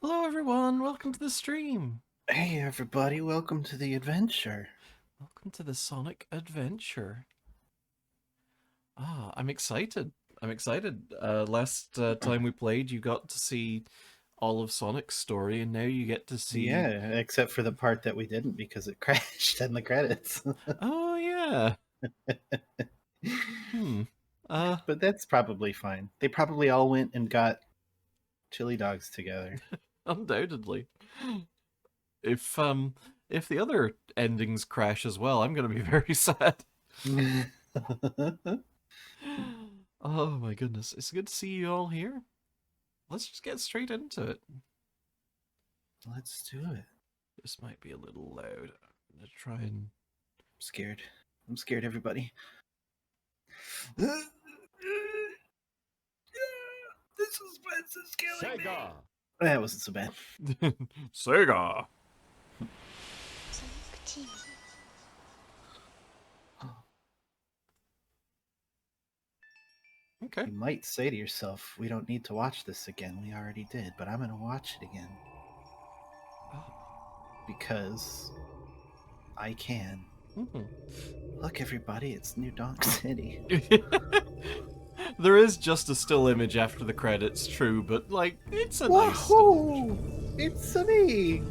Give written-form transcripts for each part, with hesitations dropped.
Hello everyone, welcome to the stream. Hey everybody, welcome to the adventure. Welcome to the Sonic Adventure. I'm excited. I'm excited. Last time we played, you got to see all of Sonic's story, and now you get to see... Yeah, except for the part that we didn't because it crashed in the credits. Oh, yeah. Hmm. But that's probably fine. They probably all went and got chili dogs together. Undoubtedly. If, if the other endings crash as well, I'm gonna be very sad. Oh my goodness, it's good to see you all here. Let's just get straight into it. Let's do it. This might be a little loud. I'm gonna try and... I'm scared. I'm scared, everybody. The suspense is killing me. That wasn't so bad. Sega! Okay. You might say to yourself, we don't need to watch this again. We already did, but I'm going to watch it again. Because I can. Look, everybody, it's New Donk City. There is just a still image after the credits, true, but, like, it's a nice Wahoo! still image. It's me!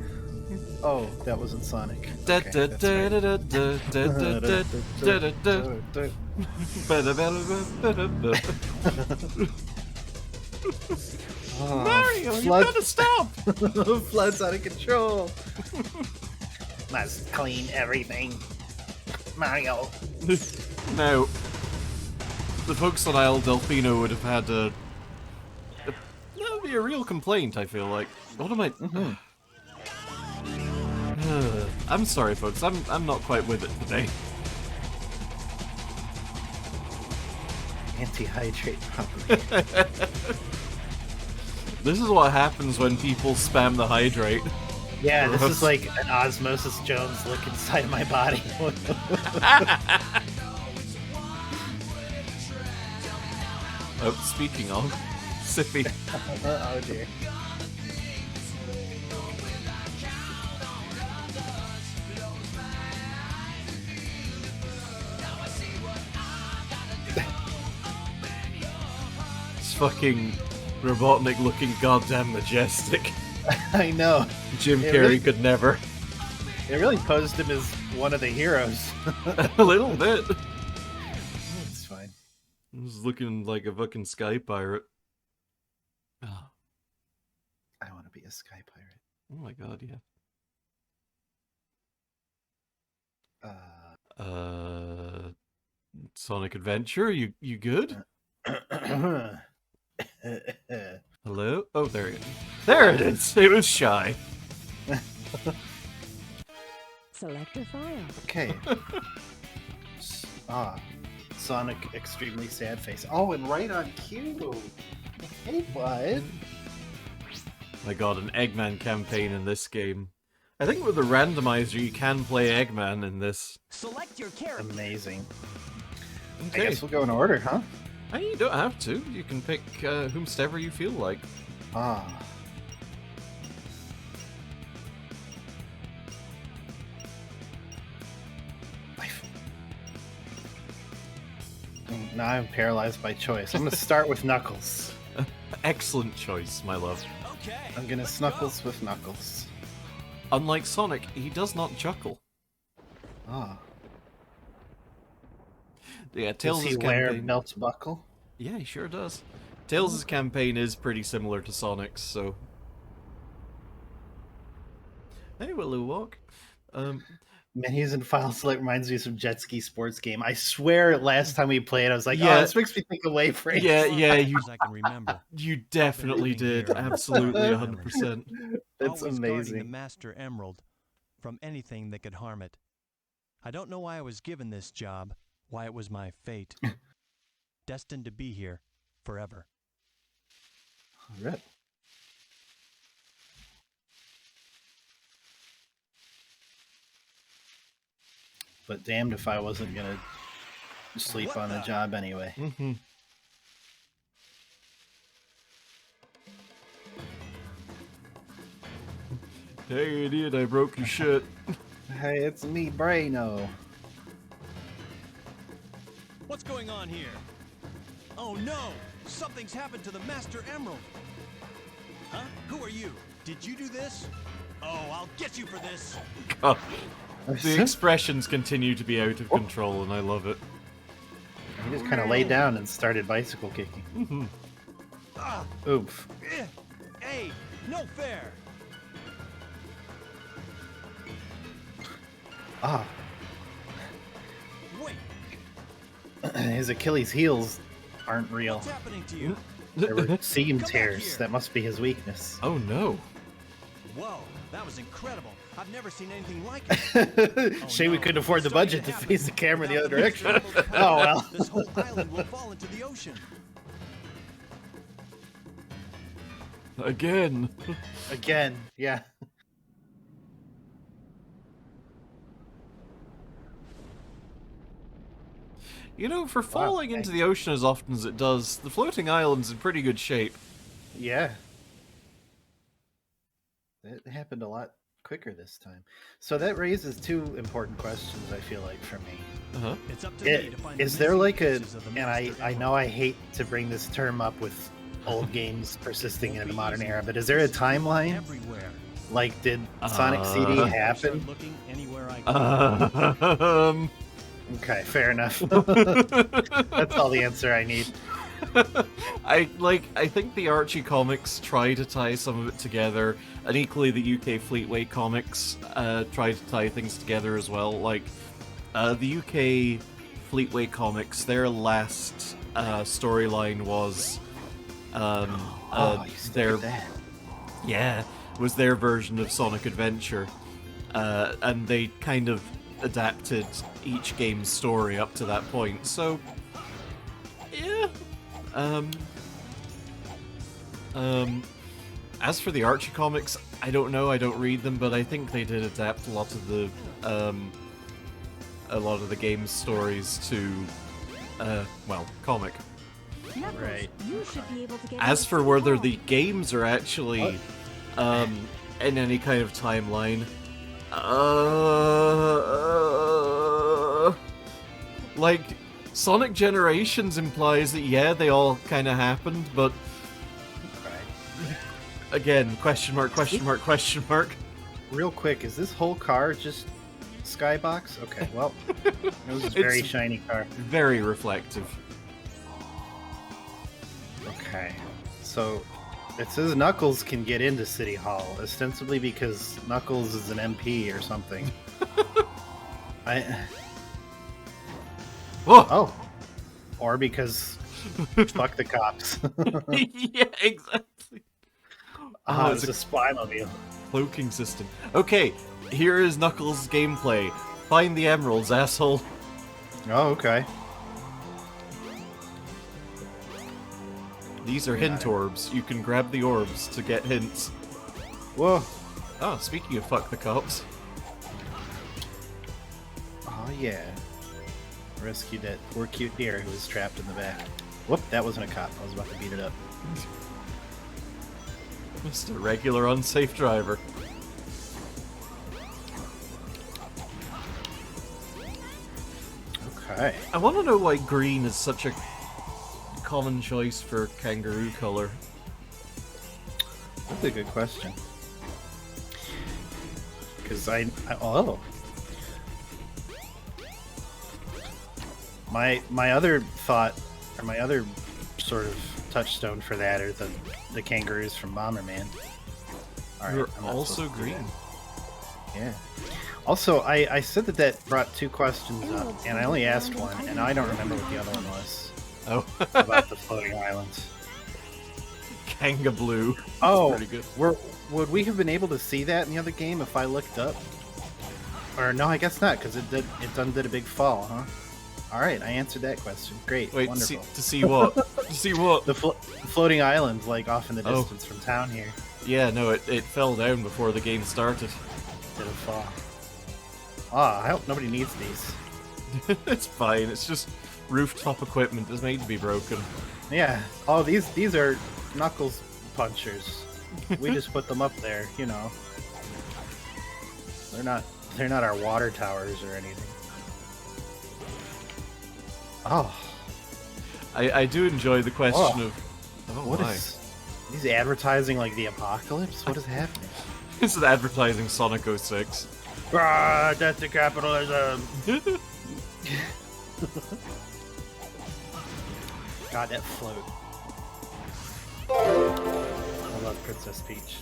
Oh, that wasn't Sonic. Mario, you gotta stop! Flood's out of control. Must clean everything. Mario. Now, the folks on Isle Delfino would have had that would be a real complaint, I feel like. What am I... I'm sorry, folks. I'm not quite with it today. Anti-hydrate property. This is what happens when people spam the hydrate. Yeah, this is like an Osmosis Jones look inside my body. Oh, speaking of, Sippy. Oh dear. It's fucking Robotnik looking goddamn majestic. I know. Jim Carrey could never. It really posed him as one of the heroes. A little bit. It's fine. He's looking like a fucking sky pirate. Oh. I want to be a sky pirate. Oh my god, yeah. Sonic Adventure, you good? Hello? Oh, there it is. There it is! It was shy. Select a file. Okay. Sonic extremely sad face. Oh, and right on cue. Hey, bud. My god, an Eggman campaign in this game. I think with the randomizer you can play Eggman in this. Select your character. Amazing. Okay. I guess we'll go in order, huh? Hey, you don't have to. You can pick whomstever you feel like. Now I'm paralyzed by choice. I'm going to start with Knuckles. Excellent choice, my love. Okay. I'm going to Snuckles with Knuckles. Unlike Sonic, he does not chuckle. Yeah, Does he wear a belt buckle? Yeah, he sure does. Tails' campaign is pretty similar to Sonic's, so... Hey, Willow Walk. Menus and file select reminds me of some jet ski sports game. I swear last time we played, I was like, Yeah. oh, this makes me think of Wayframe. Yeah, I can remember. you definitely did. Absolutely, 100%. That's Always guarding the amazing. Master Emerald from anything that could harm it. I don't know why I was given this job, why it was my fate. Destined to be here forever. Rip. But damned if I wasn't going to sleep on the job anyway. Mm-hmm. Hey, idiot, I broke your shit. Hey, it's me, Braino. What's going on here? Oh no! Something's happened to the Master Emerald! Huh? Who are you? Did you do this? Oh, I'll get you for this! God. The expressions continue to be out of control, and I love it. He just kind of laid down and started bicycle kicking. Ah, Oof. hey, no fair! Ah, Wait, his Achilles heels aren't real. what's happening to you? They were seam Come back tears. here. That must be his weakness. Oh no. Whoa, that was incredible. I've never seen anything like it. Shame we no, couldn't afford the it's starting budget to happen. face the camera the other Without direction. Master Emerald's Oh, power, well. This whole island will fall into the ocean. Again. Again, yeah. You know, for falling into the ocean as often as it does, the floating island's in pretty good shape. Yeah. It happened a lot quicker this time. So that raises two important questions, I feel like, for me. Uh-huh. It's up to me to find Is the there missing like a, pieces of the and Master I Emerald. know I hate to bring this term up with old games persisting in the modern era, but is there a timeline? Everywhere. Like, did Sonic CD Uh, happen? Start looking anywhere I can. Okay, fair enough. That's all the answer I need. I think the Archie comics try to tie some of it together, and equally the UK Fleetway comics try to tie things together as well. Like the UK Fleetway comics, their last storyline was Oh, you stuck their at that. was their version of Sonic Adventure, and they kind of adapted each game's story up to that point. So yeah. As for the Archie comics, I don't know. I don't read them, but I think they did adapt a lot of the game's stories to, comic. Knuckles, Right. you should be able to get As into for City whether Hall. the games are actually, in any kind of timeline, like Sonic Generations implies that yeah, they all kind of happened, but Right. again, question mark, question mark, question mark. Real quick, is this whole car just skybox? Okay, well, it was a very It's- shiny car. Very reflective. Okay, so it says Knuckles can get into City Hall, ostensibly because Knuckles is an MP or something. Oh, Oh, or because fuck the cops. yeah, exactly. Ah, it's it's a spy-mobile. Cloaking system. Okay, here is Knuckles' gameplay. Find the emeralds, asshole. Oh, okay. These are hint orbs. You can grab the orbs to get hints. Whoa. Oh, speaking of fuck the cops. Oh yeah. Rescued that poor cute deer who was trapped in the back. Whoop, that wasn't a cop. I was about to beat it up. Just a regular unsafe driver. Okay. I want to know why green is such a common choice for kangaroo color. That's a good question. Because oh. My other thought, or my other sort of touchstone for that are the kangaroos from Bomberman. Alright, They're I'm not also supposed to do green. that. Yeah. Also, I said that brought two questions up, and I only asked one, and I don't remember what the other one was Oh, about the floating islands. Kanga Blue. Oh, Pretty good. would we have been able to see that in the other game if I looked up? Or no, I guess not, because it done did a big fall, huh? All right, I answered that question. Great, Wait, to wonderful. see what? To see what? The floating island, like off in the Oh. distance from town here, Yeah, no, it fell down before the game started. did a fall. Ah, I hope nobody needs these. It's fine, it's just rooftop equipment is made to be broken. Yeah. Oh, these are Knuckles punchers. We just put them up there, you know. They're not our water towers or anything. Oh, I do enjoy the question of... Oh, what my. is... He's advertising like the apocalypse? What is happening? This is advertising Sonic 06. Ah, death to capitalism! God, that float. I love Princess Peach.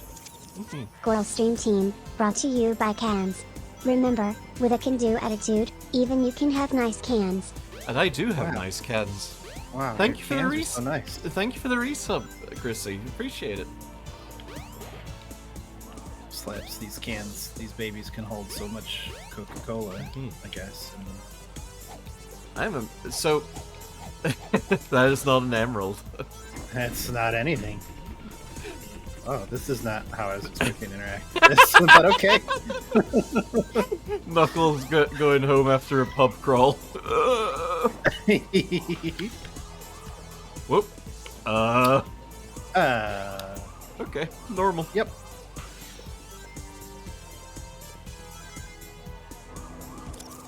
Goyle Stream Team, brought to you by Cans. Remember, with a can-do attitude, even you can have nice cans. And I do have Wow. nice cans. Wow, Thank your you for the cans are res- so nice. Thank you for the resub, Chrissy. Appreciate it. Slaps, these cans, these babies can hold so much Coca-Cola, I guess. So... that is not an emerald. That's not anything. Oh, this is not how I was expecting to interact with this, but okay. Knuckles going home after a pub crawl. Whoop. Okay, normal. Yep.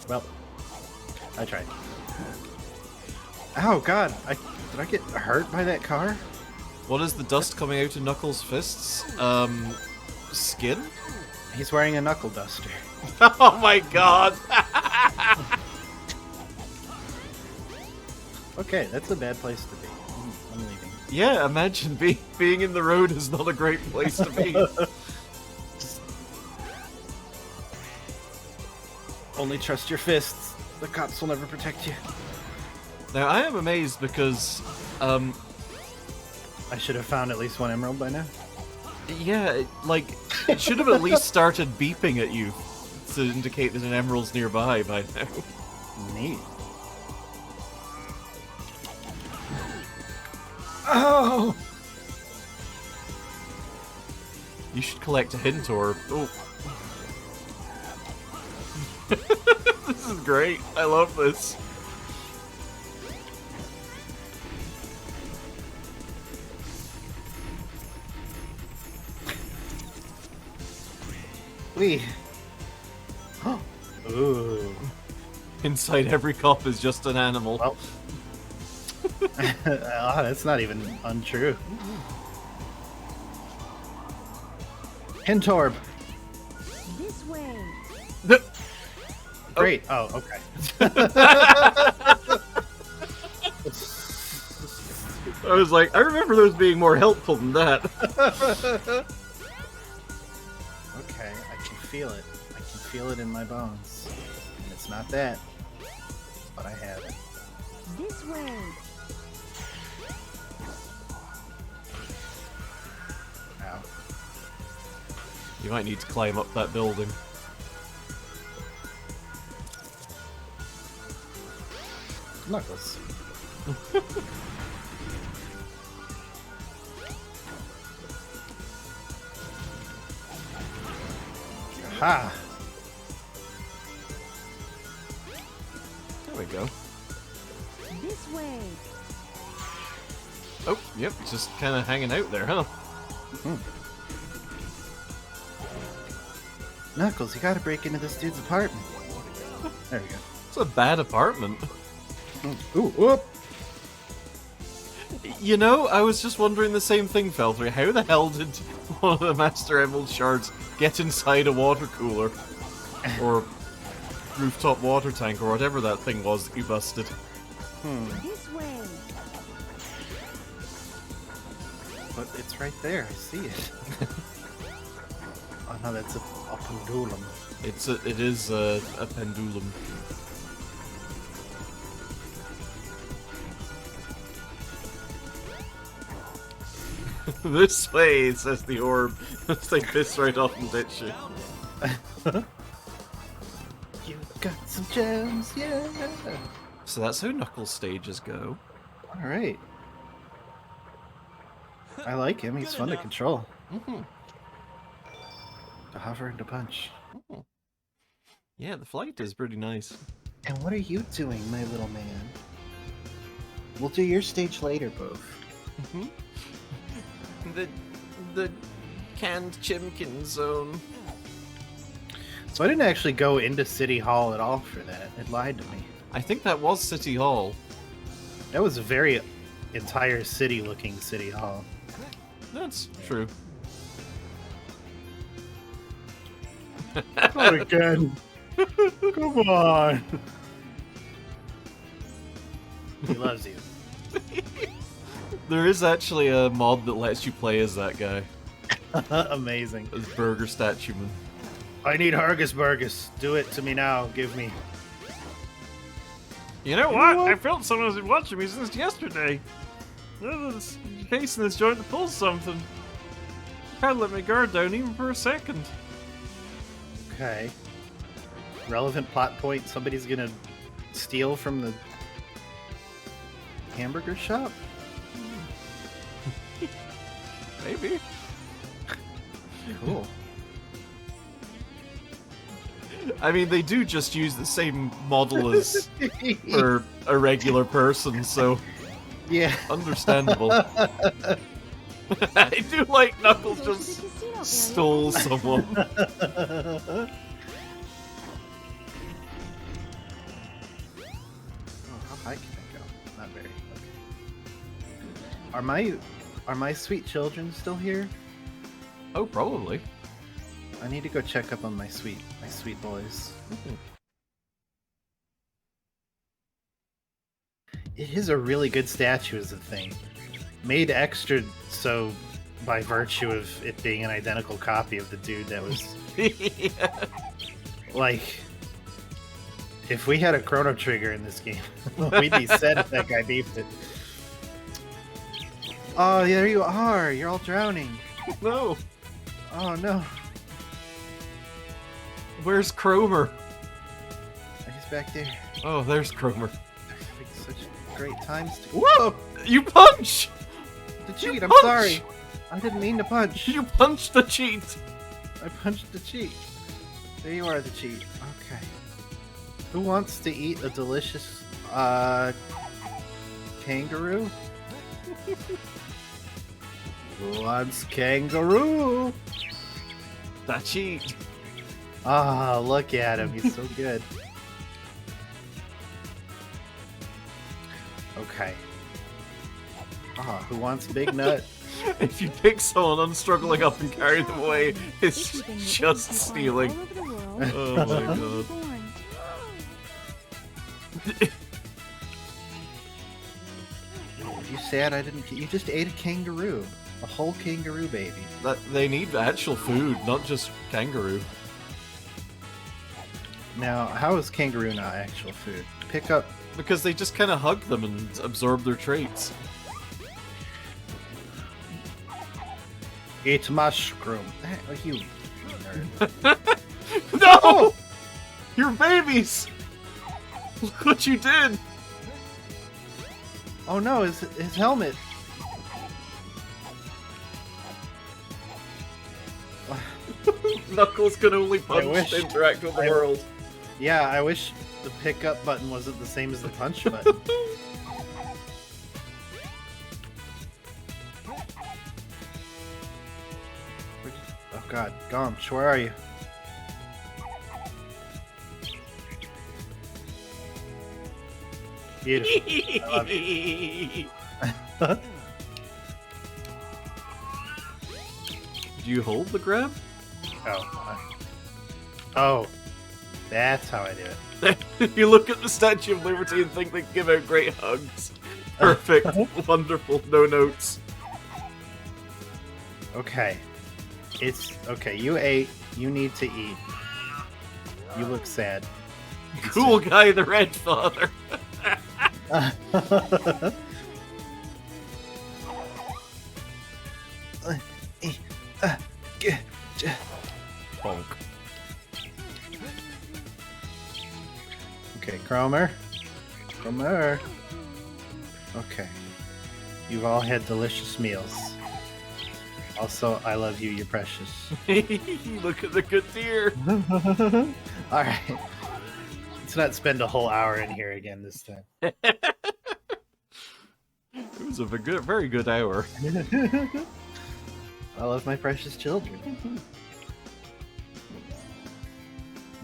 Well, I tried. Oh God! Did I get hurt by that car? What is the dust coming out of Knuckles' fists? Skin? He's wearing a knuckle duster. Oh my god! Okay, that's a bad place to be. I'm leaving. Yeah, imagine being in the road is not a great place to be. Only trust your fists. The cops will never protect you. Now, I am amazed because, I should have found at least one emerald by now. yeah, it should have at least started beeping at you to indicate that an emerald's nearby by now. Neat. Oh! You should collect a hint orb. Oh. This is great. I love this. Wee. Ooh. Inside every cop is just an animal. Well. That's not even untrue. Hint orb. This way. Great. Oh, okay. I was like, I remember those being more helpful than that. Okay, I can feel it. I can feel it in my bones. And it's not that. But I have it. This way. Ow. You might need to climb up that building. Knuckles. Ha! There we go. This way. Oh, yep, just kind of hanging out there, huh? Knuckles, you gotta break into this dude's apartment. There we go. It's a bad apartment. Ooh, whoop! You know, I was just wondering the same thing, Feltry. How the hell did one of the Master Emerald shards get inside a water cooler? Or rooftop water tank, or whatever that thing was that you busted? This way. But it's right there. I see it. Oh no, that's a pendulum. It is a pendulum. This way, says the orb. Let's take this right off and ditch you. You got some gems, yeah! So that's how Knuckles stages go. Alright. I like him, he's fun to control. To hover and to punch. Yeah, the flight is pretty nice. And what are you doing, my little man? We'll do your stage later, Bove. The canned chimkin zone. So I didn't actually go into City Hall at all for that. It lied to me. I think that was City Hall. That was a very entire city-looking City Hall. That's true. Not again. Come on. He loves you. There is actually a mod that lets you play as that guy, Amazing. as Burger Statue Man. I need Hargus Burgus. Do it to me now. Give me. You know what? I felt someone was watching me since yesterday. This case in this joint to pull something. Can't let my guard down even for a second. Okay. Relevant plot point. Somebody's gonna steal from the hamburger shop? Maybe. Cool. I mean, they do just use the same model as for a regular person, so Yeah. understandable. I do like Knuckles Go to the just casino area. stole someone. Oh, how high can I go? Not very. Okay. Are my sweet children still here? Oh, probably. I need to go check up on my sweet boys. It is a really good statue is the thing. Made extra so by virtue of it being an identical copy of the dude that was Yeah. like if we had a Chrono Trigger in this game, we'd be set if that guy beefed it. Oh, there you are. You're all drowning. No. Oh no. Where's Cromer? He's back there. Oh, there's Cromer. Having such great times. Whoa! You punch! The cheat. I'm punch! sorry. I didn't mean to punch. You punched the cheat! I punched the cheat. There you are, the cheat. Okay. Who wants to eat a delicious kangaroo? Who wants kangaroo? That cheat. Ah, look at him. He's so good. Okay. Ah, who wants Big Nut? If you pick someone on struggling up and carry them away, it's If you've been just looking to find stealing. all over the world, Oh my you'll be god. born. You sad I didn't. You just ate a kangaroo. A whole kangaroo baby. That they need actual food, not just kangaroo. Now, how is kangaroo not actual food? Pick up. Because they just kind of hug them and absorb their traits. Eat mushroom. You nerd. No! You're babies! Look what you did! Oh no, his helmet. Knuckles can only punch wish- to interact with the I- world. Yeah, I wish the pickup button wasn't the same as the punch button. Oh god, Gomch, where are you? Beautiful. I love Do you hold the grab? Oh, that's how I do it. You look at the Statue of Liberty and think they give out great hugs. Perfect. Wonderful. No notes. Okay. It's okay. You ate. You need to eat. You look sad. Cool guy, the Red Father. Bonk. Okay, Cromer. Cromer. Okay. You've all had delicious meals. Also, I love you, you're precious. Look at the good deer. Alright. Let's not spend a whole hour in here again this time. It was a very good hour. I love my precious children.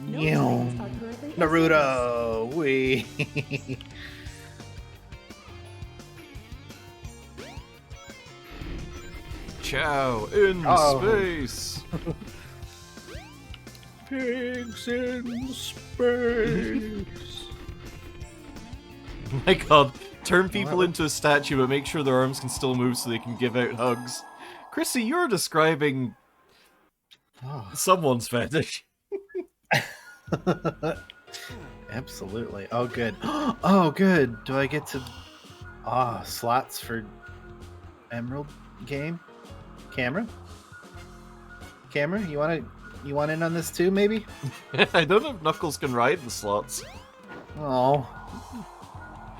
No Yeom. strings are currently Naruto. We. Chow in Oh. space. Pigs in space. My god, turn people into a statue but make sure their arms can still move so they can give out hugs. Chrissy, you're describing Oh. someone's fetish. Absolutely. Oh, good. Oh, good. Do I get to... slots for Emerald game? Camera? Camera, you want in on this too, maybe? I don't know if Knuckles can ride the slots. Oh.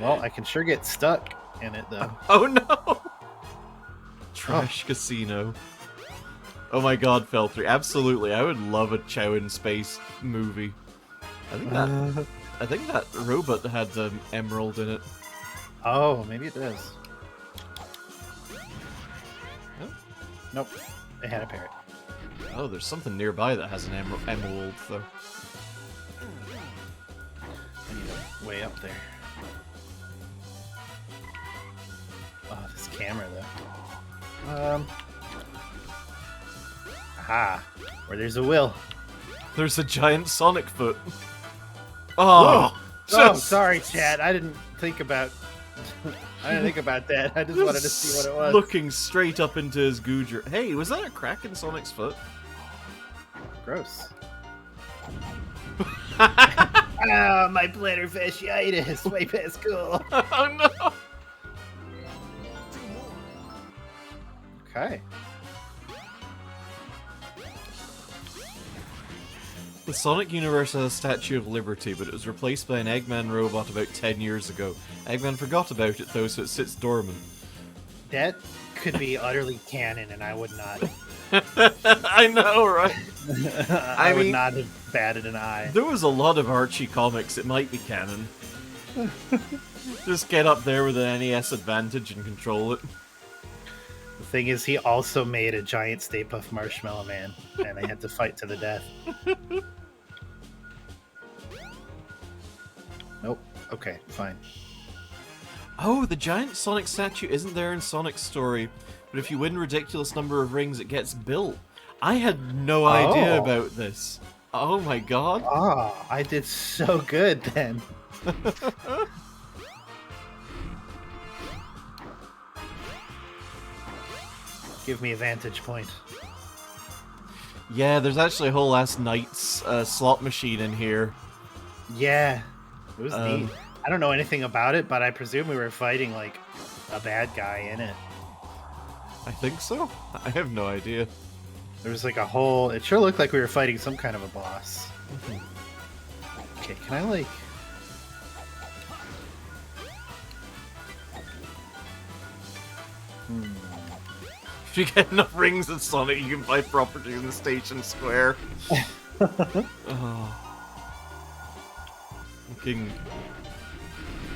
Well, I can sure get stuck in it, though. Oh no! Trash Casino. Oh my god, Feltry, absolutely. I would love a Chow in Space movie. I think that robot had emerald in it. Oh, maybe it does. Oh. Nope. It had a parrot. Oh, there's something nearby that has an emerald, though. I need it way up there. Oh, this camera, though. Aha. Where there's a will. There's a giant Sonic foot. Oh, Oh, sorry, Chad. I didn't think about... I didn't think about that. I just wanted to see what it was. Looking straight up into his googer. Hey, was that a crack in Sonic's foot? Gross. Ah, my plantar fasciitis. Way past cool. Oh no! Okay. The Sonic universe has a Statue of Liberty, but it was replaced by an Eggman robot about 10 years ago. Eggman forgot about it though, so it sits dormant. That could be utterly canon, and I would not. I know, right? I would mean- not have batted an eye. There was a lot of Archie comics, it might be canon. Just get up there with an NES Advantage and control it. The thing is, he also made a giant Stay Puft Marshmallow Man, and they had to fight to the death. Nope. Okay, fine. Oh, the giant Sonic statue isn't there in Sonic's story, but if you win a ridiculous number of rings, it gets built. I had no idea Oh. about this. Oh my god. Ah, I did so good then. Give me a vantage point. Yeah, there's actually a whole last night's slot machine in here. Yeah, it was Um, neat. I don't know anything about it, but I presume we were fighting like a bad guy in it. I think so. I have no idea. There was like a whole. It sure looked like we were fighting some kind of a boss. Okay, can I like? If you get enough rings of Sonic, you can buy property in the station square. Oh. Fucking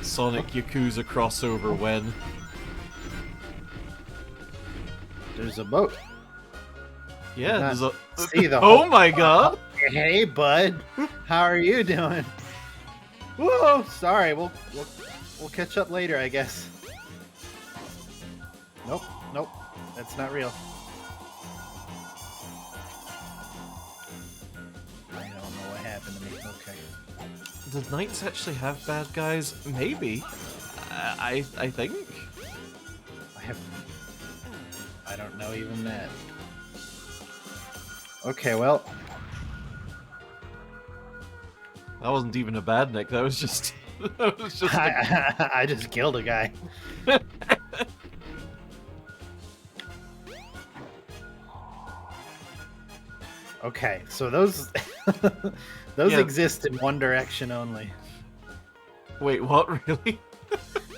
Sonic Yakuza crossover when. There's a boat. Yeah, Not there's a. see the Oh whole- my god! Hey, bud. How are you doing? Whoa, sorry. We'll catch up later, I guess. Nope, nope. That's not real. I don't know what happened to me. Okay. Did Knights actually have bad guys? Maybe. I think. I don't know even that. Okay, well, That wasn't even a bad nick. That was just. That was just. A... I just killed a guy. Okay, so those those Yeah. exist in one direction only. Wait, what? Really?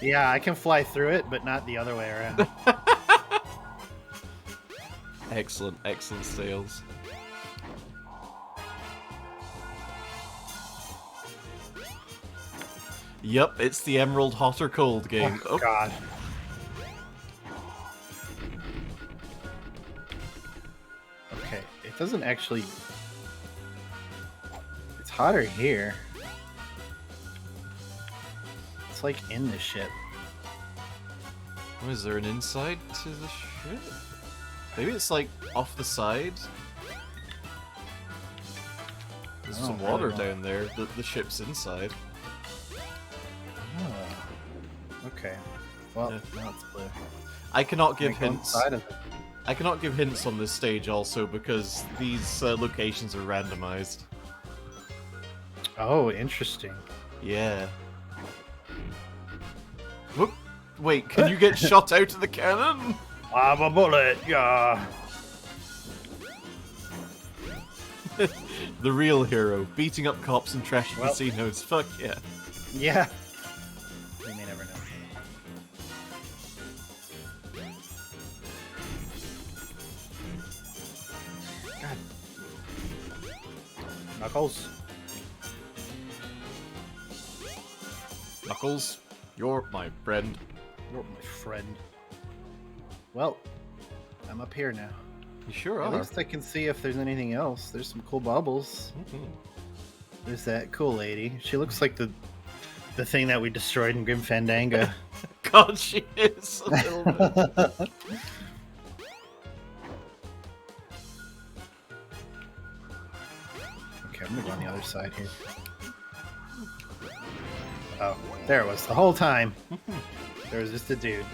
Yeah, I can fly through it, but not the other way around. Excellent, excellent sales. Yep, it's the Emerald Hot or Cold game. Oh, God. Okay, it doesn't actually... It's hotter here. It's like in the ship. Oh, is there an inside to the ship? Maybe it's like off the side. There's I don't some really water know. down there. The ship's inside. Oh. Okay. Well, Yeah. now it's blue. I cannot give Can I go hints. inside of it? I cannot give hints on this stage also because these locations are randomized. Oh, interesting. Yeah. Whoop. Wait, can you get shot out of the cannon? I'm a bullet, yeah. The real hero, beating up cops and trashing Well. casinos. Fuck yeah. Yeah. We may never know. God. Knuckles. Knuckles, you're my friend. You're my friend. Well, I'm up here now. You sure At are. least I can see if there's anything else. There's some cool bubbles. Mhm. There's that cool lady. She looks like the thing that we destroyed in Grim Fandango. God, she is a little bit. Okay, I'm gonna go on the other side here. Oh, there it was the whole time. There was just a dude.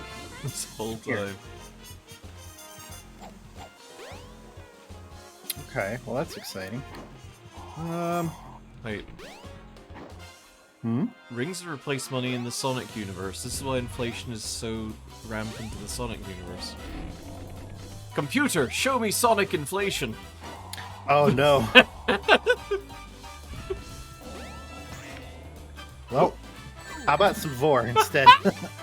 This whole Here. time. Okay, well that's exciting. Wait, Hmm? rings have replaced money in the Sonic universe. This is why inflation is so rampant in the Sonic universe. Computer, show me Sonic inflation. Oh no. Well, how about some Vor instead?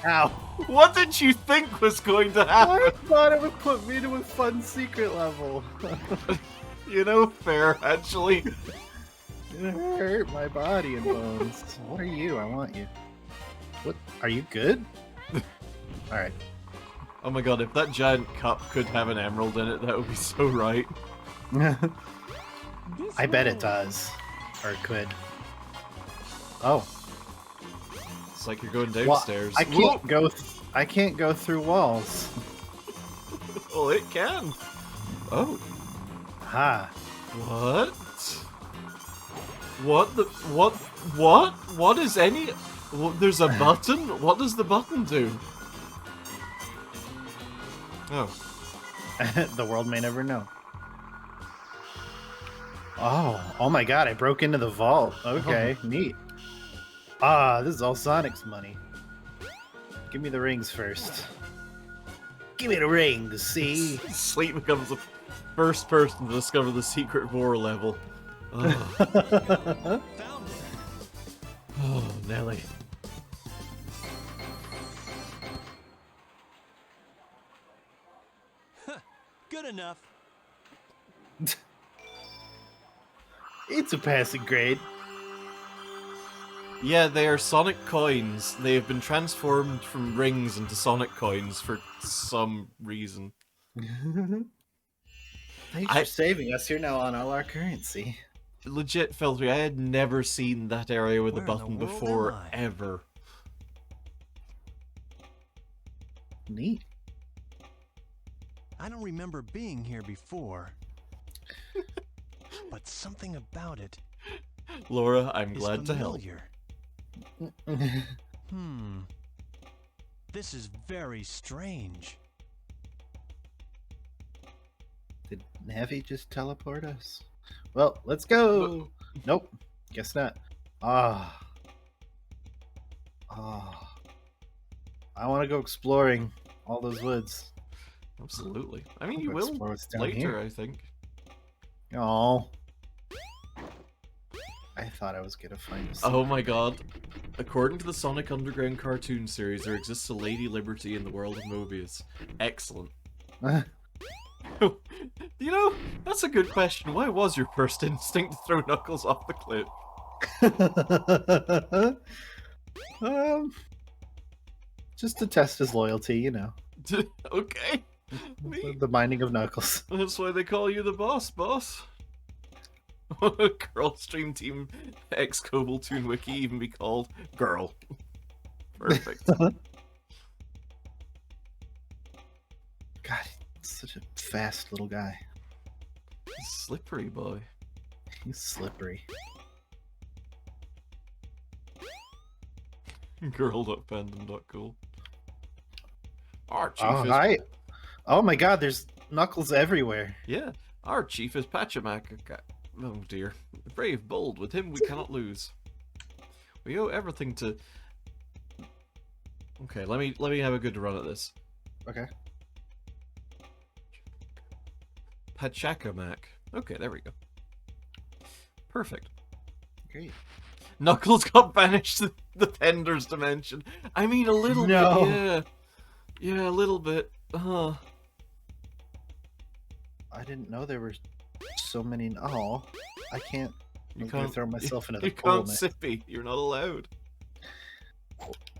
Ow. What did you think was going to I happen? thought it would put me to a fun secret level. You know, fair, actually. It hurt my body and bones. What are you? I want you. What? Are you good? Alright. Oh my god, if that giant cup could have an emerald in it, that would be so right. I bet it does. Or it could. Oh. It's like you're going Well, downstairs. I can't go I can't go through walls. Well, it can. Oh. Ha. What? What the? What? What? What is any? There's a button? What does the button do? Oh. The world may never know. Oh my god, I broke into the vault. Okay, neat. Ah, this is all Sonic's money. Give me the rings first. Give me the rings, see? Sleep becomes the first person to discover the secret Vor level. Oh, Found it. oh Nelly. Good enough. It's a passing grade. Yeah, they are Sonic coins. They have been transformed from rings into Sonic coins for some reason. Thanks for saving us. You're now on all our currency. Legit, Feltry, I had never seen that area with a Where in the button world before, am I? ever. Neat. I don't remember being here before. But something about it Laura, I'm is glad to help. familiar. This is very strange. Did Navi just teleport us? Well, let's go. Nope. Guess not. Ah. Ah. I want to go exploring all those woods. Absolutely. I mean, I'll you go will explore what's down later, here. I think. Oh. I thought I was gonna find a Oh my god. According to the Sonic Underground cartoon series, there exists a Lady Liberty in the world of Mobius. Excellent. You know, that's a good question. Why was your first instinct to throw Knuckles off the cliff? Just to test his loyalty, you know. Okay. Me. The binding of Knuckles. That's why they call you the boss, boss. Girl Stream Team X Koboltoon Wiki even be called Girl. Perfect. God, he's such a fast little guy. Slippery boy. He's slippery. Girl.fandom.cool. Our chief Oh, is hi. Oh my God, there's Knuckles everywhere. yeah. Our chief is Pachamac. Oh dear, brave, bold. With him, we cannot lose. We owe everything to. Okay, let me have a good run at this. Okay. Pachacamac. Okay, there we go. Perfect. Great. Knuckles got banished to the Pender's dimension. I mean, a little No. bit, yeah. Yeah, a little bit. Huh. I didn't know there were so many. Oh, I can't. You I'm gonna can't throw myself into the You pool. can't Man. sippy. You're not allowed.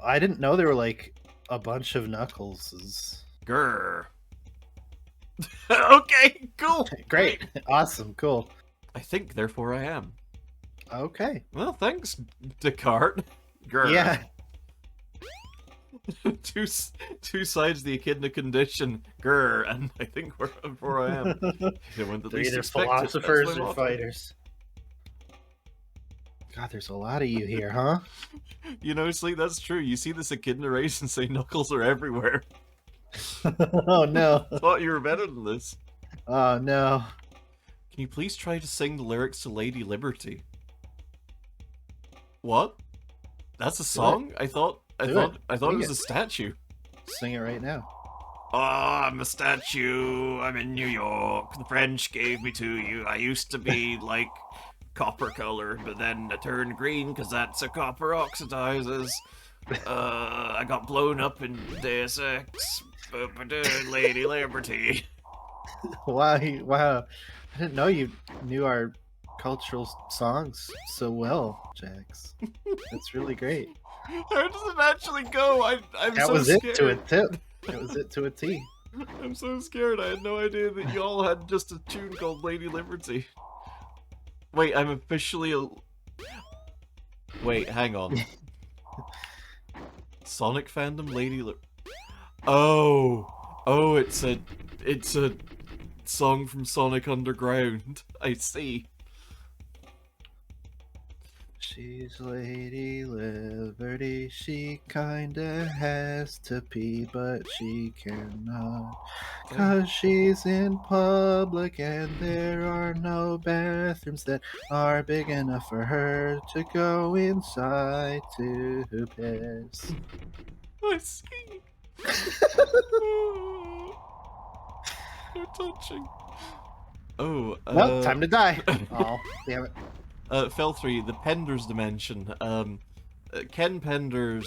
I didn't know there were like a bunch of Knuckleses. Grr. Okay, cool. Great. Awesome. Cool. I think, therefore, I am. Okay. Well, thanks, Descartes. Grr. Yeah. two sides of the echidna condition. Grr. And I think where I am. I went at They're least either expect it. philosophers That's my or motto. fighters. God, there's a lot of you here, huh? You know, Sleep, that's true. You see this echidna race and say Knuckles are everywhere. Oh no. Thought you were better than this. Oh no. Can you please try to sing the lyrics to Lady Liberty? What? That's a song? I thought Do it Sing was it. a statue. Sing it right now. Oh, I'm a statue. I'm in New York. The French gave me to you. I used to be like copper colored, but then I turned green because that's how copper oxidizes. I got blown up in Deus Ex. Lady Liberty. Wow. Wow. I didn't know you knew our cultural songs so well, Jax. That's really great. How does it actually go? I'm That so was scared. it to a tip. That was it to a T. I'm so scared. I had no idea that you all had just a tune called Lady Liberty. Wait, I'm officially a... Wait, hang on. Sonic fandom, Lady Oh, it's a song from Sonic Underground. I see. She's Lady Liberty. She kinda has to pee, but she cannot. 'Cause she's in public and there are no bathrooms that are big enough for her to go inside to piss. I see. So touching. Oh, Well, time to die. Oh, damn it. Fel3, the Penders dimension. Ken Penders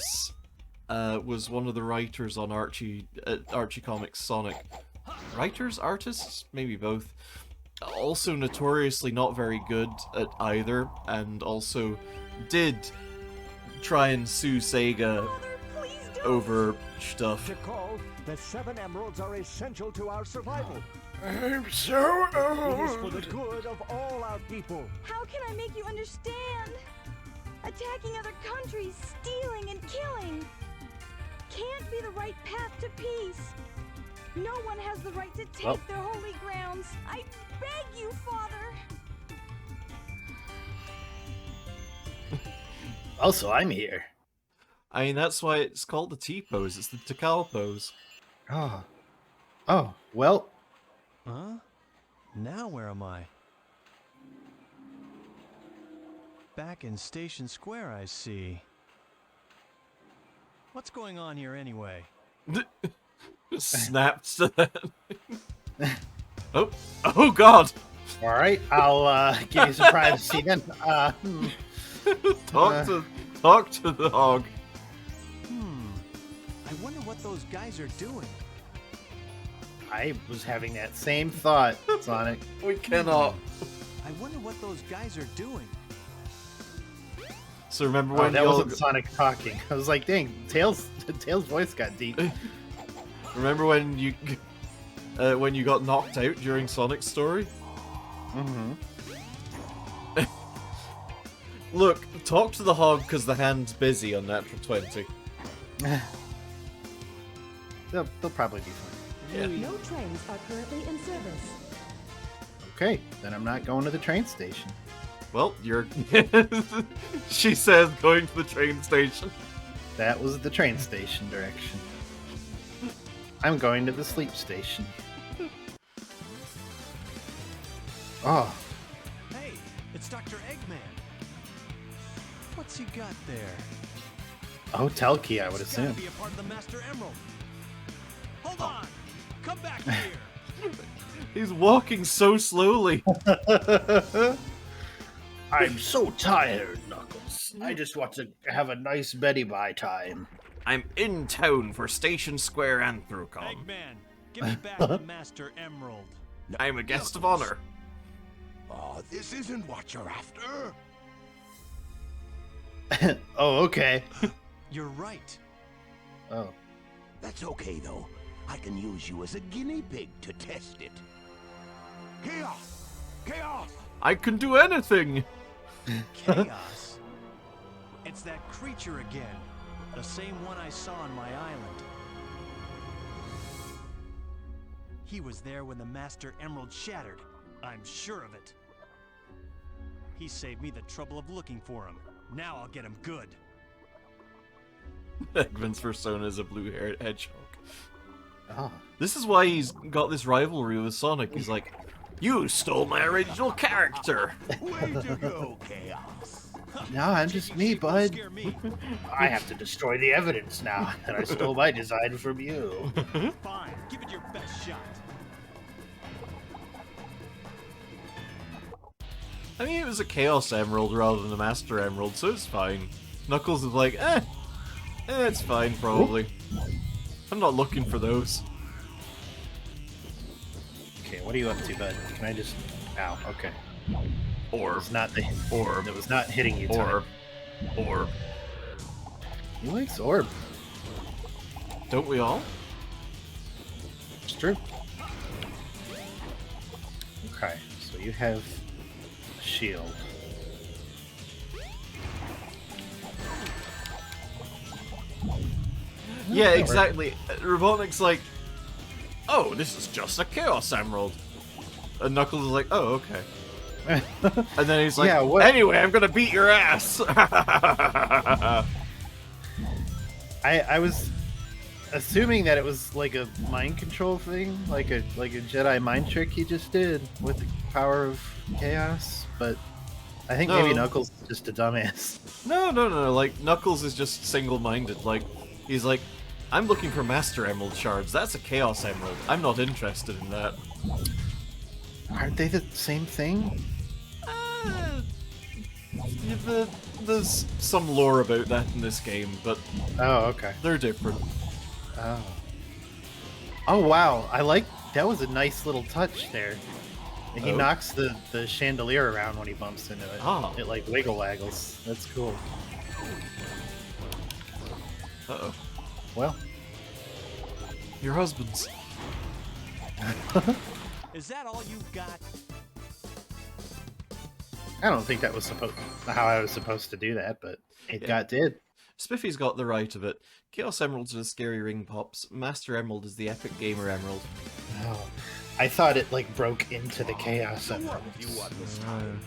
was one of the writers on Archie Comics Sonic. Writers? Artists? Maybe both. Also notoriously not very good at either, and also did try and sue Sega Father, please don't. over stuff. Call, the 7 emeralds are essential to our survival. I'm so It is for the good of all our people. How can I make you understand? Attacking other countries, stealing and killing can't be the right path to peace. No one has the right to take Well. their holy grounds. I beg you, Father. Also, I'm here. I mean, that's why it's called the T-pose. It's the Tikal pose. Oh. Oh, well, Huh? Now where am I? Back in Station Square, I see. What's going on here anyway? Just snaps to that. Oh God! all right. I'll give you some privacy then. Talk to the hog. I wonder what those guys are doing. I was having that same thought, Sonic. We cannot. I wonder what those guys are doing. So remember Oh, when that you all wasn't Sonic talking. I was like, dang, Tails' voice got deep. remember when you got knocked out during Sonic's story? Mm-hmm. Look, talk to the hog because the hand's busy on natural 20. They'll probably be fine. Yeah. No trains are currently in service. Okay, then I'm not going to the train station. Well, you're. She says going to the train station. That was the train station direction. I'm going to the sleep station. Oh, Hey, it's Dr. Eggman. What's he got there? a hotel key, I would It's gotta assume. be a part of the Master Emerald. Hold on! Come back here! He's walking so slowly. I'm so tired, Knuckles. I just want to have a nice Betty Bye time. I'm in town for Station Square Anthrocon. Eggman, give me back the Master Emerald. I'm a guest of honor. Oh, this isn't what you're after. Oh, okay. You're right. Oh. That's okay, though. I can use you as a guinea pig to test it. Chaos! Chaos! I can do anything. Chaos. It's that creature again. The same one I saw on my island. He was there when the Master Emerald shattered. I'm sure of it. He saved me the trouble of looking for him. Now I'll get him good. Eggman's persona is a blue-haired hedgehog. Oh. This is why he's got this rivalry with Sonic. He's like, you stole my original character. Way to go, Chaos! No, I'm just me, Don't bud. scare me. I have to destroy the evidence now that I stole my design from you. Fine, give it your best shot. I mean, it was a Chaos Emerald rather than a Master Emerald, so it's fine. Knuckles is like, it's fine, probably. I'm not looking for those. Okay, what are you up to, bud? Can I just... Ow, okay. Orb. It's not the... Orb. It was not hitting you, Orb. Orb. He likes orb. Don't we all? It's true. Okay, so you have a shield. Yeah, exactly. Robotnik's like, oh, this is just a Chaos Emerald. And Knuckles is like, oh, okay. And then he's like, Yeah, what- anyway, I'm gonna beat your ass. I was assuming that it was like a mind control thing, like a Jedi mind trick he just did with the power of chaos, but I think maybe No. Knuckles is just a dumbass. No, like, Knuckles is just single-minded. Like, he's like, I'm looking for Master Emerald shards. That's a Chaos Emerald. I'm not interested in that. Aren't they the same thing? There's some lore about that in this game, but Oh, okay. they're different. Oh. Oh wow, I like that was a nice little touch there. He Oh. knocks the chandelier around when he bumps into it. Ah. It like wiggle waggles. That's cool. Uh-oh. Well, Your husband's. Is that all you've got? I don't think that was how I was supposed to do that, but it did. Spiffy's got the right of it. Chaos Emeralds are the scary ring pops. Master Emerald is the epic gamer emerald. Oh, I thought it like broke into the chaos So what emeralds. have you won this time?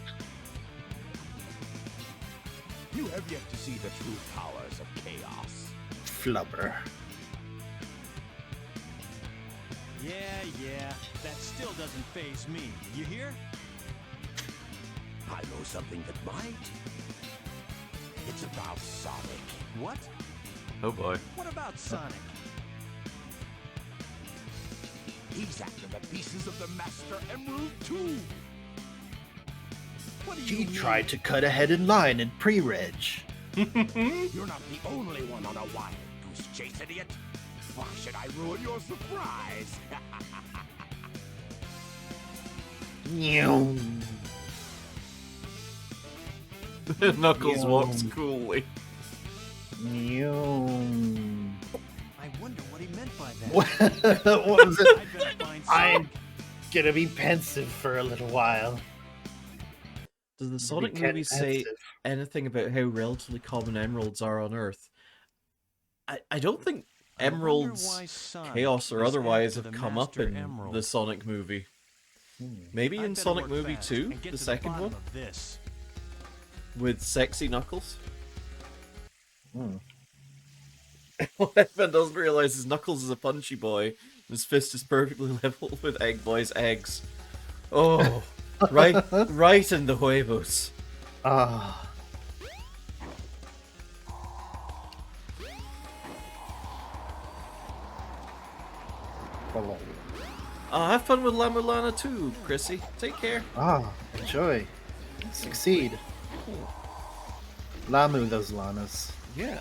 You have yet to see the true powers of chaos. Flubber. Yeah, that still doesn't faze me. You hear? I know something that might. It's about Sonic. What? Oh boy. What about Sonic? He's after the pieces of the Master Emerald too. What do you He mean? tried to cut ahead in line in pre-reg. You're not the only one on a wild goose chase, idiot. Why should I ruin your surprise? Knuckles Yo. walks coolly. I wonder what he meant by that. What was it? I'd better find I'm Sonic. gonna be pensive for a little while. Does the to Sonic be movie say competitive. anything about how relatively common emeralds are on Earth? I don't think I wonder emeralds, why Sonic chaos or is otherwise, after have the come up Master in Emerald. the Sonic movie. Maybe I'd in better Sonic work Movie fast 2, and get the to second bottom one, of this. with sexy Knuckles. Hmm. What everyone doesn't realize is Knuckles is a punchy boy, and his fist is perfectly level with Egg Boy's eggs. Oh, right in the huevos. Ah. Hello. Have fun with La Mulana too, Chrissy. Take care. Ah, enjoy. Succeed. Lamu those llamas. Yeah.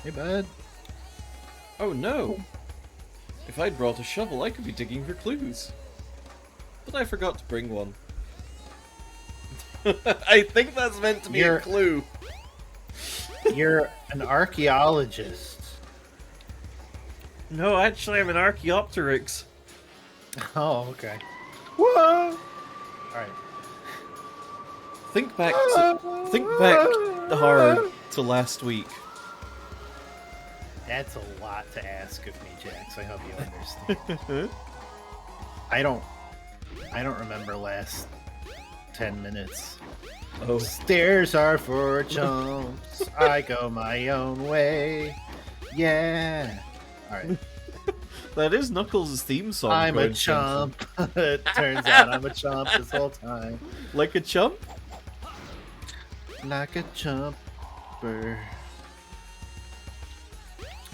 Hey, bud. Oh no! If I'd brought a shovel, I could be digging for clues. But I forgot to bring one. I think that's meant to be a You're- clue. You're an archaeologist. No, actually, I'm an Archaeopteryx. Oh, okay. Whoa! Alright. Think back hard to last week. That's a lot to ask of me, Jax. I hope you understand. I don't remember last 10 minutes. Oh, Stairs are for chumps. I go my own way. Yeah. Alright. that is Knuckles' theme song. I'm a coincidentally. chump. It turns out I'm a chump this whole time. Like a chump? Like a chumper.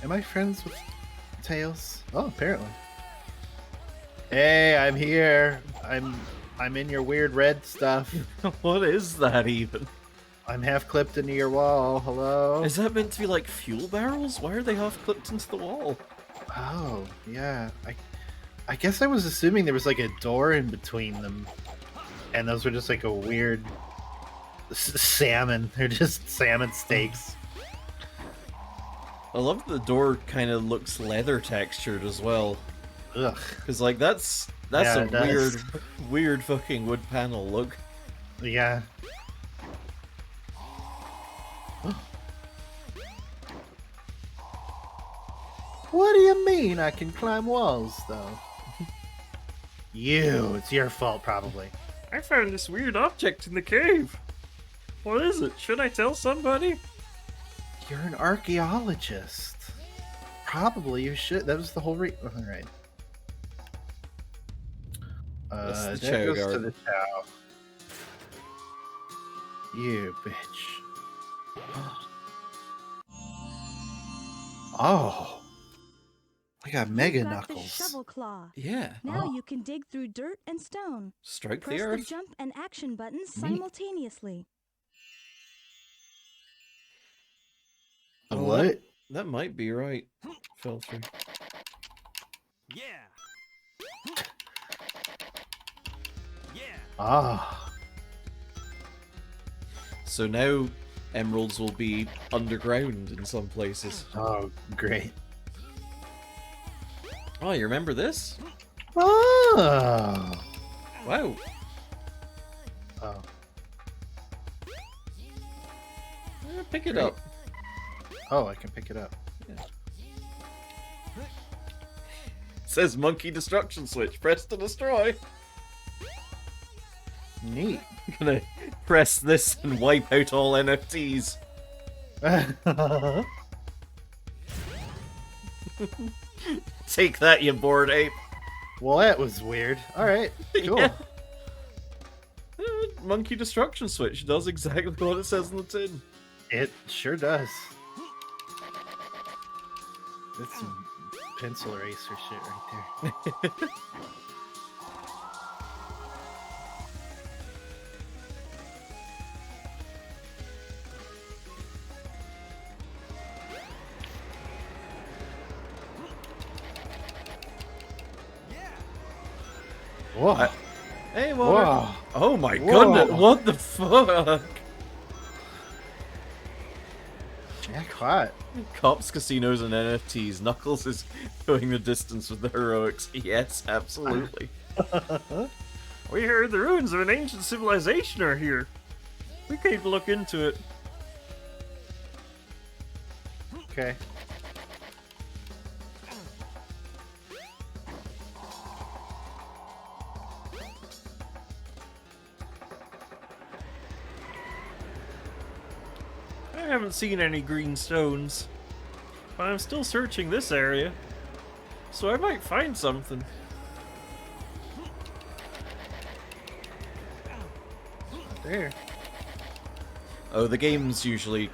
Am I friends with Tails? Oh, apparently. Hey, I'm here. I'm in your weird red stuff. What is that even? I'm half clipped into your wall. Hello? Is that meant to be like fuel barrels? Why are they half clipped into the wall? Oh, yeah. I guess I was assuming there was like a door in between them. And those were just like a weird salmon. They're just salmon steaks. I love that the door kind of looks leather textured as well. Ugh. Because like that's Yeah, a it does. weird fucking wood panel look. Yeah. What do you mean I can climb walls, though? It's your fault, probably. I found this weird object in the cave. What is it? Should I tell somebody? You're an archaeologist. Probably you should. That was the whole Alright. That's the That Chow goes to garden. the Chow. You bitch. Oh. I got Mega You've got the Knuckles. shovel claw. Yeah. Now Oh. you can dig through dirt and stone. Strike Press the the earth. jump and action buttons Neat. simultaneously. The Oh, what? That might be right. Fell through. Yeah. Yeah. Ah. So now emeralds will be underground in some places. Oh, great. Oh, you remember this? Oh. Wow. Oh. Pick it Great. up. Oh, I can pick it up. It says monkey destruction switch. Press to destroy. Neat. I'm gonna press this and wipe out all NFTs. Take that, you bored ape. Well, that was weird. All right, cool. Yeah. Monkey destruction switch does exactly what it says on the tin. It sure does. That's some pencil eraser shit right there. Whoa. Hey, water. Whoa. Oh my Whoa. goodness, what the fuck? Jackpot. Cops, casinos, and NFTs. Knuckles is Going the distance with the heroics. Yes, absolutely. We heard the ruins of an ancient civilization are here. We came to look into it. Okay. I haven't seen any green stones, but I'm still searching this area, so I might find something. There. Oh, the game's usually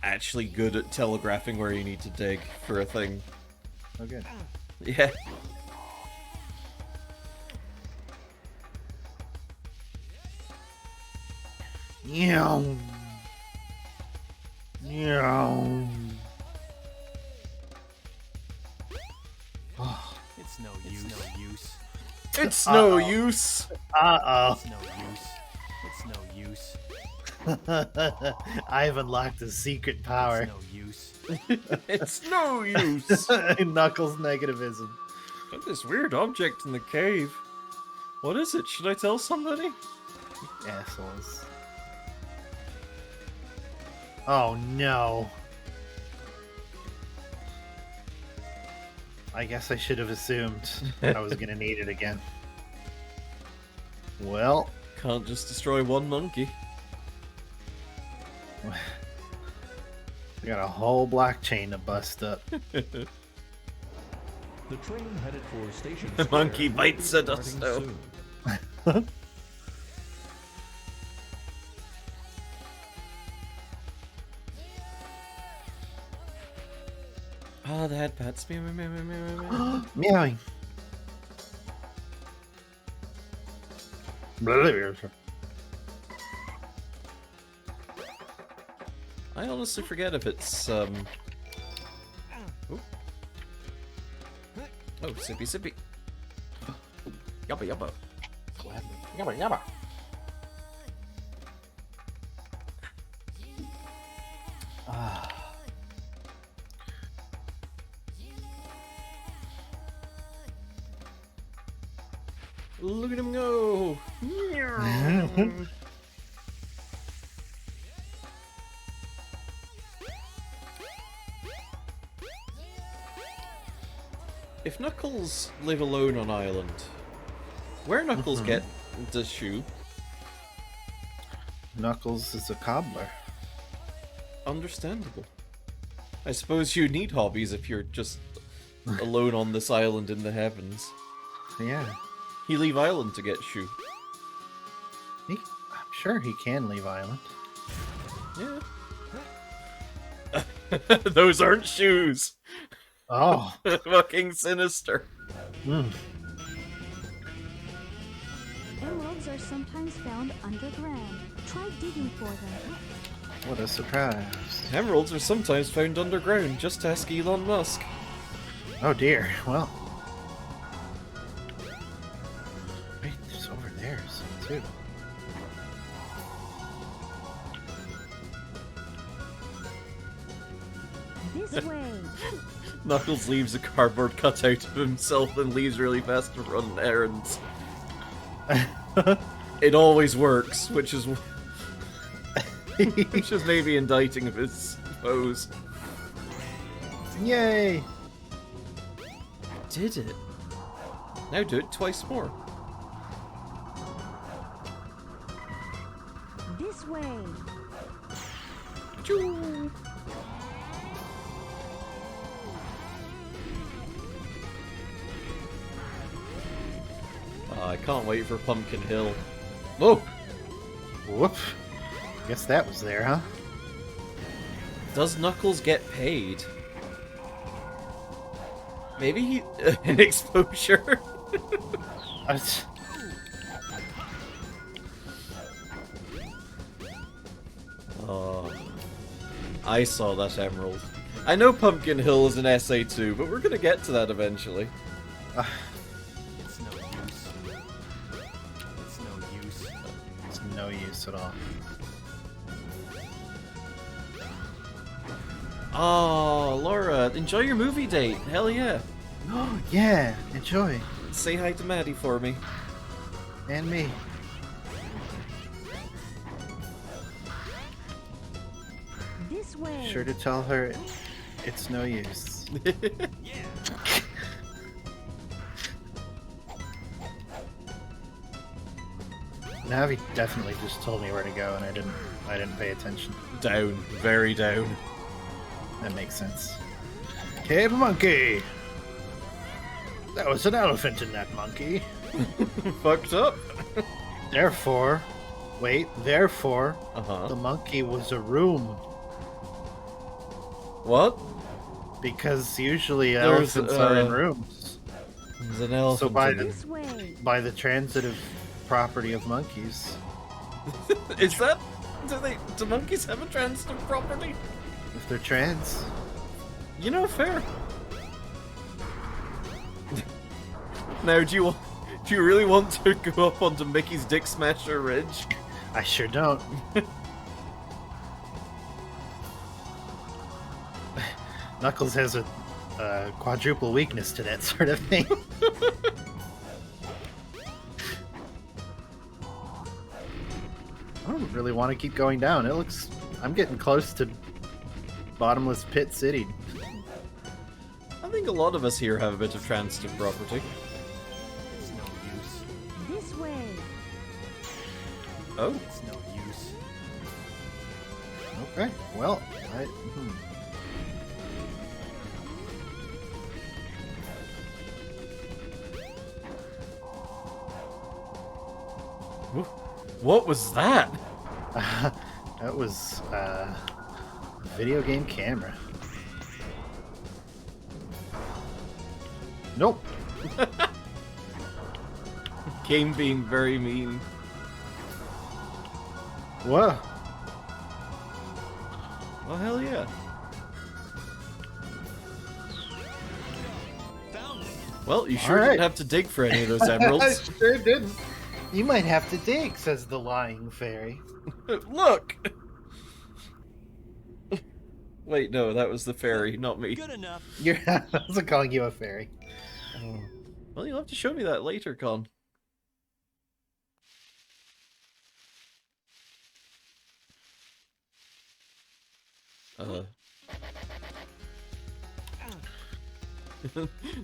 actually good at telegraphing where you need to dig for a thing. Oh, good. Yeah. Meow. Meow. It's no use. No use. It's no use! Uh-oh. It's no use. It's no use. I've unlocked a secret power. It's no use. It's no use! Knuckles negativism. Got this weird object in the cave. What is it? Should I tell somebody? Assholes. Oh no. I guess I should have assumed I was gonna need it again. Well, Can't just destroy one monkey. we got a whole blockchain to bust up. The train headed for Station The Square monkey will be bites at us, departing though. soon. Oh, the head pets. Meow, meow, meow, meow, meow, meow. Meowing. I honestly forget if it's, Ooh. Oh, sippy, sippy. Yubba, yubba. Yubba, yubba. Ah. Look at him go! If Knuckles live alone on island, where Knuckles get the shoe? Knuckles is a cobbler. Understandable. I suppose you need hobbies if you're just alone on this island in the heavens. Yeah. He leave island to get shoe. I'm sure he can leave island. Yeah. Those aren't shoes. Oh. Fucking sinister. Mm. Emeralds are sometimes found underground. Try digging for them. What a surprise. Emeralds are sometimes found underground. Just ask Elon Musk. Oh dear. Well. Wait, there's over there too. This way. Knuckles leaves a cardboard cutout of himself and leaves really fast to run errands. It always works, which is maybe indicting of his foes. Yay! Did it? Now do it twice more. This way. Choo. I can't wait for Pumpkin Hill. Whoa! Whoop. Guess that was there, huh? Does Knuckles get paid? Maybe he... an exposure? Oh, I saw that emerald. I know Pumpkin Hill is an SA2, but we're gonna get to that eventually. It's no use. It's no use. It's no use at all. Oh, Laura, enjoy your movie date. Hell yeah. Yeah, enjoy. Say hi to Maddie for me. And me. This way. Sure to tell her it's no use. Navi definitely just told me where to go, and I didn't pay attention. Down, very down. That makes sense. Cave monkey. There was an elephant in that monkey. Fucked up. Therefore, Uh-huh. the monkey was a room. What? Because usually There's, elephants are in rooms. There's an elephant. So by in the This way. by the transitive property of monkeys, it. Is that? Do monkeys have a transitive property? if they're trans, You know, fair. Now, do you really want to go up onto Mickey's Dick Smasher Ridge? I sure don't. Knuckles has a quadruple weakness to that sort of thing. I don't really want to keep going down. I'm getting close to bottomless pit city. I think a lot of us here have a bit of transitive property. It's no use. This way. Oh, It's no use. Okay, well, what was that? that was a video game camera. Nope. Game being very mean. Whoa. Well, hell yeah. Found it. Well, you sure All right. didn't have to dig for any of those emeralds. Sure didn't. You might have to dig, says the lying fairy. Look! Wait, no, that was the fairy, not me. Good enough. I wasn't calling you a fairy. Well, you'll have to show me that later, Con.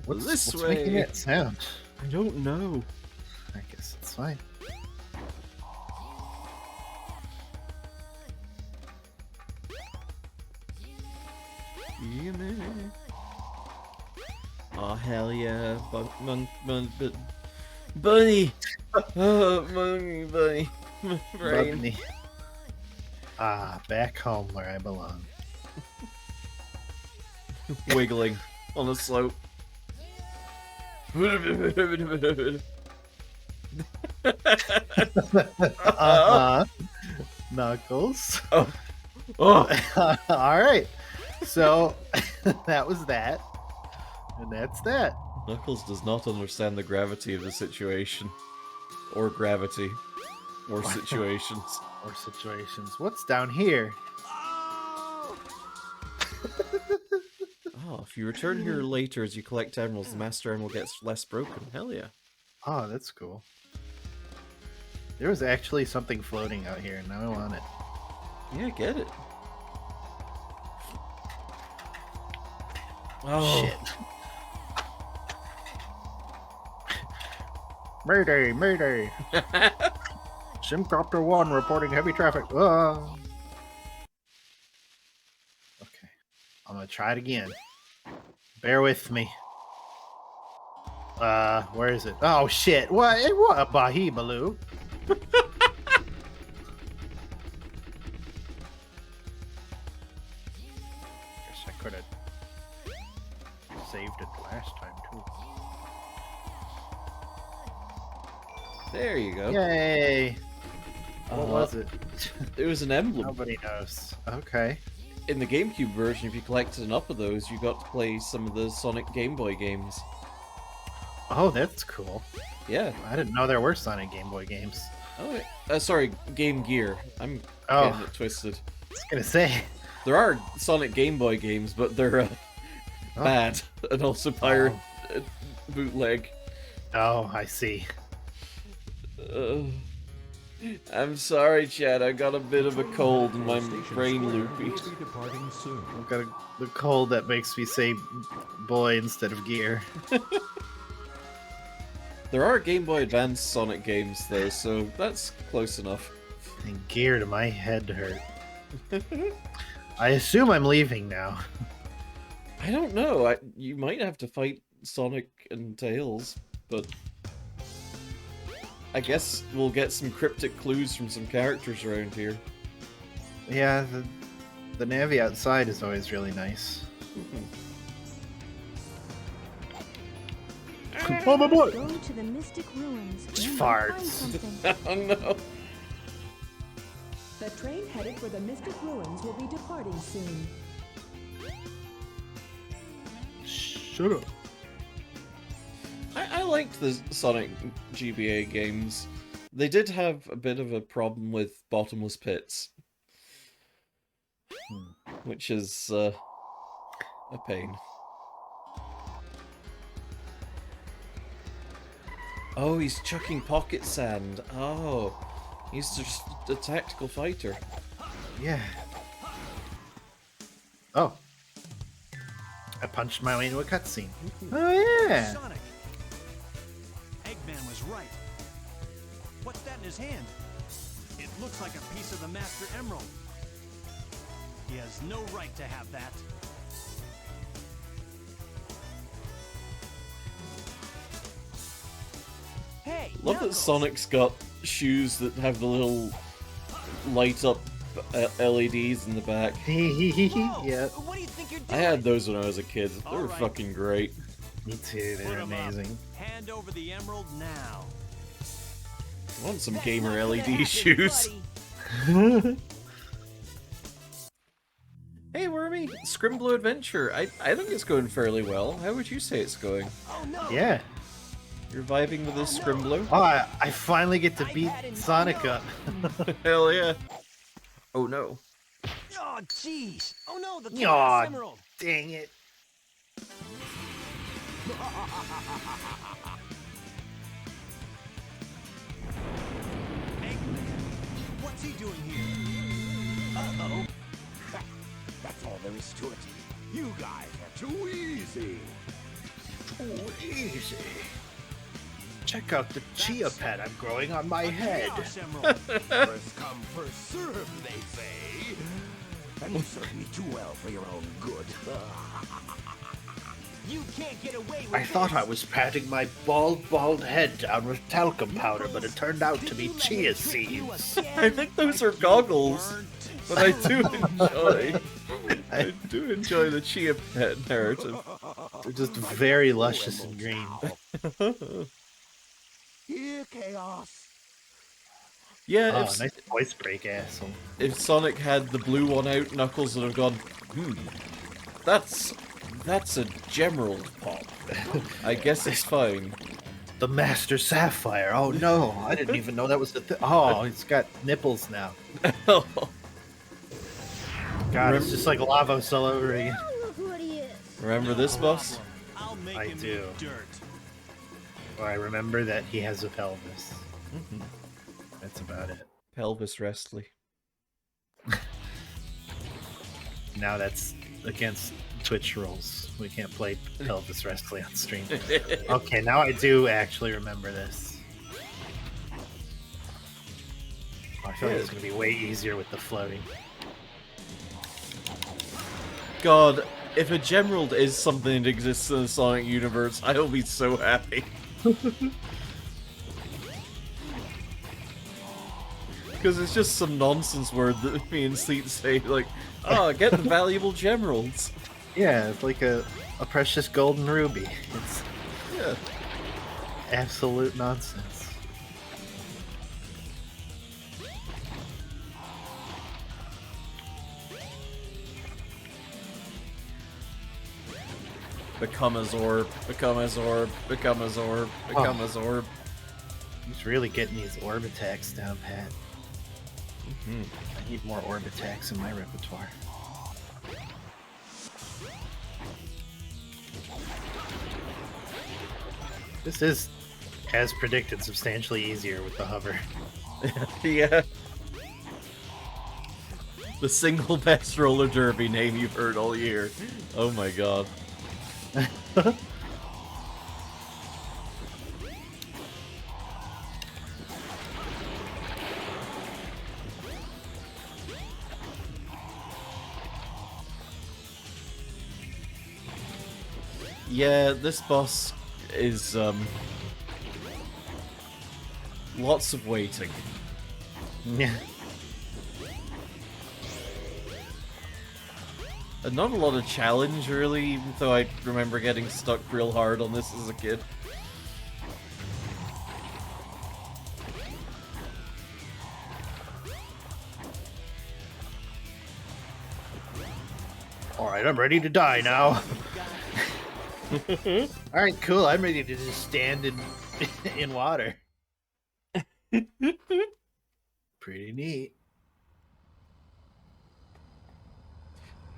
This way. Making that sound? I don't know. I guess it's fine. Yeah, man. Oh, hell yeah. Bunny! Oh, monkey bunny. My brain. Bunny. Ah, back home where I belong. Wiggling on a slope. Knuckles. Oh. All right. So that was that. And that's that. Knuckles does not understand the gravity of the situation. Or gravity. Or situations. Or situations. What's down here? Oh, if you return here later as you collect emeralds, the Master Emerald gets less broken. Hell yeah. Oh, that's cool. There was actually something floating out here, and now I want it. Yeah, get it. Oh. Shit. Mayday, mayday. Simcopter 1 reporting heavy traffic. Ah. Okay. I'm gonna try it again. Bear with me. Where is it? Oh shit! What a bahibaloo! Guess I could have saved it last time too. There you go. Yay! What was it? It was an emblem. Nobody knows. Okay. In the GameCube version, if you collected enough of those, you got to play some of the Sonic Game Boy games. Oh, that's cool. Yeah. I didn't know there were Sonic Game Boy games. Oh, sorry, Game Gear. I'm Oh. getting it twisted. I was gonna say, There are Sonic Game Boy games, but they're bad and also pirate bootleg. Oh, I see. I'm sorry, Chad. I got a bit of a cold and my brain loopy. I've got the cold that makes me say boy instead of gear. There are Game Boy Advance Sonic games, though, so that's close enough. And gear to my head hurt. I assume I'm leaving now. I don't know. You might have to fight Sonic and Tails, but I guess we'll get some cryptic clues from some characters around here. Yeah, the Navi outside is always really nice. Oh my boy! Go to the Mystic Ruins. Just You might find farts. something. Oh no! The train headed for the Mystic Ruins will be departing soon. Shut up. I liked the Sonic GBA games. They did have a bit of a problem with bottomless pits, which is a pain. Oh, he's chucking pocket sand. Oh, he's just a tactical fighter. Yeah. Oh. I punched my way into a cutscene. Oh yeah. Sonic! Eggman was right. What's that in his hand? It looks like a piece of the Master Emerald. He has no right to have that. Hey, Love that Knuckles! Sonic's got shoes that have the little light up LEDs in the back. Whoa! Yeah. What do you think you're I doing? had those when I was a kid. They were Alright. fucking great. Me too, Put they're 'em up. amazing. Hand over the emerald now. I want some That's gamer not gonna LED happen, shoes. buddy. Hey Wormy, Scrimblow Adventure. I think it's going fairly well. How would you say it's going? Oh no! Yeah. You're vibing with this Scrimblow? Oh, I finally get to beat Sonic up. Hell yeah. Oh no. Oh jeez! Oh no! The Aw, Chaos Emerald! dang it. Eggman, what's he doing here? Uh-oh. That's all there is to it. You guys are too easy. Too easy. Check out the chia pet I'm growing on my head. Chaos Emerald! First come, first serve, they say. And you serve me too well for your own good. You can't get away with I thought this. I was patting my bald head down with talcum powder, but it turned out to be chia seeds. I think those are goggles. But I do enjoy the Chia Pet narrative. They're just very luscious and green. Here, Chaos. Yeah, Oh, if, nice voice break, asshole. if Sonic had the blue one out, Knuckles would have gone, that's a Gemerald pop. I guess it's fine. The Master Sapphire. Oh no, I didn't even know that was the thing. Oh, it's got nipples now. God, it's just like Lavos all over again. Remember this, boss? I'll make I him do. eat dirt. Oh, I remember that he has a pelvis. That's about it. Pelvis Wrestly. Now that's against Twitch rules. We can't play pelvis wrestling on stream. Okay, now I do actually remember this. I feel like it's going to be way easier with the floating. God, if a Gemerald is something that exists in the Sonic universe, I will be so happy. Because it's just some nonsense word that me and Sleep say, like, oh, get the valuable Gemeralds. Yeah, it's like a precious golden ruby. It's Yeah. absolute nonsense. Become a Zorb, become a Zorb, become a Zorb, become a Zorb. He's really getting these orb attacks down pat. I need more orb attacks in my repertoire. This is, as predicted, substantially easier with the hover. Yeah. The single best roller derby name you've heard all year. Oh my god. Yeah, this boss is lots of waiting. Yeah. And not a lot of challenge, really, even though I remember getting stuck real hard on this as a kid. Alright, I'm ready to die now. Alright, cool. I'm ready to just stand in water. Pretty neat.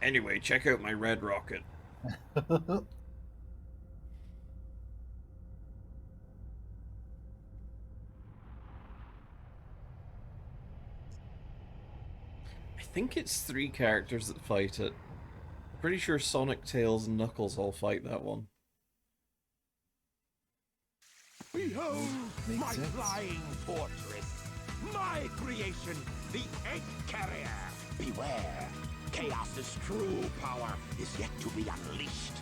Anyway, check out my red rocket. I think it's 3 characters that fight it. I'm pretty sure Sonic, Tails, and Knuckles all fight that one. Behold Makes my sense. flying fortress, my creation, the Egg Carrier. Beware, Chaos's true power is yet to be unleashed.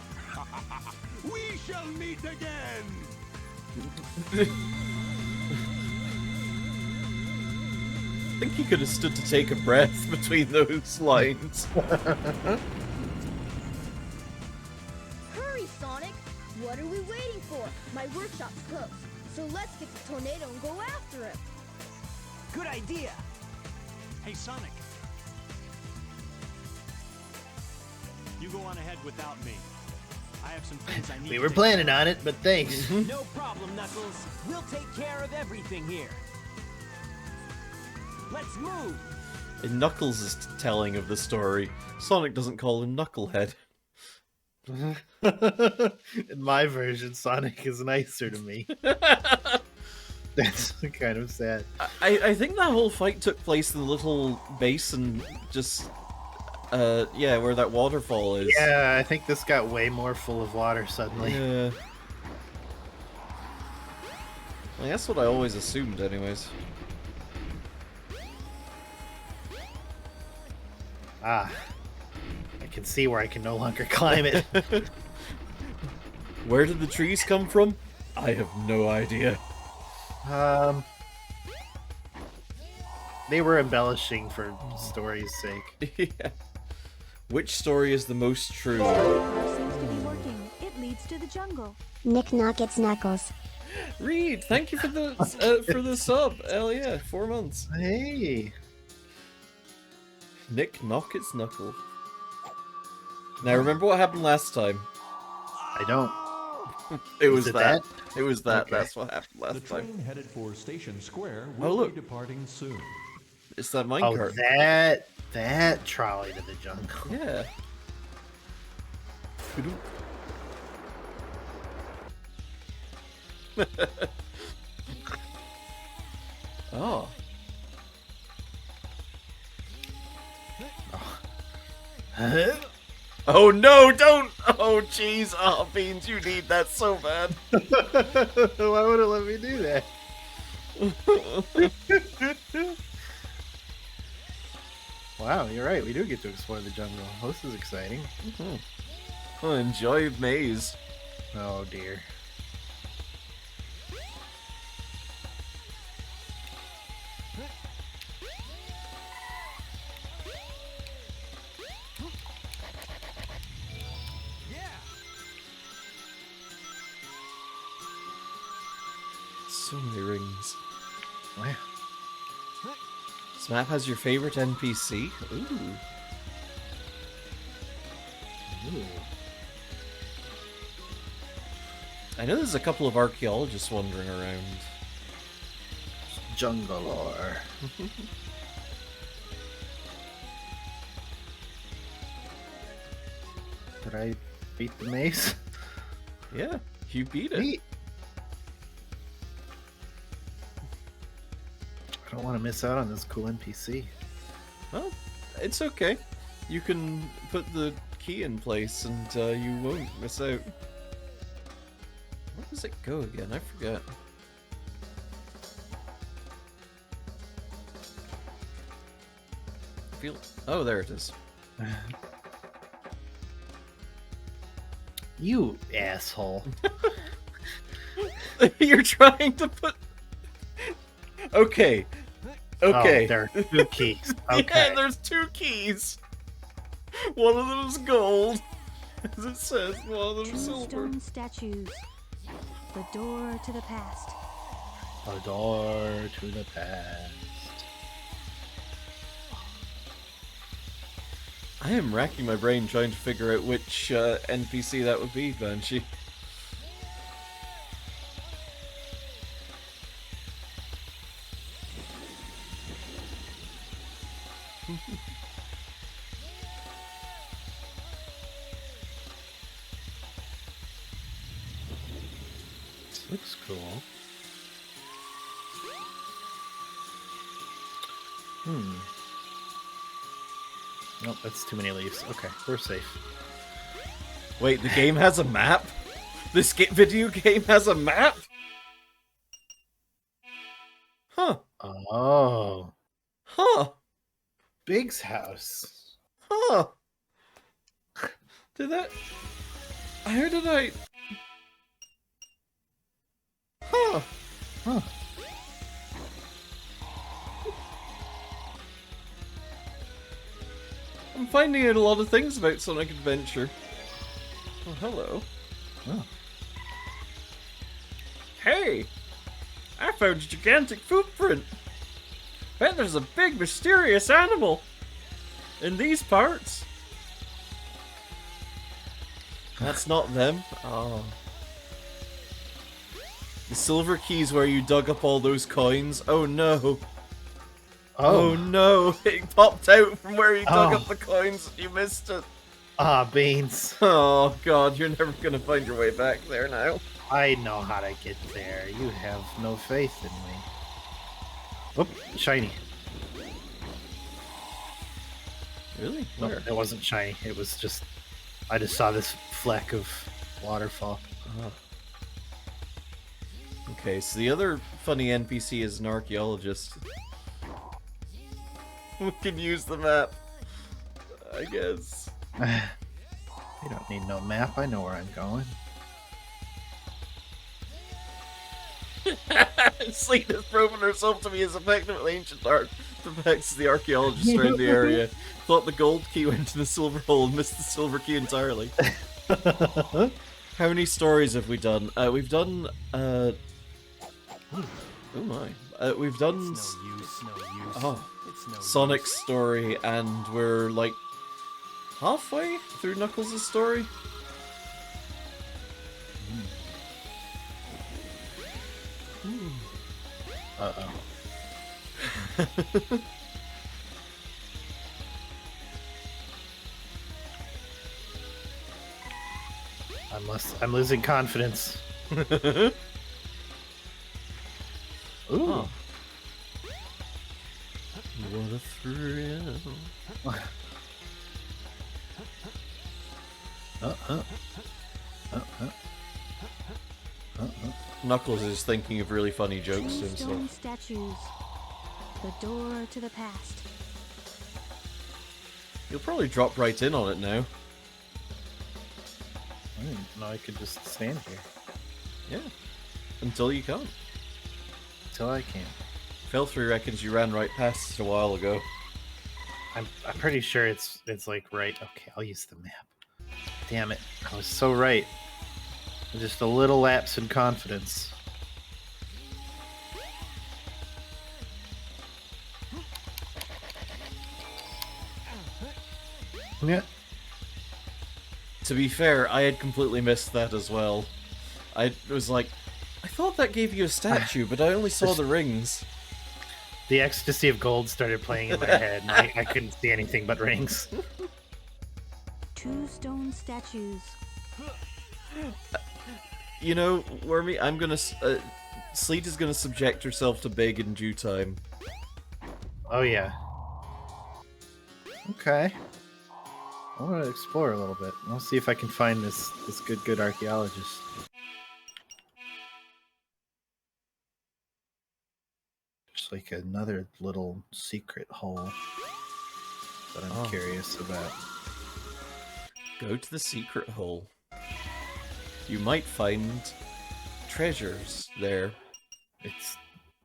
We shall meet again. I think he could have stood to take a breath between those lines. Hurry, Sonic! What are we waiting for? My workshop's closed, so let's get the tornado and go after him. Good idea. Hey, Sonic. You go on ahead without me. I have some things I need We to were take planning care of. on it, but thanks. No problem, Knuckles. We'll take care of everything here. Let's move. In Knuckles' telling of the story, Sonic doesn't call him Knucklehead. In my version, Sonic is nicer to me. That's kind of sad. I think that whole fight took place in the little basin, just, yeah, where that waterfall is. Yeah, I think this got way more full of water suddenly. Yeah. Well, that's what I always assumed, anyways. Ah, I can see where I can no longer climb it. Where did the trees come from? I have no idea. They were embellishing for story's sake. Yeah. Which story is the most true? Seems to be working. It leads to the jungle. Nick Knock it's Knuckles. Reed, thank you for the sub. Hell yeah, 4 months. Hey, Nick Knock it's Knuckle. Now remember what happened last time? I don't. It was it that. It was that. Okay. That's what happened The last time. train headed for Station Square Oh, will look. be departing soon. It's that Oh, minecart. that trolley to the jungle. Yeah. Oh. Oh no, don't! Oh jeez, oh Beans, you need that so bad. Why would it let me do that? Wow, you're right. We do get to explore the jungle. This is exciting. Oh, enjoy maze. Oh dear. So many rings. Wow. This map has your favorite NPC? Ooh. Ooh. I know there's a couple of archaeologists wandering around. Jungle lore. Did I beat the maze? Yeah, you beat it. Neat. I don't want to miss out on this cool NPC. Well, it's okay. You can put the key in place and you won't miss out. Where does it go again? I forget. Oh, there it is. You asshole. You're trying to put... Okay. Okay. Oh, there are 2 keys. Okay. Yeah, there's 2 keys. One of them is gold, as it says. One of them is silver. Stone statues. The door to the past. A door to the past. I am racking my brain trying to figure out which NPC that would be, Banshee. This looks cool. Nope, that's too many leaves. Okay, we're safe. Wait, the game has a map? This video game has a map? Huh. Oh. Huh. Big's house. Huh. Did that... How did I... Huh. Huh. I'm finding out a lot of things about Sonic Adventure. Oh, hello. Oh. Hey! I found a gigantic footprint! Bet there's a big mysterious animal in these parts. That's not them. Oh. The silver key's where you dug up all those coins. Oh no. Oh no, it popped out from where you dug up the coins and you missed it. Ah, beans. Oh god, you're never gonna find your way back there now. I know how to get there. You have no faith in me. Oop, shiny. Really? No, Where? it wasn't shiny. It was just... I just saw this fleck of waterfall. Okay, so the other funny NPC is an archaeologist. We can use the map, I guess. You don't need no map. I know where I'm going. Sleet has proven herself to be as effective at ancient art. Perfects the archaeologist around the area. Thought the gold key went to the silver hole and missed the silver key entirely. How many stories have we done? We've done, oh my. We've done... It's no use, no use. Oh. It's no Sonic's story, and we're like halfway through Knuckles' story. Uh-oh. I'm losing confidence. Ooh. Oh. What a thrill. Knuckles is thinking of really funny jokes to Stone himself. statues. The door to the past. You'll probably drop right in on it now. I didn't know I could just stand here. Yeah. Until you can't. Until I can. Felthree reckons you ran right past it a while ago. I'm pretty sure it's like right. Okay, I'll use the map. Damn it. I was so right. Just a little lapse in confidence. Yeah. To be fair, I had completely missed that as well. I was like, I thought that gave you a statue, but I only saw the rings. The ecstasy of gold started playing in my head, and I couldn't see anything but rings. 2 stone statues. You know, Wormy, I'm gonna... Sleet is gonna subject herself to Big in due time. Oh yeah. Okay. I want to explore a little bit. I'll see if I can find this good archaeologist. Just like another little secret hole that I'm curious about. Go to the secret hole. You might find treasures there. It's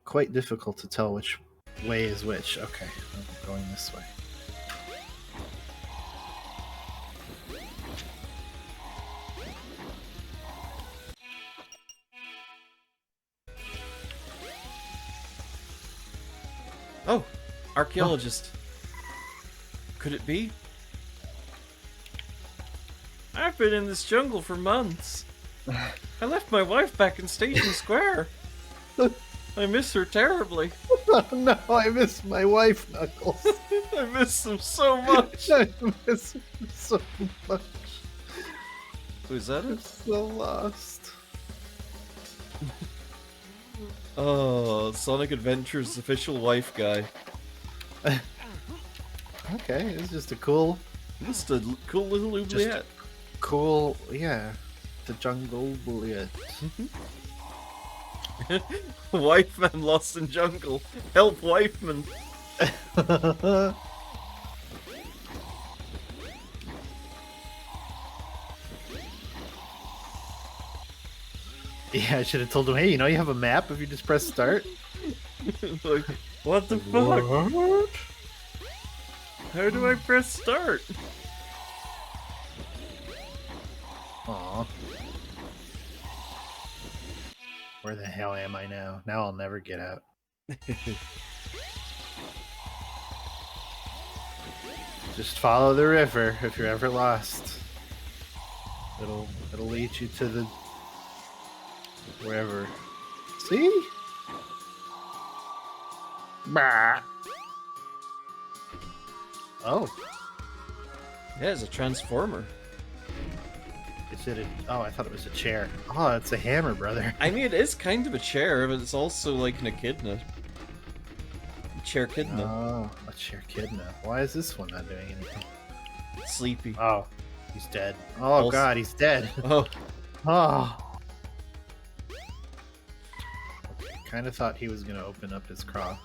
quite difficult to tell which way is which. Okay, I'm going this way. Oh, archaeologist. Could it be? I've been in this jungle for months. I left my wife back in Station Square. I miss her terribly. Oh no, I miss my wife, Knuckles. I miss them so much. I miss her so much. Was that I'm it? so lost. Oh, Sonic Adventure's official wife guy. Okay, it's just a cool, Just a cool little oubliette. cool, yeah. The jungle bullet. Wife man lost in jungle. Help, wife man. Yeah, I should have told him, hey, you know you have a map if you just press start? Like, what the fuck? What? How do I press start? Aw. Where the hell am I now? Now I'll never get out. Just follow the river if you're ever lost. It'll lead you to the wherever. See? Bah. Oh, Yeah, it's a transformer. is it a? Oh, I thought it was a chair. Oh, it's a hammer, brother. I mean, it is kind of a chair, but it's also like an echidna. Chair echidna. Oh, a chair kidna. Why is this one not doing anything? Sleepy. Oh, he's dead. Oh Also- God, he's dead. Oh, Oh. Okay, kind of thought he was gonna open up his craw.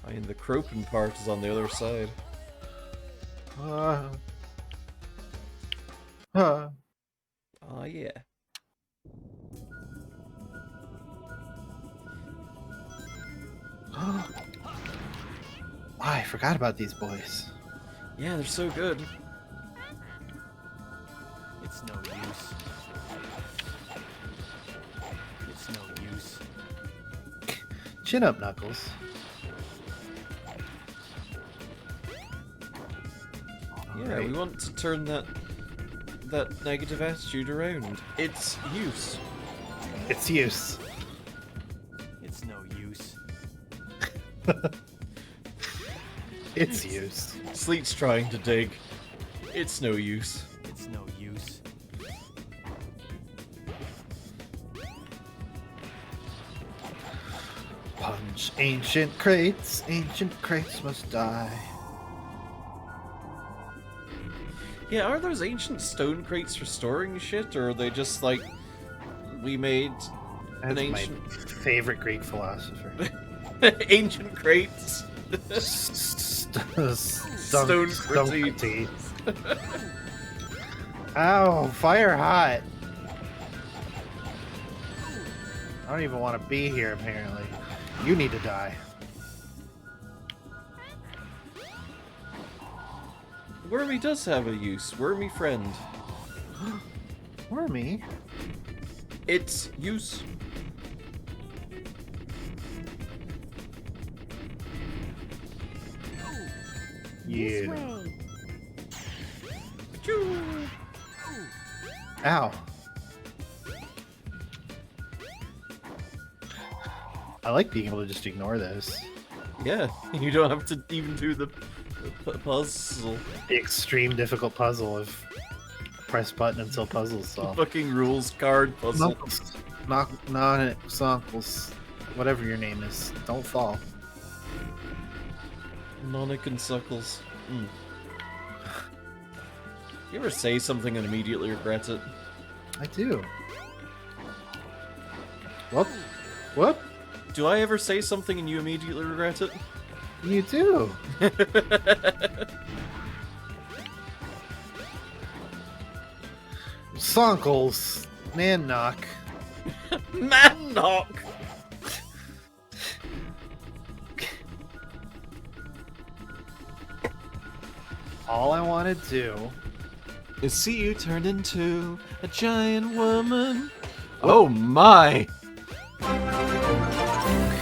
I mean, the Cropen part is on the other side. Ah. Ah. Oh, yeah. I forgot about these boys. Yeah, they're so good. It's no use. It's no use. Chin up, Knuckles. Yeah, Alright. we want to turn that negative attitude around. It's use. It's use. It's no use. It's use. Sleet's trying to dig. It's no use. It's no use. Punch ancient crates. Ancient crates must die. Yeah, are those ancient stone crates for storing shit, or are they just like we made That's an my ancient favorite Greek philosopher. ancient crates? Stone critique. Ow, fire hot. I don't even want to be here, apparently. You need to die. Wormy does have a use. Wormy friend. Wormy? It's use. This You. way. Ow. I like being able to just ignore this. Yeah, you don't have to even do the puzzle. The extreme difficult puzzle of press button until puzzles solved. Fucking rules card puzzle. Knuckles. Knuckles. Whatever your name is. Don't fall. Nonic and Suckles. You ever say something and immediately regret it? I do. Whoop. Whoop. Do I ever say something and you immediately regret it? You do. Sonkles. Man knock. Man knock! All I want to do is see you turn into a giant woman. Oh my!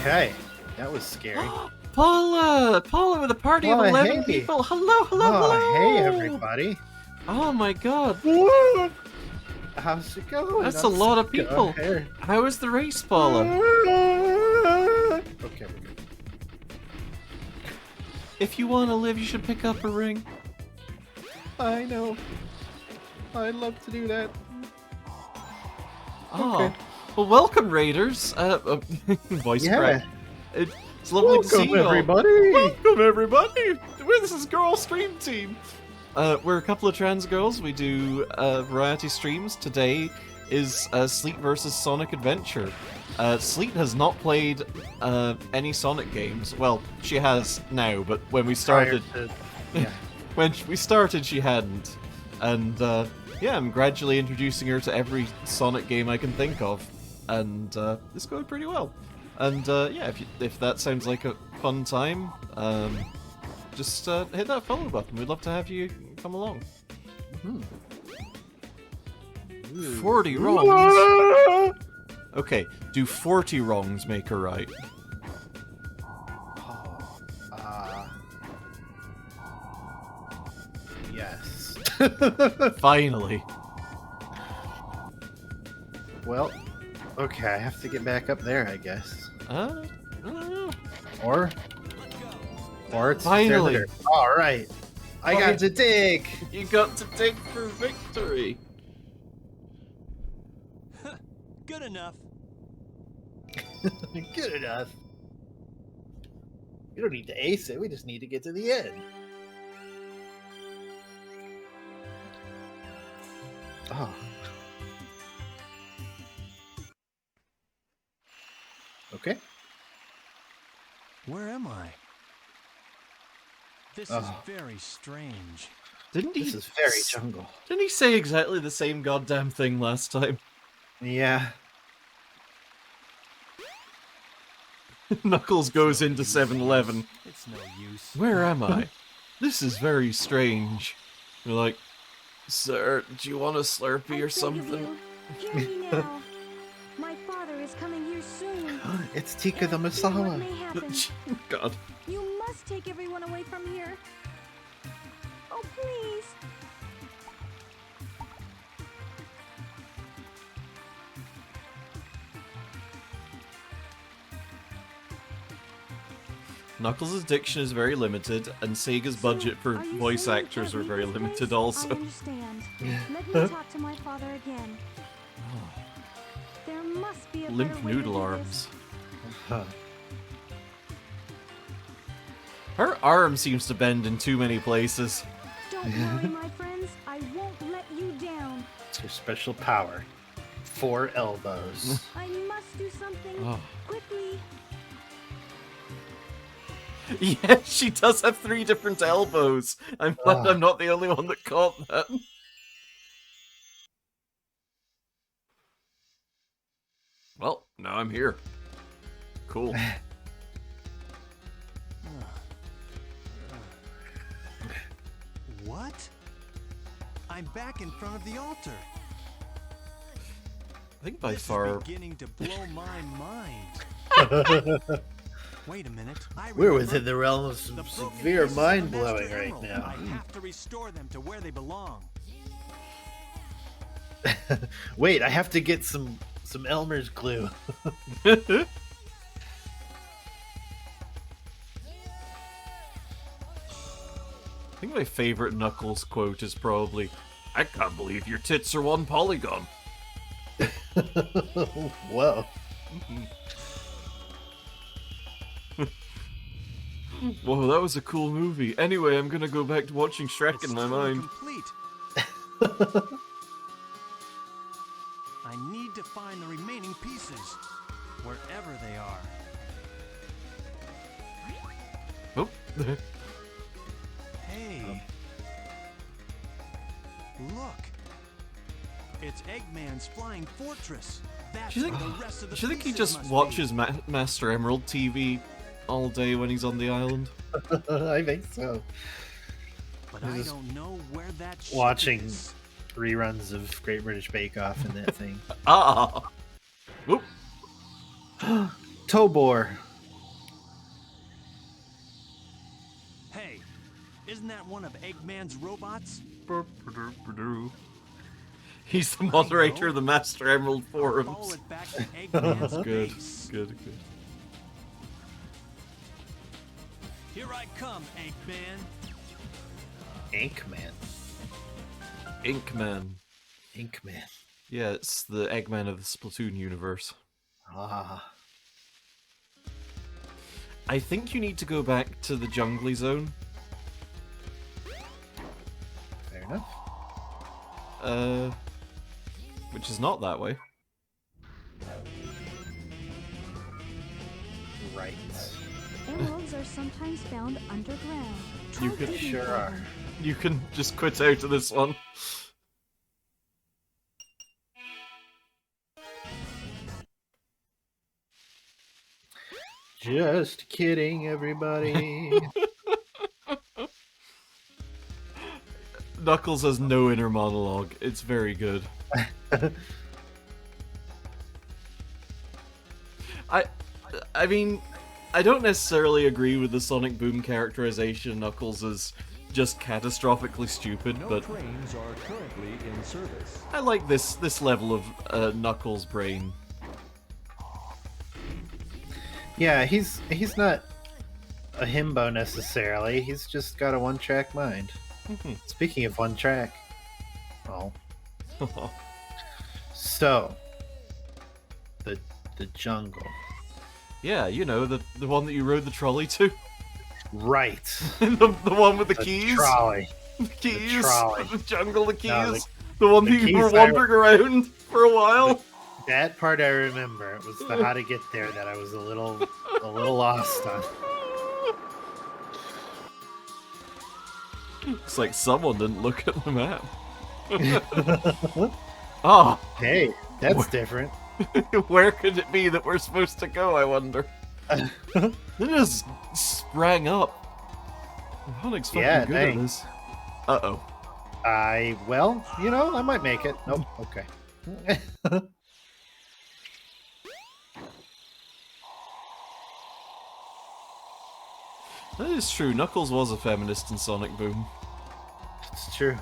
Okay, that was scary. Paula! Paula with a party of 11 hey. people! Hello, hello, hello! Hey, everybody. Oh my god. How's it going? That's a lot of people. How is the race, Paula? Okay, we're good. If you want to live, you should pick up a ring. I know. I'd love to do that. Oh, Okay. well, welcome, Raiders. Voice crack. It's lovely to see you all. everybody. Welcome, everybody. This is Girl Stream Team. We're a couple of trans girls. We do variety streams. Today is Sleet versus Sonic Adventure. Sleet has not played any Sonic games. Well, she has now, but when we started, when we started, she hadn't. And yeah, I'm gradually introducing her to every Sonic game I can think of, and it's going pretty well. And yeah, if that sounds like a fun time, just hit that follow button. We'd love to have you come along. 40 wrongs. Okay, do 40 wrongs make a right? Yes. Finally. Well, okay, I have to get back up there, I guess. I don't know. Or it's Finally. there. All right. I got to dig. You got to dig for victory. Good enough. Good enough. We don't need to ace it. We just need to get to the end. Oh. Okay. Where am I? This is very strange. Didn't he? This is very jungle. Didn't he say exactly the same goddamn thing last time? Yeah. Knuckles goes into 7-Eleven. It's no use. Where am I? This is very strange. You're like, sir, do you want a Slurpee or something? Hear me now. My father is coming here soon. It's Tika the What Masala. may happen. God. You must take everyone away from here. Oh, please. Knuckles' diction is very limited, and Sega's budget for Are you voice saying you actors can't are leave very this limited place? also. I understand. Let me talk to my father again. There must be a Limp better way to noodle do arms. Huh. Her arm seems to bend in too many places. This. Don't worry, my friends. I won't let you down. It's your special power. 4 elbows. I must do something Oh. quickly. Yeah, she does have 3 different elbows. I'm glad I'm not the only one that caught that. Well, now I'm here. Cool. What? I'm back in front of the altar. I think by This far... is beginning to blow my mind. Wait a minute. We're within the realm of some The broken severe pieces of mind the Master blowing right Emerald. now. I have to restore them to where they belong. Wait, I have to get some Elmer's glue. think my favorite Knuckles quote is probably, "I can't believe your tits are one polygon." Whoa. Whoa, that was a cool movie. Anyway, I'm gonna go back to watching Shrek in my mind. Complete. I need to find the remaining pieces, wherever they are. Oh. Hey. Look. It's Eggman's flying fortress. That's Do you where the rest of the do you think he pieces just must watches Master Emerald TV all day when he's on the island? I think so. But He's I just don't know where that ship watching is. reruns of Great British Bake Off and that thing. Ah! Whoop! Tobor. Hey, isn't that one of Eggman's robots? He's the moderator of the Master Emerald Follow forums. it back to Eggman's Good, base. good. Here I come, Eggman. Inkman. Inkman. Inkman. Yeah, it's the Eggman of the Splatoon universe. Ah. I think you need to go back to the Jungly Zone. Fair enough. Which is not that way. Right. Emeralds are sometimes found underground. Try You could- digging Sure for are. them. You can just quit out of this one. Just kidding, everybody. Knuckles has no inner monologue. It's very good. I mean, I don't necessarily agree with the Sonic Boom characterization of Knuckles as just catastrophically stupid, No but trains are currently in service. I like this level of Knuckles' brain. Yeah, he's not a himbo necessarily. He's just got a one-track mind. Speaking of one track, well, so the jungle, Yeah, you know, the one that you rode the trolley to. right? the one with the The keys. trolley. The keys. trolley. The jungle, the keys. No, the one the that you were keys I- wandering around for a while. That part I remember. It was the how to get there that I was a little lost on. It's like someone didn't look at the map. Ah, Hey, that's What? different. where could it be that we're supposed to go, I wonder? It just sprang up. Honic's fucking Yeah, good at dang. this. Uh-oh. I might make it. Nope. Okay. That is true. Knuckles was a feminist in Sonic Boom. It's true.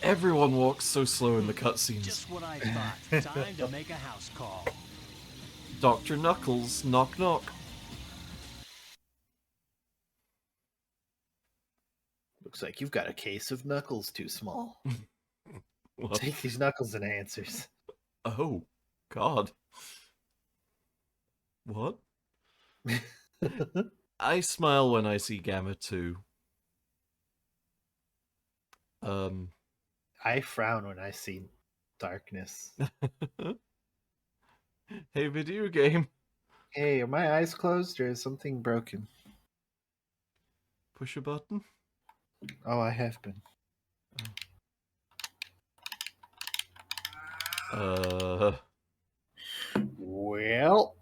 Everyone walks so slow in the cutscenes. Just what I thought. Time to make a house call. Dr. Knuckles, knock knock. Looks like you've got a case of knuckles too small. What? Take these knuckles enhancers. Oh, God. What? I smile when I see Gamma 2. I frown when I see darkness. Hey, video game. Hey, are my eyes closed or is something broken? Push a button. Oh, I have been. Well,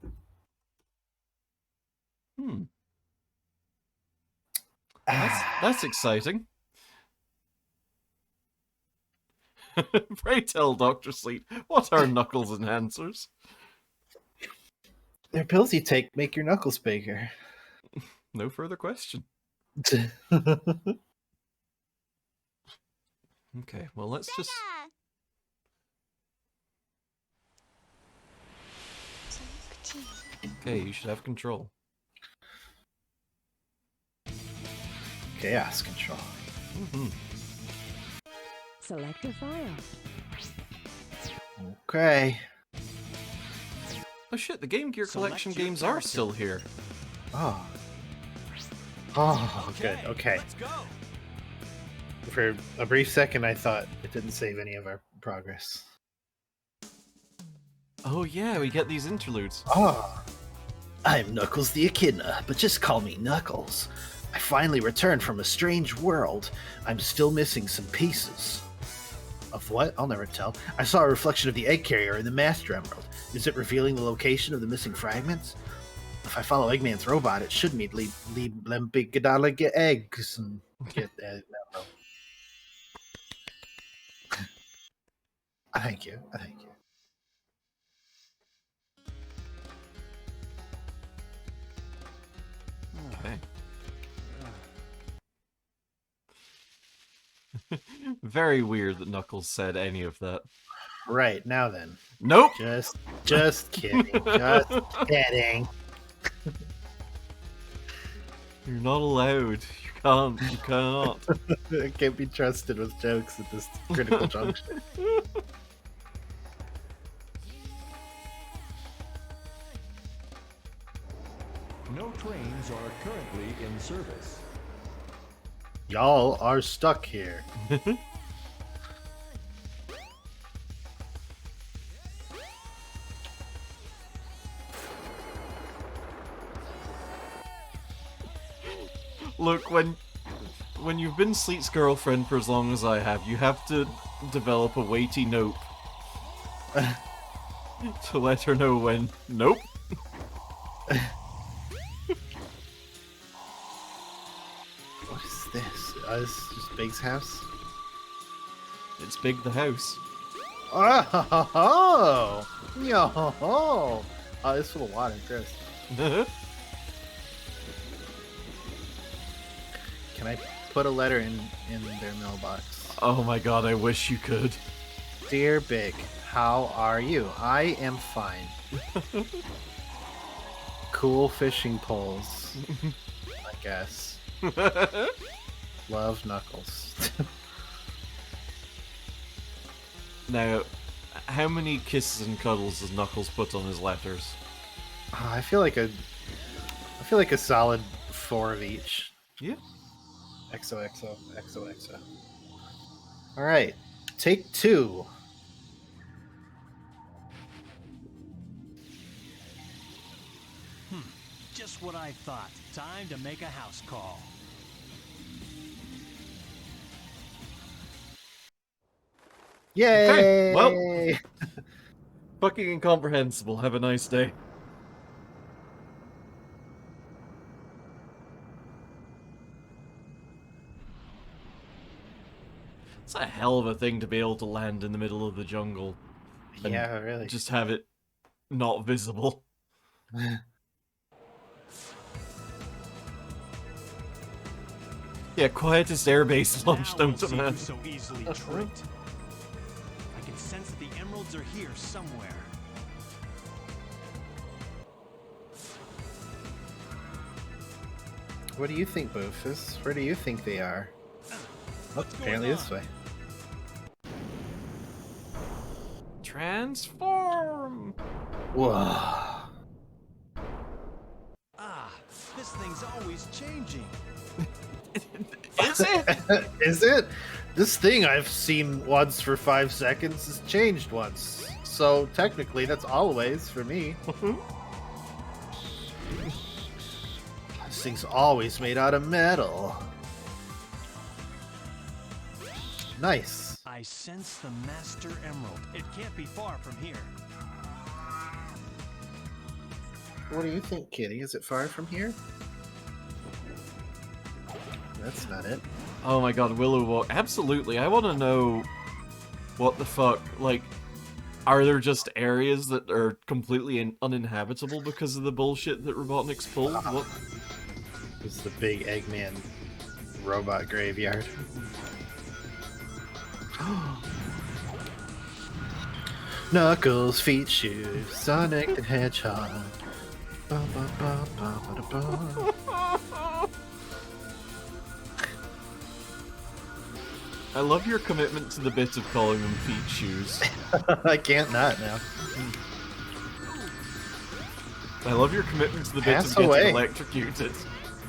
That's exciting. Pray tell Dr. Sleet, what are Knuckles enhancers? they're pills you take make your knuckles bigger. No further question. Okay, well, let's just... Okay, you should have control. Chaos control. Select a file. Okay. Oh shit, the Game Gear Collection games are still here. Oh. Oh, good. Okay. Let's go. For a brief second, I thought it didn't save any of our progress. Oh yeah, we get these interludes. Ah. I'm Knuckles the Echidna, but just call me Knuckles. I finally returned from a strange world. I'm still missing some pieces. Of what? I'll never tell. I saw a reflection of the egg carrier in the Master Emerald. Is it revealing the location of the missing fragments? If I follow Eggman's robot, it should lead them big Gadala get eggs and get emerald. Thank you. Thank you. Okay. Very weird that Knuckles said any of that. Right, now then. Nope! Just kidding. Just kidding. You're not allowed. You can't. You cannot. I can't be trusted with jokes at this critical juncture. No trains are currently in service. Y'all are stuck here. Look, when you've been Sleet's girlfriend for as long as I have, you have to develop a weighty nope to let her know when. Nope. What is this? This is just Big's house? It's Big the house. Oh! Yo! Oh, it's full of water, Chris. Can I put a letter in their mailbox? Oh my god, I wish you could. Dear Big, how are you? I am fine. Cool fishing poles, I guess. Love, Knuckles. Now, how many kisses and cuddles does Knuckles put on his letters? I feel like a solid 4 of each. Yeah. XOXO, XOXO. All right, take 2. Just what I thought. Time to make a house call. Yay! Okay, well, fucking incomprehensible. Have a nice day. It's a hell of a thing to be able to land in the middle of the jungle. And yeah, really. just have it not visible. Yeah, quietest airbase launched Now out to we'll see man. who's so easily tricked. I can sense that the emeralds are here somewhere. What do you think, Boofus? Where do you think they are? Oh, apparently this way. Transform! Whoa. Ah, this thing's always changing. Is it? Is it? This thing I've seen once for 5 seconds has changed once. So technically that's always for me. This thing's always made out of metal. Nice. I sense the Master Emerald. It can't be far from here. What do you think, Kitty? Is it far from here? That's not it. Oh my god, Willow Walk. Absolutely. I want to know what the fuck. Like, are there just areas that are completely uninhabitable because of the bullshit that Robotnik's pulled? What? It's the big Eggman Robot graveyard. Knuckles, feet, shoes, Sonic the Hedgehog. Ba, ba, ba, ba, ba, ba. I love your commitment to the bit of calling them feet shoes. I can't not now. I love your commitment to the bit Pass of getting away. electrocuted.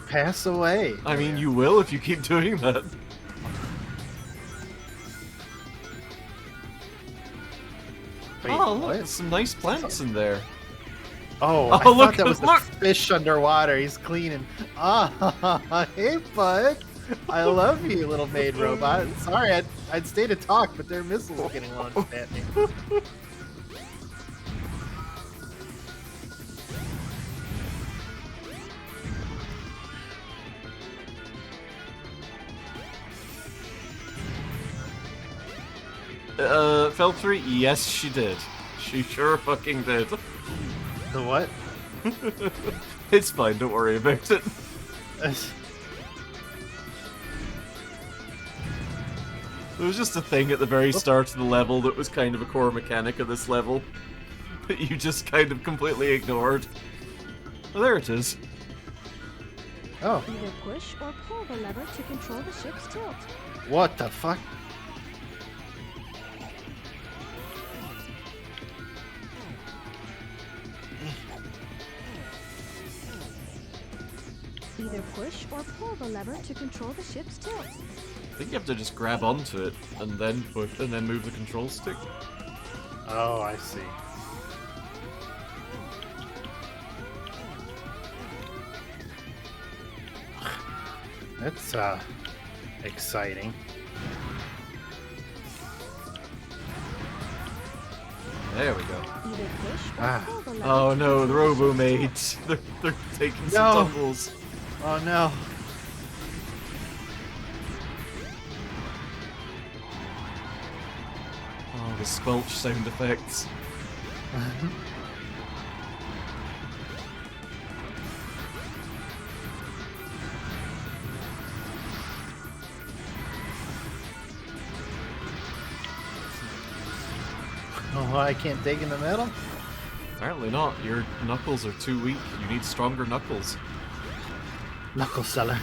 Pass away. I mean, you will if you keep doing that. Wait, Oh, look, what? there's some nice plants in there. Oh, Oh, I thought look, that was look. a fish underwater. He's cleaning. Ah, hey, bud. I love you, little maid robot. Sorry, I'd stay to talk, but their missiles are getting launched at me. Fell 3? Yes, she did. She sure fucking did. The what? It's fine, don't worry about it. There was just a thing at the very start of the level that was kind of a core mechanic of this level that you just kind of completely ignored. Oh, there it is. Oh, Either push or pull the lever to control the ship's tilt. what the fuck? Either push or pull the lever to control the ship's tilt. I think you have to just grab onto it and then push and then move the control stick. Oh, I see. That's exciting. There we go. Either push or Ah. pull the lever. Oh no, the Robo Maids. They're taking some No. tumbles. Oh no. Oh, the squelch sound effects. Oh, I can't dig in the middle? Apparently not. Your knuckles are too weak. You need stronger knuckles. Knuckle seller.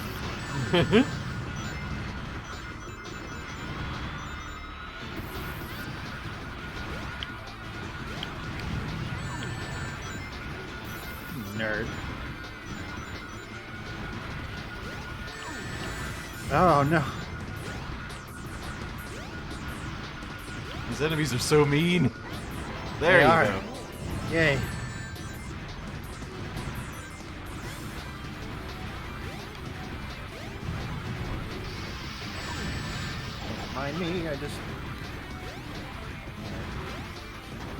Nerd. Oh no. These enemies are so mean. There They you are. go. Yay. Don't mind me, I just...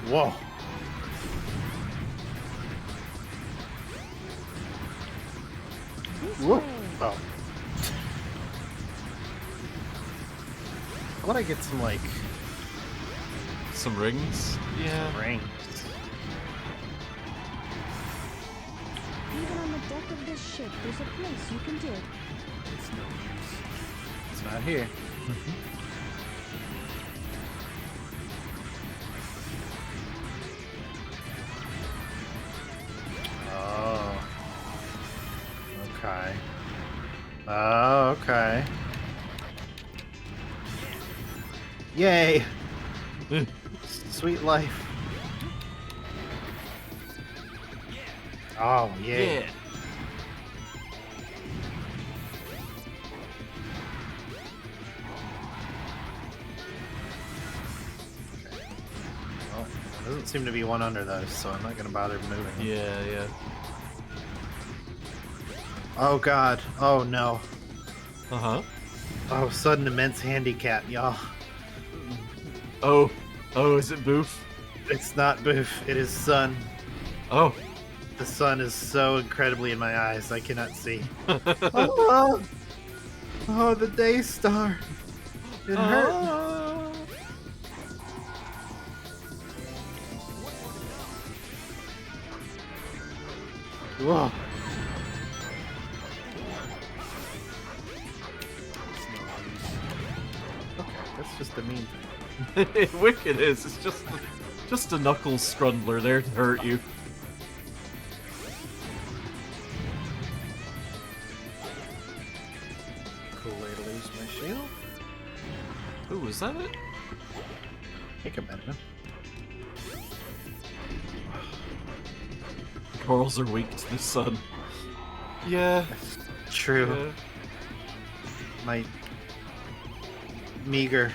Whoa. This Whoa. way. Oh. How about I get some, like, Some rings. Yeah. rings? Even on the deck of this ship, there's a place you can dig. It's no use. It's not here. Oh. Okay. Oh, okay. Yay! Sweet life. Oh, yay. Yeah. Well, there doesn't seem to be one under those, so I'm not gonna bother moving them. Yeah, yeah. Oh god. Oh no. Uh-huh. Oh, sudden immense handicap, y'all. Oh. Oh, is it Boof? It's not Boof, it is Sun. Oh. The sun is so incredibly in my eyes, I cannot see. Oh, oh, the day star. It hurt. Ah. Whoa. mean Wicked is. It's just a Knuckles Scrundler there to hurt you. cool way to lose my shield. Ooh, is that it? Take a minute. Corals are weak to the sun. Yeah. True. Yeah. My meager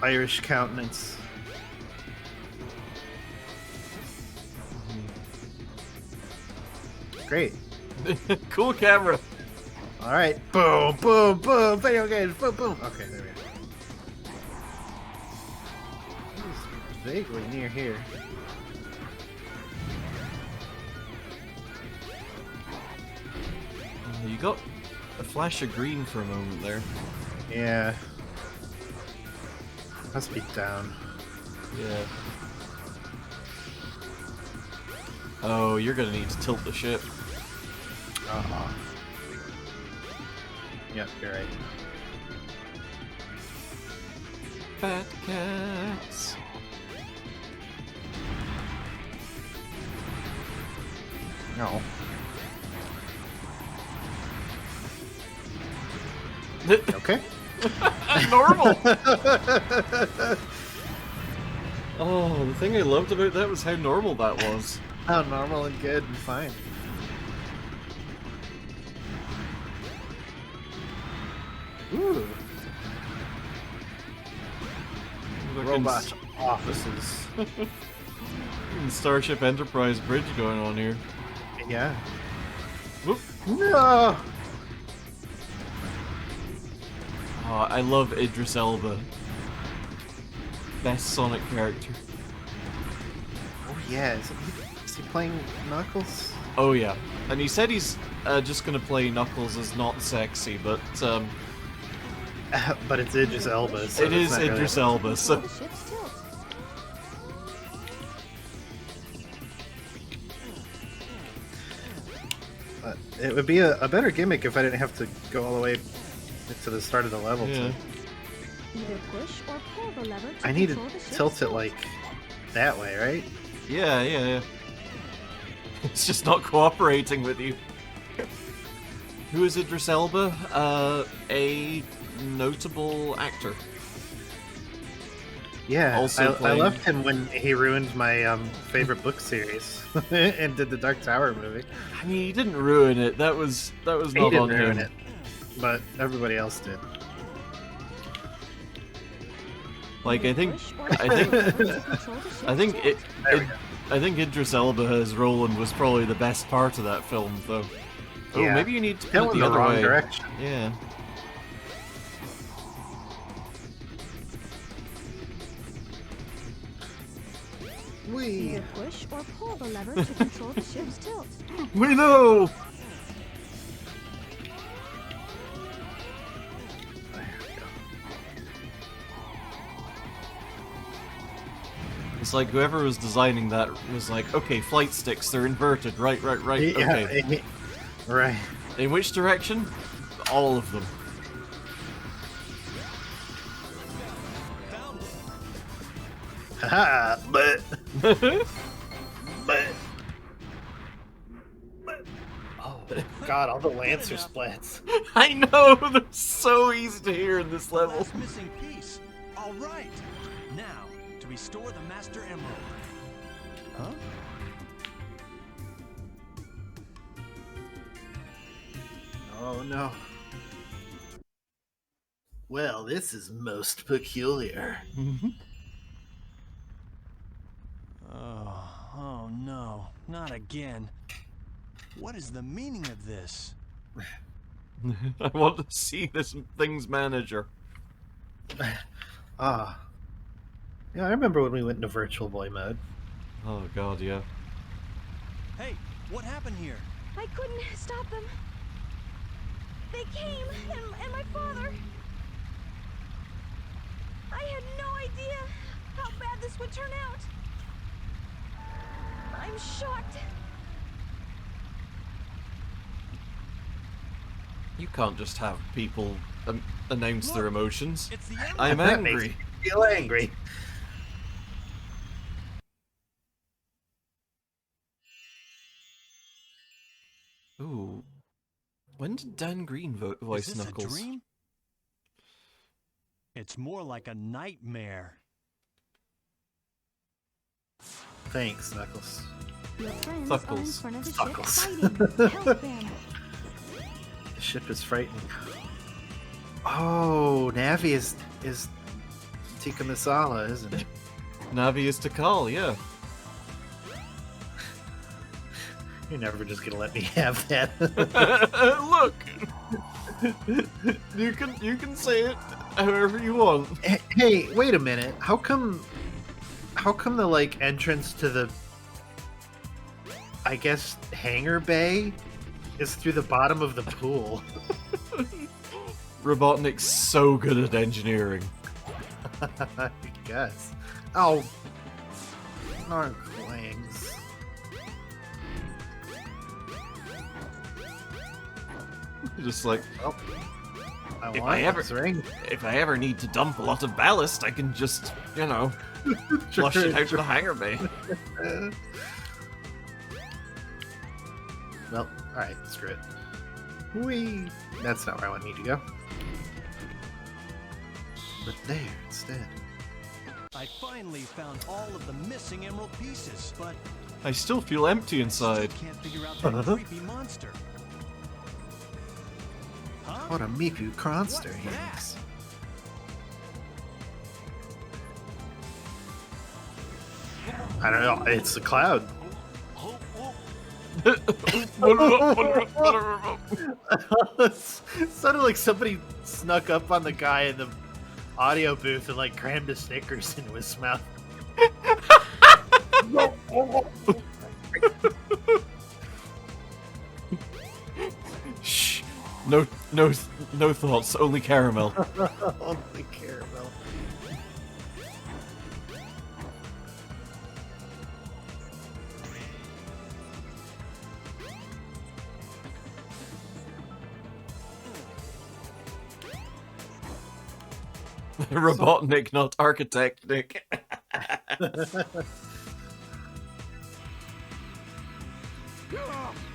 Irish countenance. Great. Cool camera. All right. Boom, boom, boom. Video games. Boom, boom. Okay, there we go. It's vaguely near here. You got a flash of green for a moment there. Yeah. Must be down. Yeah. Oh, you're gonna need to tilt the ship. Uh-huh. Yep, you're right. Fat cats. No. Okay. Normal! Oh, the thing I loved about that was how normal that was. How normal and good and fine. Ooh. Robot offices. Starship Enterprise bridge going on here. Yeah. Whoop. No! Oh, I love Idris Elba. Best Sonic character. Oh yeah, is he playing Knuckles? Oh yeah. And he said he's just gonna play Knuckles as not sexy, but But it's Idris Elba, so it it's is not Idris really... Elba, so... It would be a better gimmick if I didn't have to go all the way to the start of the level. Yeah. Either push or pull the lever to I need to control the ship's tilt it like that way, right? Yeah. It's just not cooperating with you. Who is Idris Elba? A notable actor. Yeah, Also I playing- loved him when he ruined my favorite book series and did the Dark Tower movie. I mean, he didn't ruin it. That was He not didn't on ruin him. it, but everybody else did. Like I think push or pull the lever to control the ship's I think tilt. I think Idris Elba as Roland was probably the best part of that film, though. Oh, Yeah. maybe you need to That put went it the the other wrong way. direction. Yeah. Either push or pull the lever to control the ship's tilt. We know. It's like whoever was designing that was like, okay, flight sticks, they're inverted. Right. Okay. Yeah, right. In which direction? All of them. Haha, but oh god, all the Lancer splats. I know, they're so easy to hear in this level. Last missing piece. All right. Now to restore the Master Emerald. Huh? Oh no. Well, this is most peculiar. Oh no, not again. What is the meaning of this? I want to see this thing's manager. Ah. Yeah, I remember when we went into Virtual Boy mode. Oh god, yeah. Hey, what happened here? I couldn't stop them. They came, and my father. I had no idea how bad this would turn out. I'm shocked. You can't just have people announce their Look, emotions. It's the Emerald. I'm That makes angry. me feel angry. Ooh. When did Dan Green voice Is this Knuckles? a dream? It's more like a nightmare. Thanks, Knuckles. Your friends Suckles. are in front of the Suckles. ship fighting. Help them. The ship is frightening. Oh, Navi is Tikka Masala, isn't it? Navi is Tikal, yeah. You're never just gonna let me have that. Look! you can say it however you want. Hey, wait a minute. How come the like entrance to the I guess hangar bay is through the bottom of the pool? Robotnik's so good at engineering. I guess. Oh, Snorklings. Just like, Well, If want I ever- this ring. if I ever need to dump a lot of ballast, I can just, flush it out to the hangar bay. Well, alright, screw it. Whee! That's not where I need to go. But there, instead. I finally found all of the missing emerald pieces, but I still feel empty inside. still can't figure out that creepy monster. Huh? What a meepy cronster What's he that? is. I don't know, it's a cloud. It sounded like somebody snuck up on the guy in the audio booth and like crammed a Snickers into his mouth. Shh. No thoughts, only caramel. Only caramel. Robotnik, not architect, Nick.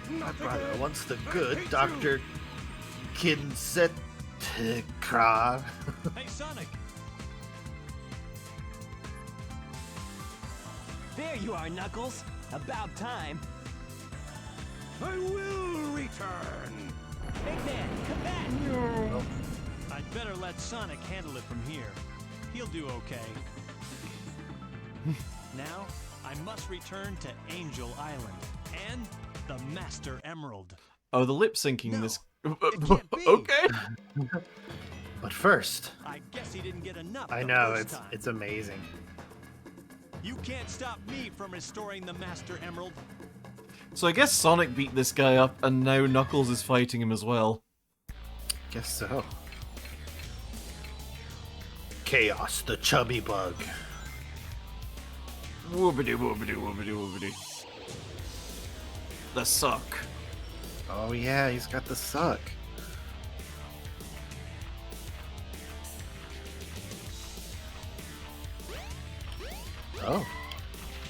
My brother wants the good Dr. Kinsetkra. Hey, Sonic! There you are, Knuckles. About time. I will return. Big man, come back. I'd better let Sonic handle it from here. He'll do okay. Now, I must return to Angel Island and the Master Emerald. Oh, the lip syncing No, this. it can't be. Okay. But first, I guess he didn't get enough. I the know first time. it's amazing. You can't stop me from restoring the Master Emerald. So I guess Sonic beat this guy up, and now Knuckles is fighting him as well. Guess so. Chaos, the chubby bug. Whoopity whoopity whoopity whoopity. The suck. Oh yeah, he's got the suck. Oh.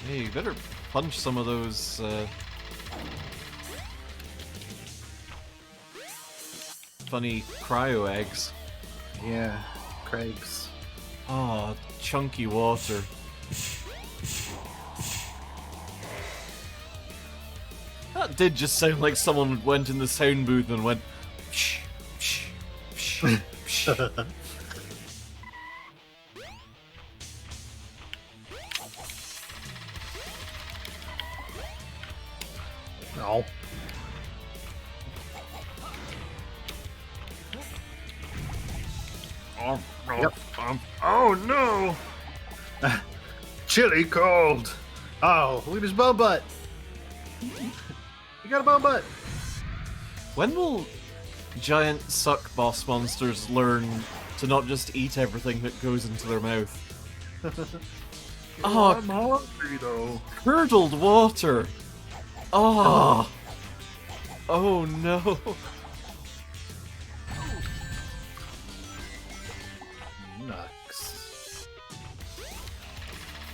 Hey, you better punch some of those, funny cryo eggs. Yeah, Craig's. Oh, chunky water. That did just sound like someone went in the sound booth and went, psh, psh, psh, psh. No. Yep. Oh no! Chilly cold. Oh, look at his bum butt. You got a bum butt. When will giant suck boss monsters learn to not just eat everything that goes into their mouth? Oh, I'm hungry though. curdled water! Oh! Oh no!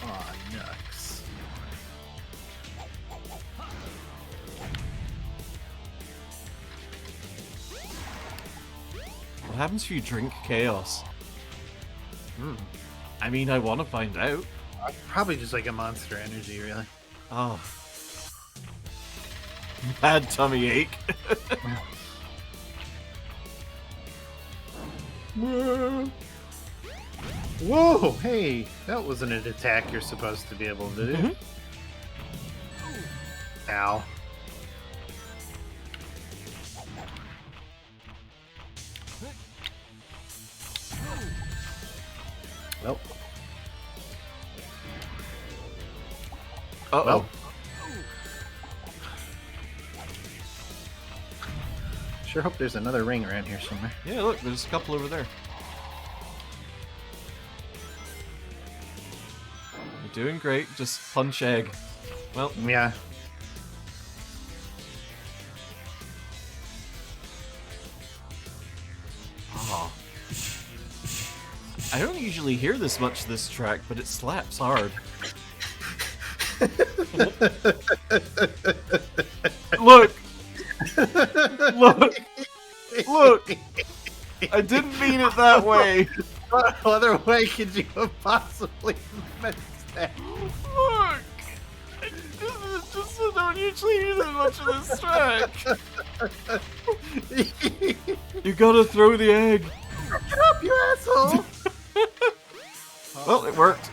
Aw, yucks. What happens if you drink chaos? I mean, I want to find out. Probably just like a monster energy, really. Oh. Bad tummy ache. Whoa! Hey, that wasn't an attack you're supposed to be able to do. Ow. Well. Uh-oh. Well. Sure hope there's another ring around here somewhere. Yeah, look, there's a couple over there. You're doing great, just punch egg. Well, Yeah. oh. I don't usually hear this much this track, but it slaps hard. Look! Look! Look! I didn't mean it that way! What other way could you have possibly meant that? Look! It's just I don't usually hear that much of this track. You gotta throw the egg. Get up, you asshole! Well, it worked.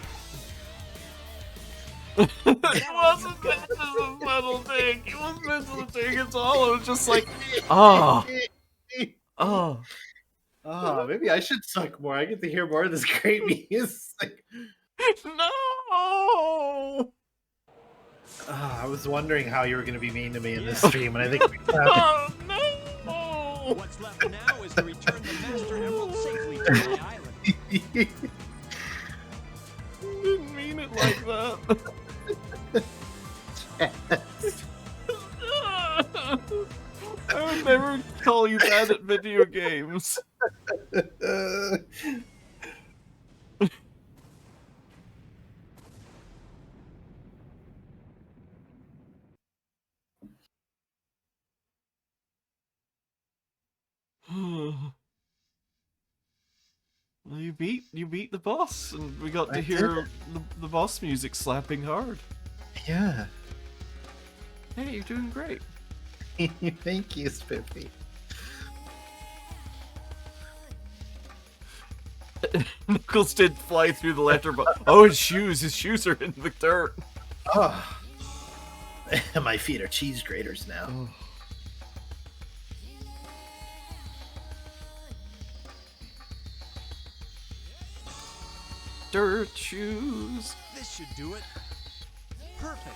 It wasn't meant as a metal thing. It wasn't meant as a thing at all. It was just like, oh. Oh. Oh, maybe I should suck more. I get to hear more of this great music. No! I was wondering how you were going to be mean to me in this stream, and I think we found Oh, no! What's left now is to return the Master Emerald safely to my island. I didn't mean it like that. I would never call you bad at video games. Well, you beat the boss, and we got to hear the boss music slapping hard. Yeah. Hey, you're doing great. Thank you, Spiffy. Knuckles did fly through the letter, but oh, his shoes are in the dirt. Oh. My feet are cheese graters now. Dirt shoes. This should do it. Perfect.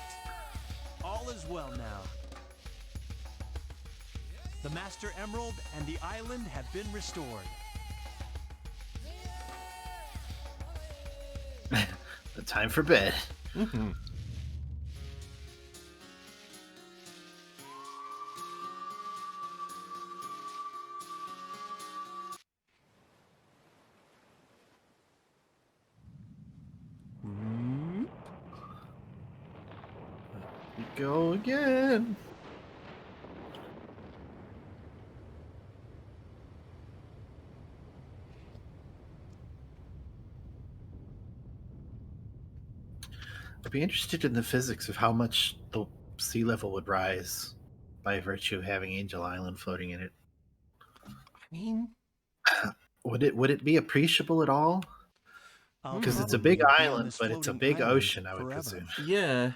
All is well now. The Master Emerald and the island have been restored. The time for bed. Mm-hmm. Go again. I'd be interested in the physics of how much the sea level would rise by virtue of having Angel Island floating in it. I mean, would it be appreciable at all? Because it's a big island, but it's a big ocean, I would presume. Yeah.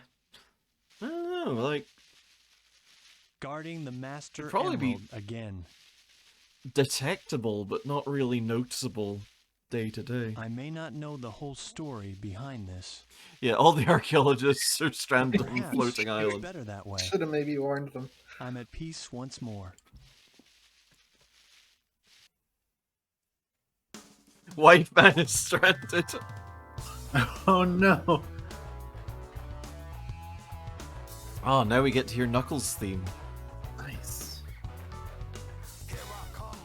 I don't know, like... Guarding the Master probably Emerald be again. Detectable, but not really noticeable day to day. I may not know the whole story behind this. Yeah, all the archaeologists are stranded on the floating island. Better that way. Should have maybe warned them. I'm at peace once more. White man is stranded. Oh no. Oh, now we get to hear Knuckles' theme. Nice. Here I come,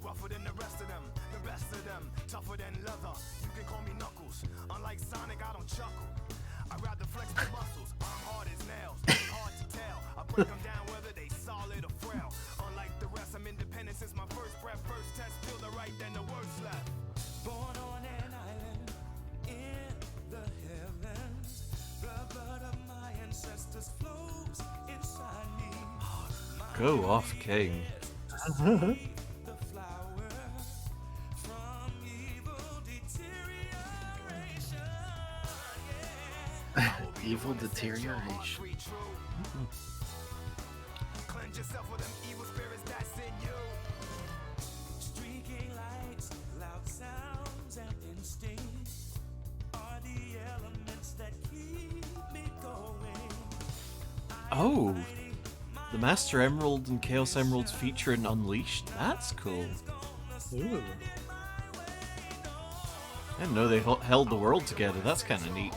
rougher than the rest of them, the best of them, tougher than leather. You can call me Knuckles. Unlike Sonic, I don't chuckle. Go off, King. Evil deterioration. Oh, the Master Emerald and Chaos Emeralds feature in Unleashed. That's cool. Ooh. I didn't know they held the world together. That's kind of neat.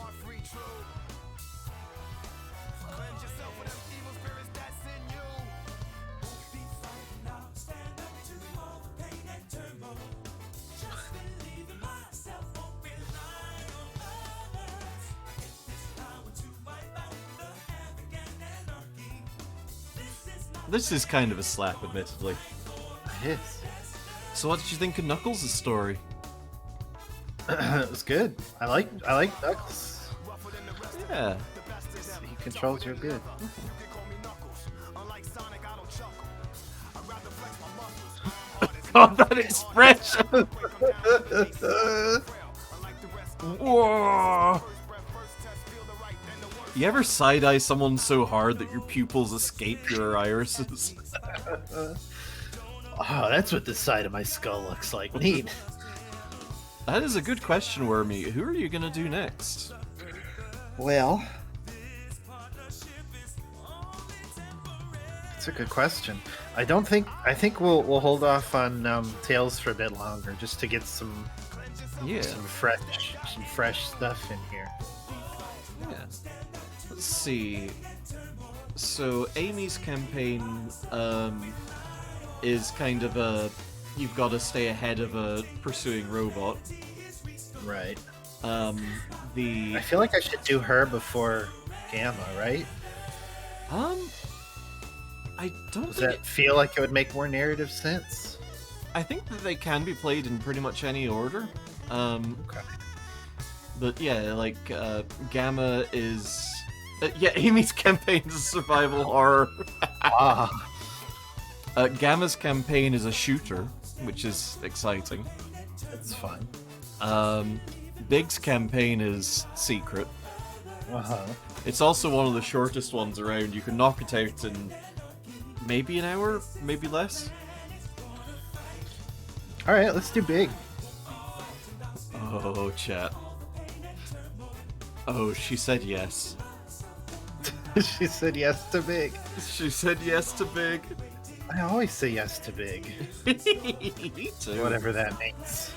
This is kind of a slap, admittedly. It is. So what did you think of Knuckles' story? It was good. I like Knuckles. Yeah. He controls her good. God, that expression! Whoa! You ever side-eye someone so hard that your pupils escape your irises? Oh, that's what the side of my skull looks like. Neat. That is a good question, Wormy. Who are you gonna do next? Well, it's a good question. I think we'll hold off on Tails for a bit longer, just to get some fresh stuff in here. Yeah. Let's see. So Amy's campaign is kind of a you've got to stay ahead of a pursuing robot. Right. I feel like I should do her before Gamma, right? I don't Does think that feel like it would make more narrative sense? I think that they can be played in pretty much any order. Okay. But yeah, like Gamma is Amy's campaign is a survival horror. Gamma's campaign is a shooter, which is exciting. That's fun. Big's campaign is secret. It's also one of the shortest ones around. You can knock it out in maybe an hour, maybe less. Alright, let's do Big. Oh, chat. Oh, she said yes. She said yes to Big. She said yes to Big. I always say yes to Big. Me too. Whatever that means.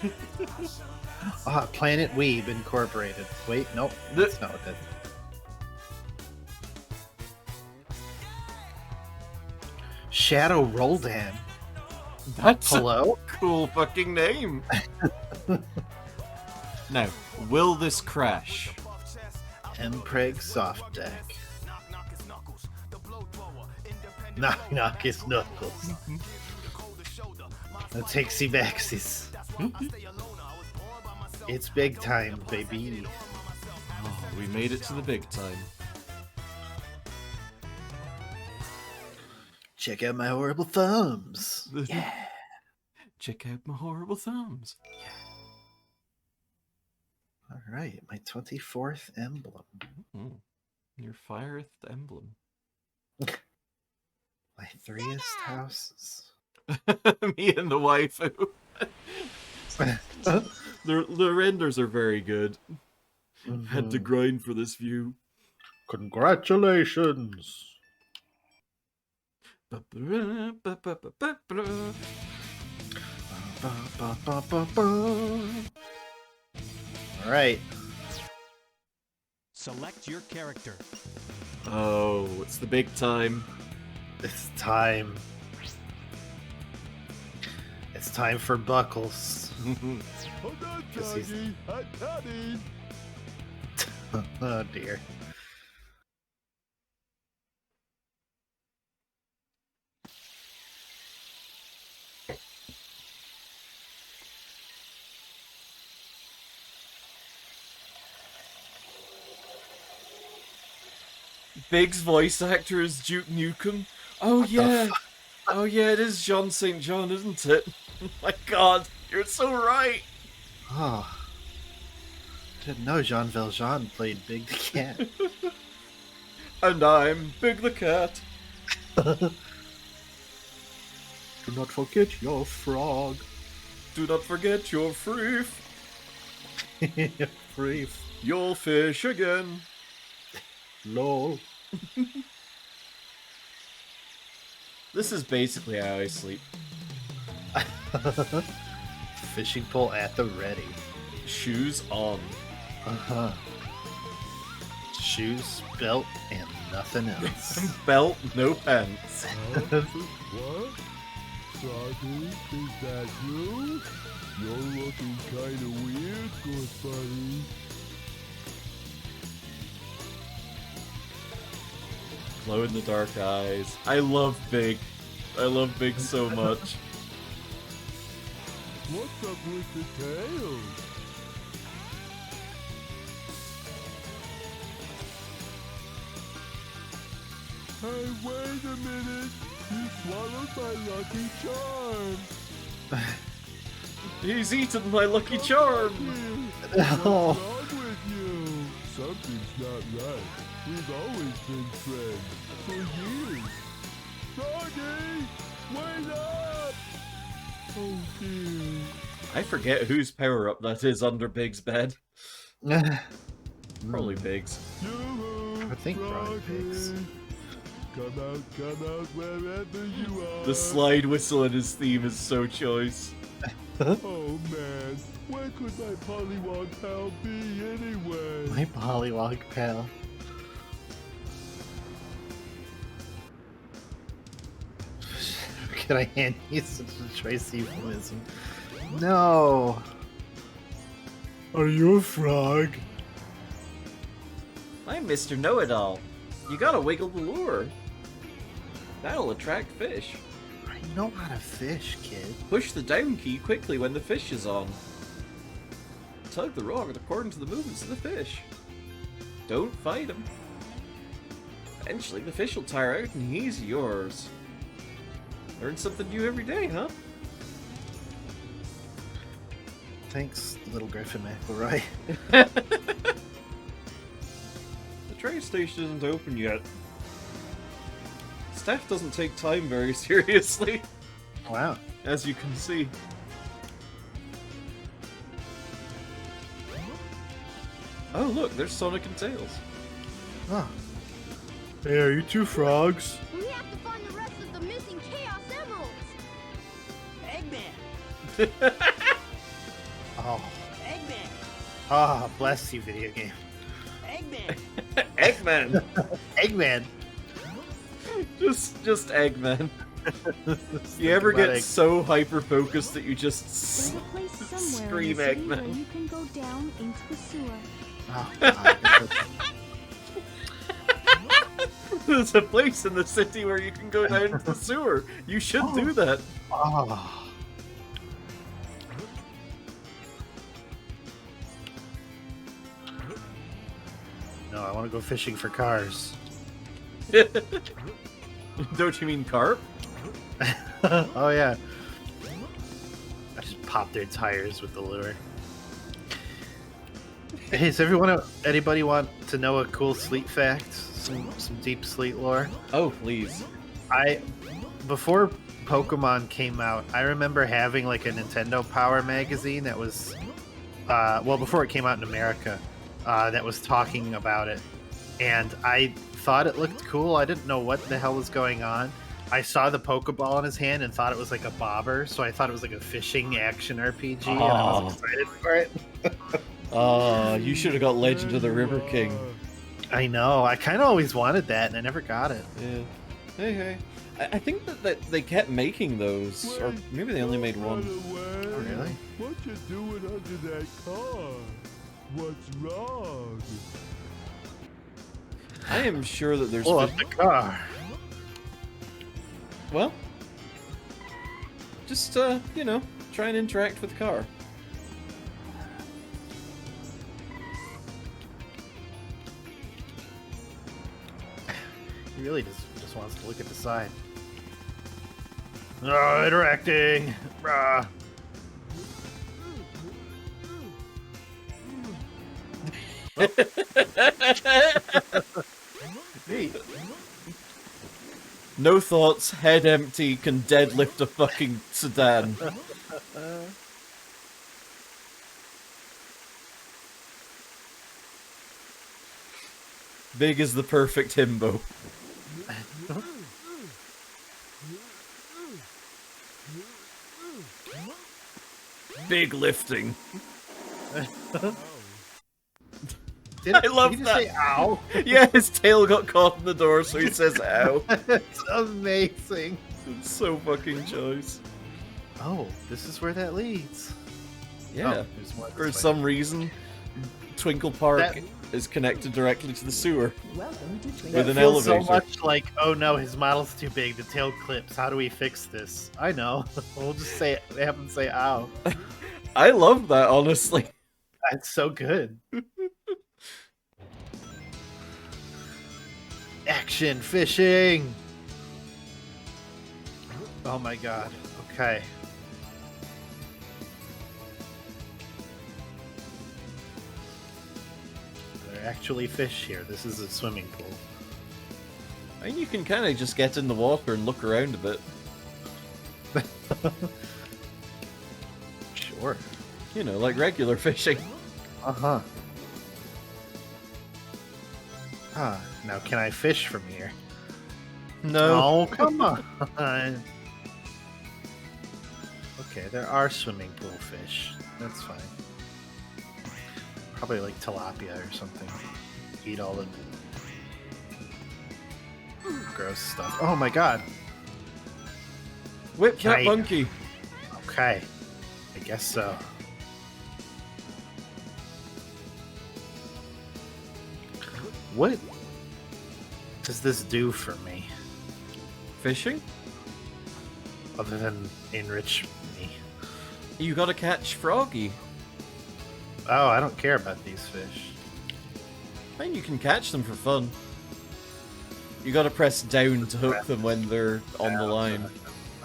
Planet Weeb Incorporated. Wait, nope. That's not what that is. Shadow Roldan. That's Hello? a cool fucking name. Now, will this crash? Mpreg Soft Deck. Knock knock his knuckles. The Tixie Baxies. It's big time, baby. Oh, we made it to the big time. Check out my horrible thumbs. Yeah. Check out my horrible thumbs. All right, my 24th emblem. Your 5th emblem. My 3th houses. Me and the waifu. The renders are very good. Had to grind for this view. Congratulations. All right. Select your character. Oh, it's the big time. It's time. It's time for Buckles. Oh dear. Big's voice actor is Duke Nukem. Oh yeah, Oh yeah, it is Jean St. John, isn't it? My god, you're so right! Oh. Didn't know Jean Valjean played Big the Cat. And I'm Big the Cat. Do not forget your frog. Do not forget your freef. Brief. You'll fish again. Lol. This is basically how I sleep. Fishing pole at the ready. Shoes on. Uh-huh. Shoes, belt, and nothing else. Belt, no pants. What? Froggy, is that you? You're looking kinda weird, good buddy. Glow in the dark eyes. I love Big. I love Big so much. What's up with the tail? Hey, wait a minute! You swallowed my lucky charm! He's eaten my lucky charm! What's wrong with you? Something's not right. We've always been friends. For years. Froggy! Wait up! Oh dear. I forget whose power-up that is under Big's bed. Probably Big's. Yoo-hoo, I think probably Big's. Come out wherever you are. The slide whistle in his theme is so choice. Oh man, where could my Pollywog pal be anyway? My Pollywog pal. Can I hand you such a choice euphemism? No. Are you a frog? I'm Mr. Know-It-All. You gotta wiggle the lure. That'll attract fish. I know how to fish, kid. Push the down key quickly when the fish is on. Tug the rod according to the movements of the fish. Don't fight him. Eventually the fish will tire out and he's yours. Learn something new every day, huh? Thanks, little Griffin McElroy. The train station isn't open yet. Staff doesn't take time very seriously, Wow. as you can see. Oh look, there's Sonic and Tails. Oh. Hey, are you two frogs? We have to find the rest of the missing Chaos Emeralds. Eggman! Oh. Eggman! Ah, bless you, video game. Eggman! Eggman! Eggman. just Eggman. You ever Think about get Egg- so hyper-focused that you just There's a place somewhere scream in the city where Eggman. you can go down into the sewer. Oh, God. There's a place in the city where you can go down to the sewer. You should do that. Oh. No, I want to go fishing for cars. Don't you mean carp? Oh yeah. I just popped their tires with the lure. Hey, does anybody want to know a cool sleep fact? Some deep sleep lore? Oh, please. Before Pokemon came out, I remember having like a Nintendo Power magazine that was before it came out in America, that was talking about it. And I thought it looked cool. I didn't know what the hell was going on. I saw the Pokeball in his hand and thought it was like a bobber, so I thought it was like a fishing action RPG, and I was excited for it. Oh, you should have got Legend of the River King. I know. I kind of always wanted that, and I never got it. Yeah. Hey. I think that they kept making those, or maybe they only made one. Oh, really? What you doing under that car? What's wrong? I am sure that there's... Pull up the car. Well, just, try and interact with the car. He really just wants to look at the side. Oh, interacting. Rah. Neat. No thoughts, head empty, can deadlift a fucking sedan. Big is the perfect himbo. Big lifting. I love that. Say ow? Yeah, his tail got caught in the door, so he says ow. It's amazing. It's so fucking choice. Oh, this is where that leads. Yeah. Oh, there's more this For way. some reason, Twinkle Park is connected directly to the sewer. Welcome to Twinkle. With an feels elevator. so much like, oh no, his model's too big, the tail clips. How do we fix this? I know. We'll just say have him say ow. I love that, honestly. That's so good. Action fishing. Oh my god. Okay. There are actually fish here. This is a swimming pool. I mean, you can kind of just get in the water and look around a bit. Sure. You know, like regular fishing. Uh-huh. Ah, now can I fish from here? No. Oh, come on. Okay, there are swimming pool fish. That's fine. Probably like tilapia or something. Eat all the gross stuff. Oh my god. Whip Can that I- monkey. Okay. I guess so. What does this do for me? Fishing? Other than enrich me? You gotta catch Froggy. Oh, I don't care about these fish. I mean, you can catch them for fun. You gotta press down to hook them when they're on the line.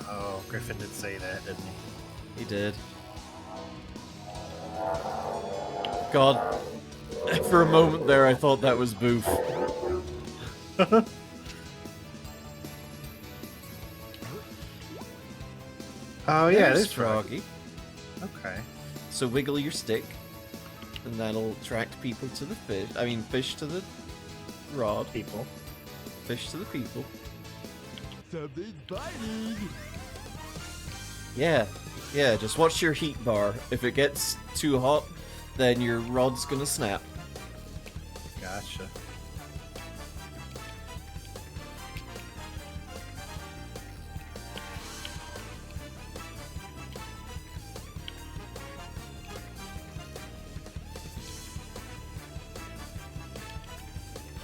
Oh, Griffin did say that, didn't he? He did. God. For a moment there, I thought that was Boof. Oh yeah, There's there's Froggy. Okay. So wiggle your stick, and that'll attract people to the fish. I mean, fish to the rod. People. Fish to the people. Something's biting. Yeah, yeah, just watch your heat bar. If it gets too hot, then your rod's gonna snap. Gotcha.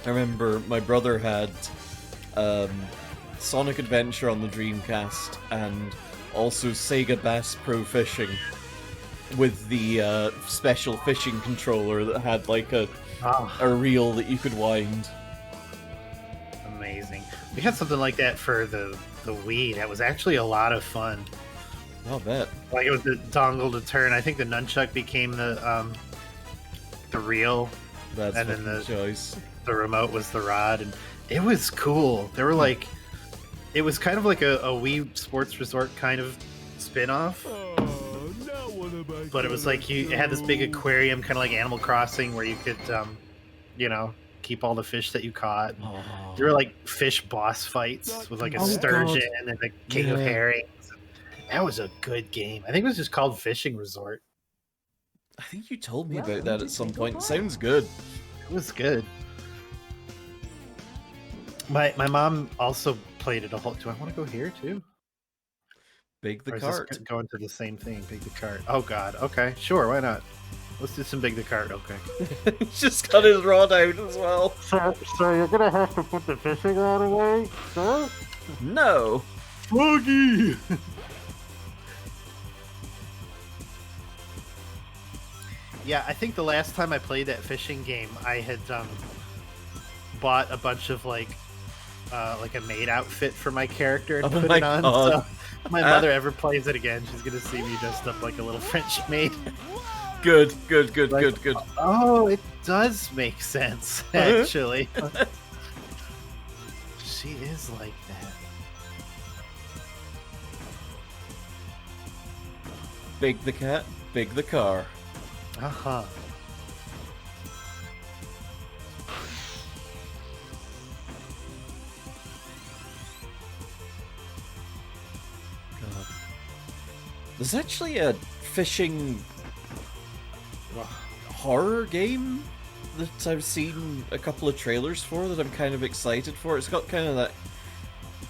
I remember my brother had Sonic Adventure on the Dreamcast and also Sega Bass Pro Fishing with the special fishing controller that had like a reel that you could wind. Amazing. We had something like that for the Wii. That was actually a lot of fun. I'll bet. Like it was the dongle to turn. I think the nunchuck became the reel. That's and then fucking choice. The remote was the rod, and it was cool. They were like, it was kind of like a Wii Sports Resort kind of spin-off. Oh, now what am I But it was like you had this big aquarium, kind of like Animal Crossing, where you could, you know, keep all the fish that you caught. There were like fish boss fights with like a Oh, sturgeon God. and a king of Yeah. herrings. That was a good game. I think it was just called Fishing Resort. I think you told me about that at some point. Sounds good. It was good. My mom also played it a whole. Do I want to go here too? Big the Or is this cart. going to the same thing. Big the cart. Oh God. Okay. Sure. Why not? Let's do some big the cart. Okay. He's just got his rod out as well. So you're gonna have to put the fishing rod away, sir? No. Froggy. Yeah, I think the last time I played that fishing game, I had bought a bunch of like like a maid outfit for my character and Oh put my it on. God. So if my mother ever plays it again, she's gonna see me dressed up like a little French maid. Good. Like, oh, it does make sense, actually. She is like that. Big the cat, big the car. Uh-huh. God. There's actually a fishing horror game that I've seen a couple of trailers for that I'm kind of excited for. It's got kind of that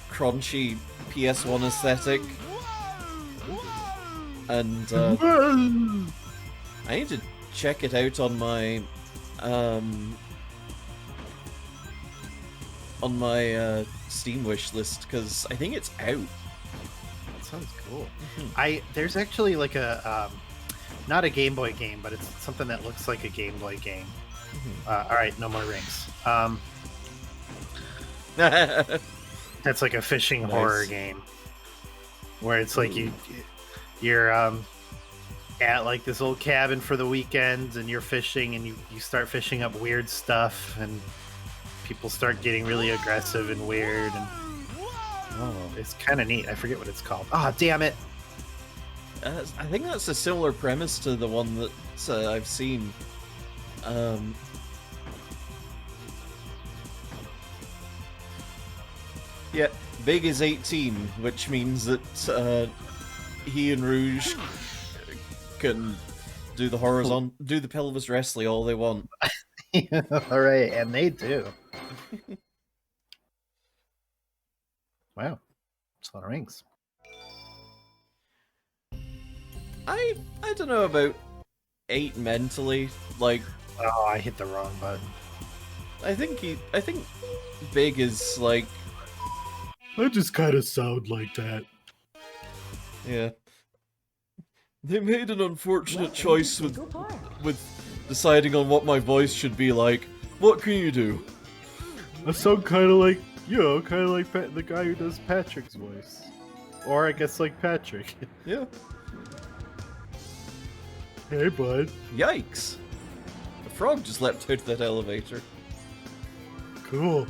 crunchy PS1 aesthetic. And I need to check it out on my Steam wish list because I think it's out. That sounds cool. There's actually like a not a Game Boy game, but it's something that looks like a Game Boy game. All right, no more rings. That's like a fishing horror game where it's like you're at like this old cabin for the weekend and you're fishing and you start fishing up weird stuff and people start getting really aggressive and weird and it's kind of neat. I forget what it's called. Damn it. I think that's a similar premise to the one that I've seen. Yeah, Big is 18, which means that he and Rouge can do the do the pelvis wrestling all they want. All right, and they do. Wow, it's a lot of rings. I don't know about 8 mentally. Like, I hit the wrong button. I think Big is like. I just kind of sound like that. Yeah. They made an unfortunate choice with deciding on what my voice should be like. What can you do? I sound kind of like, kind of like the guy who does Patrick's voice. Or I guess like Patrick. Yeah. Hey, bud. Yikes. The frog just leapt out of that elevator. Cool.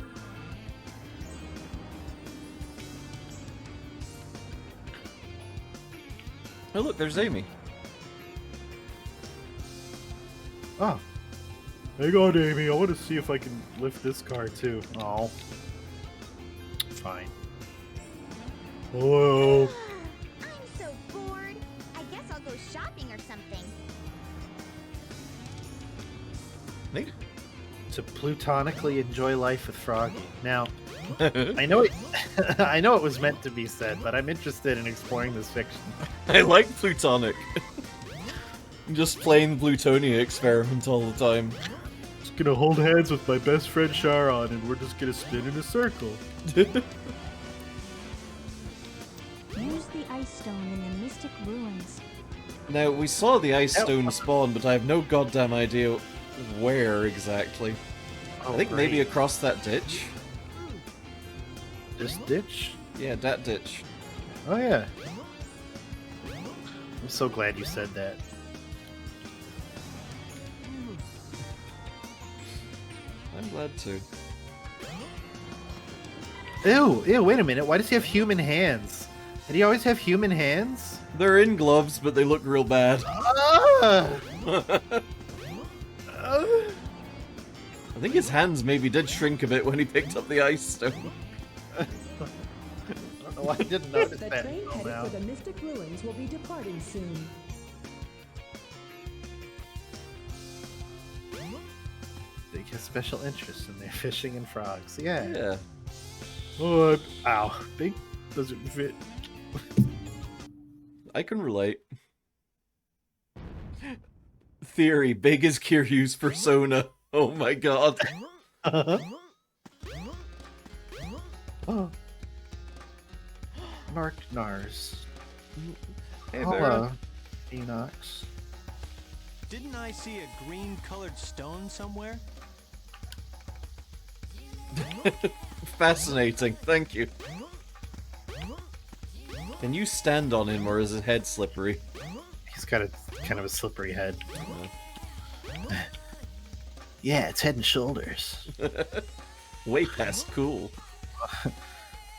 Oh look, there's Amy. Oh. Hang on, Amy. I want to see if I can lift this car too. Oh. Fine. Hello. I'm so bored. I guess I'll go shopping or something. Neat. To plutonically enjoy life with Froggy. Now, I know it was meant to be said, but I'm interested in exploring this fiction. I like Plutonic. Just playing the Plutonia experiment all the time. Just gonna hold hands with my best friend Sharon, and we're just gonna spin in a circle. Use the ice stone in the Mystic Ruins. Now, we saw the ice stone spawn, but I have no goddamn idea where exactly. I think maybe across that ditch. This ditch? Yeah, that ditch. Oh yeah. I'm so glad you said that. I'm glad too. Ew, wait a minute. Why does he have human hands? Did he always have human hands? They're in gloves, but they look real bad. I think his hands maybe did shrink a bit when he picked up the ice stone. I don't know why I didn't notice The that. train headed for the Mystic Ruins will be departing soon. They have special interest in their fishing and frogs. Yeah. Yeah. Oh, Ow. Big doesn't fit. I can relate. Theory, Big is Kiryu's persona. Oh my god. Oh. Narc Nars. Hey, Hello, Enox. Didn't I see a green-colored stone somewhere? Fascinating, thank you. Can you stand on him, or is his head slippery? He's got a kind of a slippery head. Yeah, it's head and shoulders. Way past cool.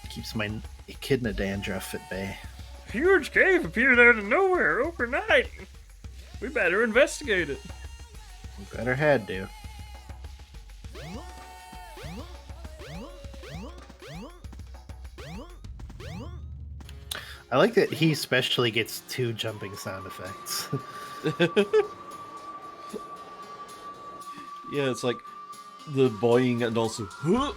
Keeps my echidna dandruff at bay. Huge cave appeared out of nowhere overnight. We better investigate it. We better had to. I like that he especially gets 2 jumping sound effects. Yeah, it's like the boing and also. Time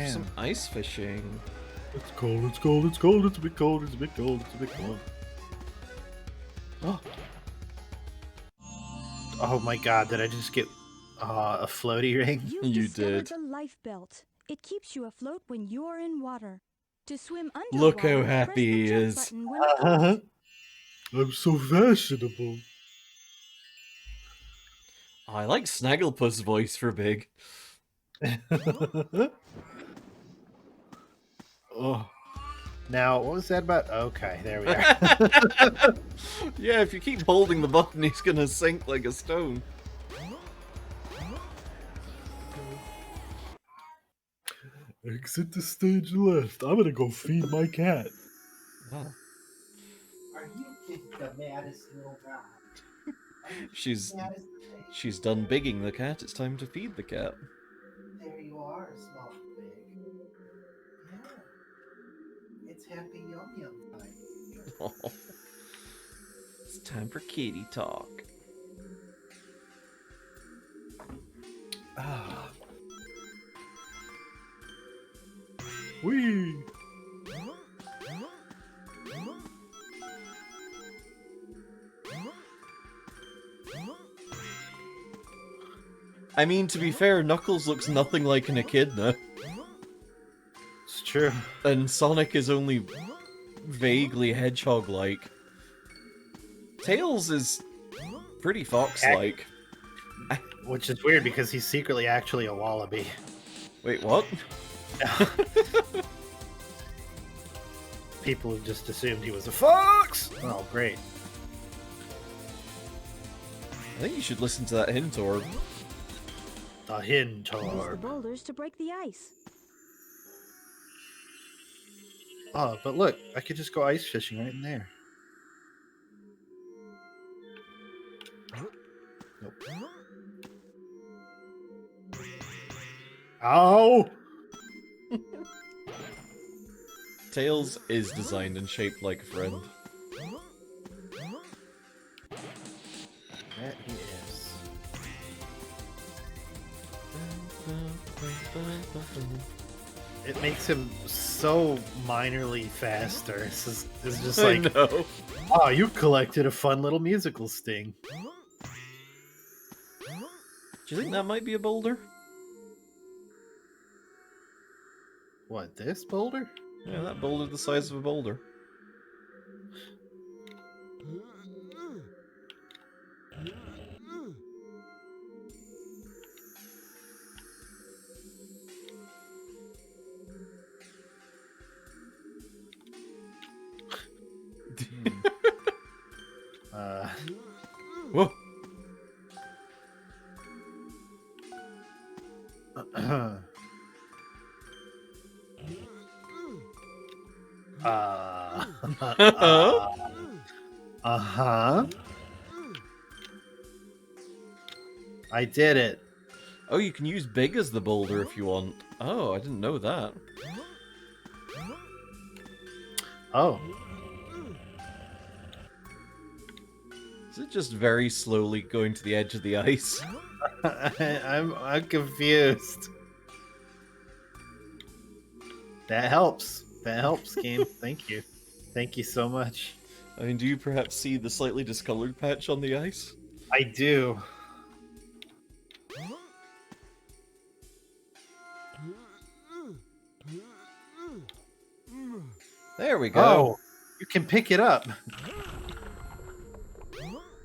for some ice fishing. It's cold, it's cold, it's cold, it's a bit cold, it's a bit cold, it's a bit cold. Oh. Oh my god, did I just get a floaty ring? You discovered did. the life belt. It keeps you afloat when you're in water. To swim underwater, Look how press happy the he jump is. button when pulled. I'm so fashionable. I like Snagglepuss' voice for Big. Oh. Now, what was that about? Okay, there we are. Yeah, if you keep holding the button, he's gonna sink like a stone. Exit the stage left. I'm gonna go feed my cat. Wow. Are you the maddest little guy? She's done bigging the cat. It's time to feed the cat. There you are, small pig. Yeah. It's happy yum yum time. Oh. It's time for kitty talk. Ah. Whee! I mean, to be fair, Knuckles looks nothing like an echidna, It's true. and Sonic is only vaguely hedgehog-like. Tails is pretty fox-like. Which is weird because he's secretly actually a wallaby. Wait, what? People have just assumed he was a fox! Oh, great. I think you should listen to that hint orb. The Use the Hintor. boulders to break the ice. Oh, but look, I could just go ice fishing right in there. Nope. Ow! Tails is designed and shaped like a friend. That he is. It makes him so minorly faster. It's just I like, know. oh, you collected a fun little musical sting. Do you think that might be a boulder? What, this boulder? Yeah, that boulder the size of a boulder. Whoa. Uh-huh. I did it. Oh, you can use big as the boulder if you want. Oh, I didn't know that. Oh. Is it just very slowly going to the edge of the ice? I'm confused. That helps. That helps, game. Thank you. Thank you so much. I mean, do you perhaps see the slightly discolored patch on the ice? I do. There we go. Oh, you can pick it up.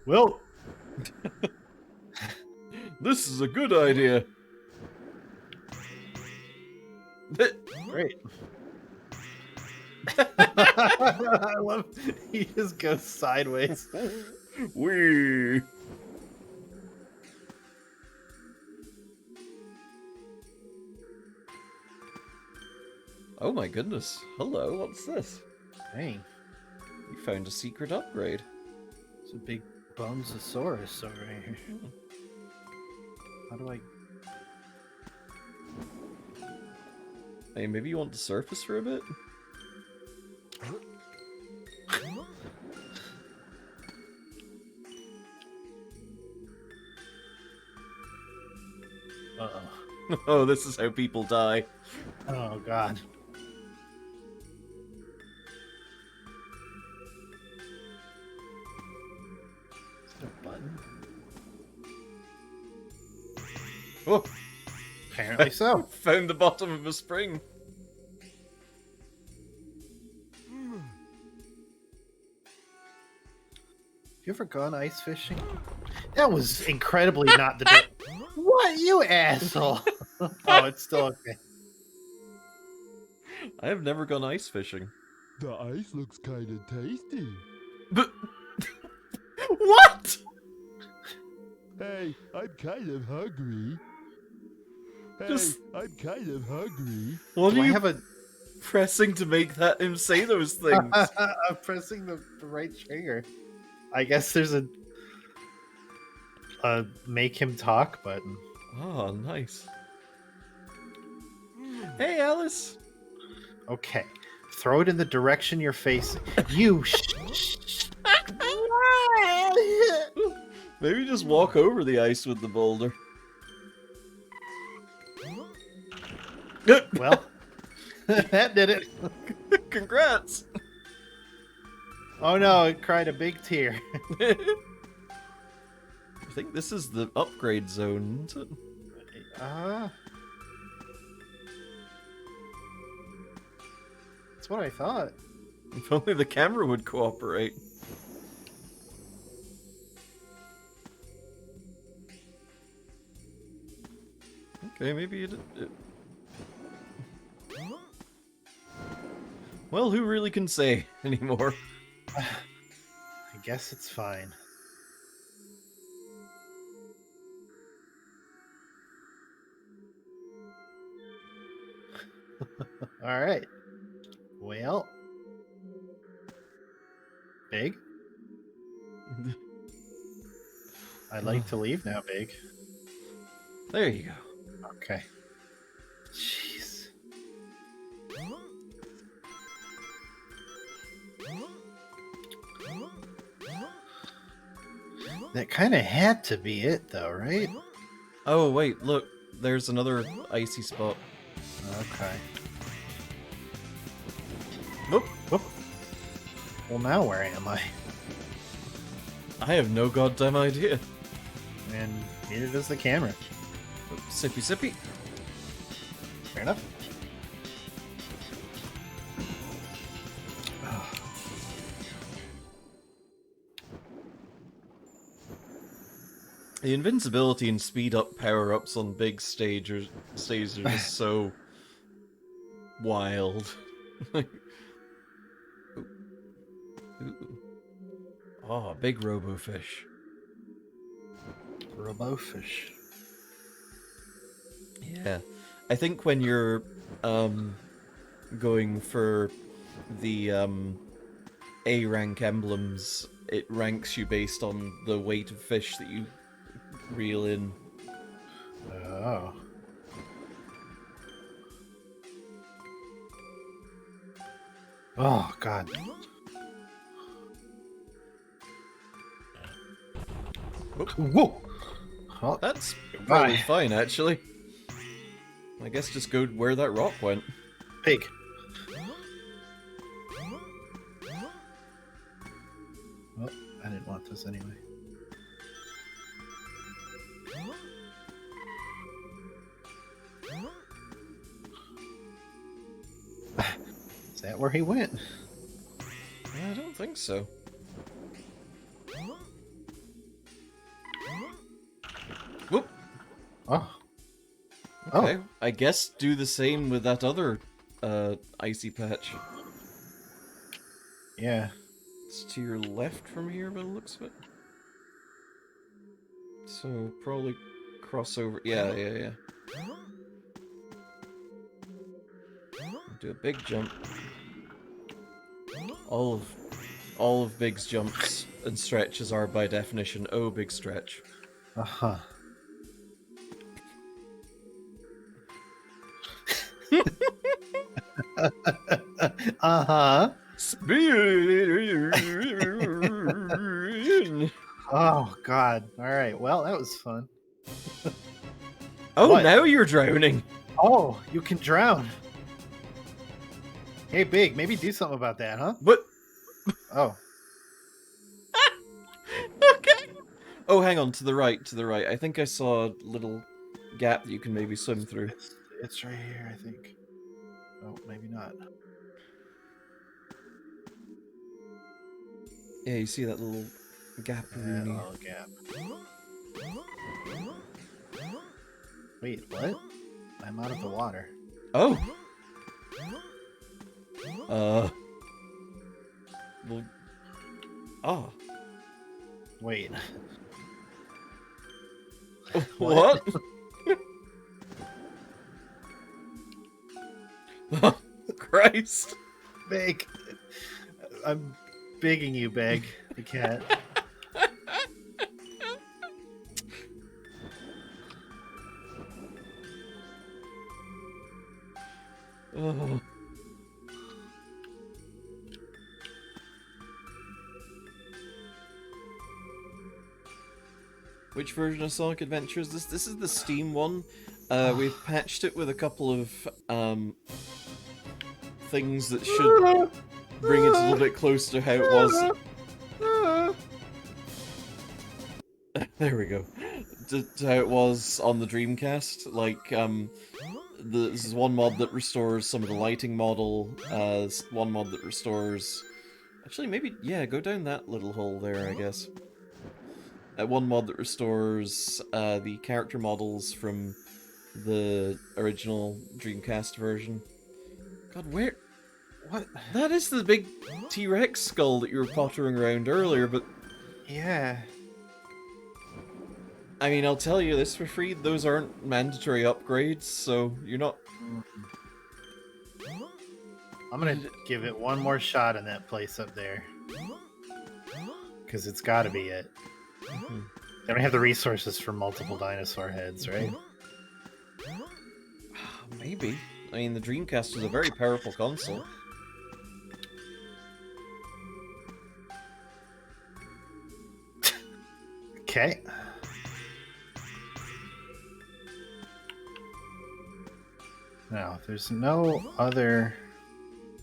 Well, This is a good idea. Great. I love he just goes sideways. Wee. Oh my goodness. Hello, what's this? Hey, You found a secret upgrade. it's a big Bonesaurus over here. How do I... Hey, maybe you want to surface for a bit? Uh-oh. Oh, this is how people die. Oh, God. Is there a button? Oh, Apparently so. found the bottom of a spring. You ever gone ice fishing? That was incredibly not the... What, you asshole? Oh, it's still okay. I have never gone ice fishing. The ice looks kinda tasty. But... What? Hey, I'm kind of hungry. Hey, Just- I'm kind of hungry. What Do are I you have a... pressing to make that him say those things? I'm pressing the right trigger. I guess there's a make him talk button. Oh, nice. Hey, Alice. Okay. Throw it in the direction you're facing. You Maybe just walk over the ice with the boulder. Well, that did it. Congrats. Oh no, it cried a big tear. I think this is the upgrade zone, isn't it? That's what I thought. If only the camera would cooperate. Okay, maybe it... Well, who really can say anymore? I guess it's fine. All right. Well, Big? I'd like to leave now, Big. There you go. Okay. Jeez. That kind of had to be it, though, right? Oh, wait, look. There's another icy spot. Okay. Whoop. Whoop. Well, now where am I? I have no goddamn idea. And neither does the camera. Sippy sippy. Fair enough. The invincibility and speed up power-ups on big stages are just so wild. Ooh. Oh, big robofish. Robofish. Yeah. I think when you're going for the A rank emblems, it ranks you based on the weight of fish that you reel in. Oh. Oh, God. Whoa! Oh, That's goodbye. probably fine, actually. I guess just go where that rock went. Pig. Oh, I didn't want this anyway. that where he went? I don't think so. Whoop. Oh. Okay. I guess do the same with that other icy patch. Yeah. It's to your left from here by the looks of it. So probably cross over. Yeah. Do a big jump. All of Big's jumps and stretches are by definition big stretch. Uh-huh. Uh-huh. Oh god. Alright, well that was fun. Oh, What? now you're drowning. Oh, you can drown. Hey Big, maybe do something about that, huh? What? Oh. Okay. Oh, hang on, to the right. I think I saw a little gap that you can maybe swim through. It's right here, I think. Oh, maybe not. Yeah, you see that little gap That in here. little gap. Wait, what? I'm out of the water. Oh. Well. Oh. Wait. What? Christ. Big. I'm begging you, Beg. The cat. Oh. Which version of Sonic Adventure is this? This is the Steam one. We've patched it with a couple of things that should bring it a little bit closer to how it was. There we go. To how it was on the Dreamcast. Like, this is one mod that restores some of the lighting model. One mod that restores... Actually, maybe, yeah, go down that little hole there, I guess. One mod that restores the character models from the original Dreamcast version. God, where... What? That is the big T-Rex skull that you were pottering around earlier, but... Yeah. I mean, I'll tell you this for free, those aren't mandatory upgrades, so you're not... I'm gonna give it one more shot in that place up there. Because it's gotta be it. They don't have the resources for multiple dinosaur heads, right? Maybe. I mean, the Dreamcast was a very powerful console. Okay. Now, there's no other...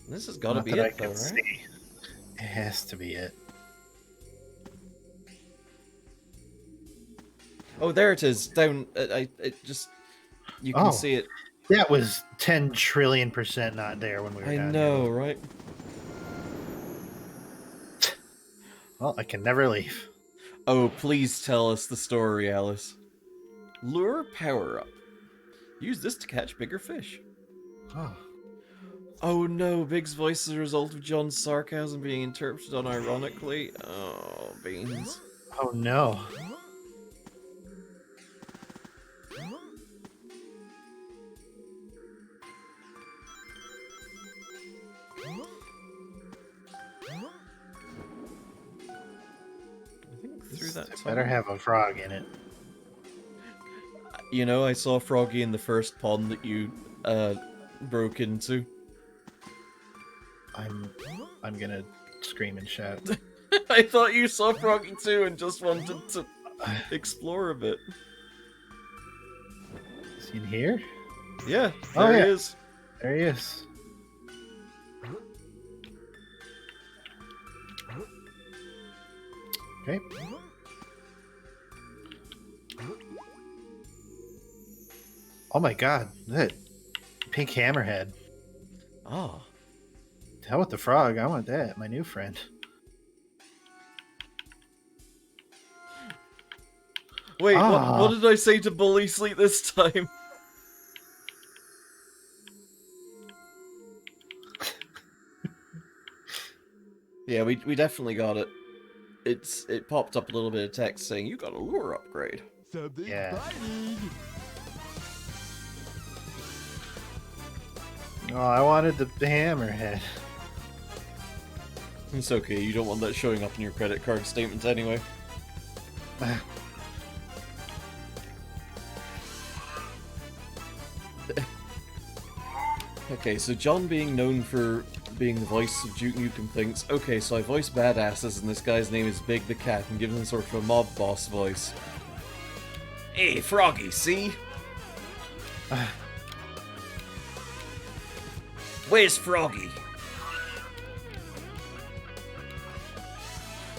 This has got to Not be that I it, though, can right? see. It has to be it. Oh, there it is. Down. It just. You can see it. That was 10 trillion% not there when we were I down know, here. right? Well, I can never leave. Oh, please tell us the story, Alice. Lure power up. Use this to catch bigger fish. Oh. Oh no, Big's voice is a result of John's sarcasm being interpreted unironically. Oh, beans. Oh no. I think through that It better have a frog in it. You know, I saw Froggy in the first pond that you broke into. I'm gonna scream and shout. I thought you saw Froggy too and just wanted to explore a bit. Is he in here? Yeah, Oh, there yeah. he is. There he is. Okay. Oh my god, that pink hammerhead. Oh. hell with the frog. I want that. My new friend. Wait, what did I say to Bully Sleep this time? Yeah, we definitely got it. It popped up a little bit of text saying you got a lure upgrade. Something Yeah. exciting. Oh, I wanted the hammerhead. It's okay, you don't want that showing up in your credit card statements anyway. Okay, so John being known for being the voice of Duke Nukem thinks, okay, so I voice badasses and this guy's name is Big the Cat and gives him sort of a mob boss voice. Hey, Froggy, see? Where's Froggy?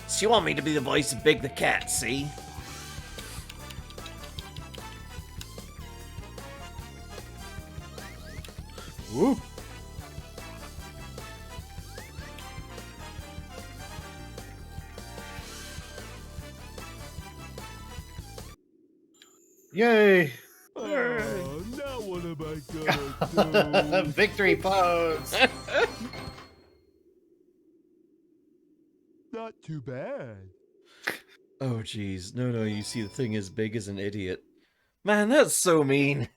So you want me to be the voice of Big the Cat, see? Woo. Yay! Oh, now what am I gonna do? Victory pose! Not too bad. Oh jeez, no, you see the thing as big as an idiot. Man, that's so mean.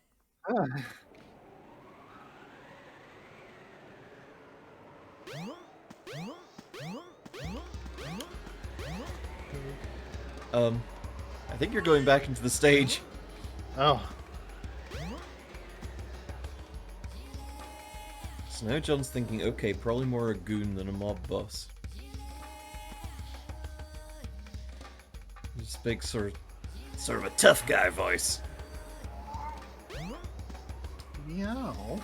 I think you're going back into the stage. Oh. So now John's thinking, okay, probably more a goon than a mob boss. This big sort of a tough guy voice. Meow.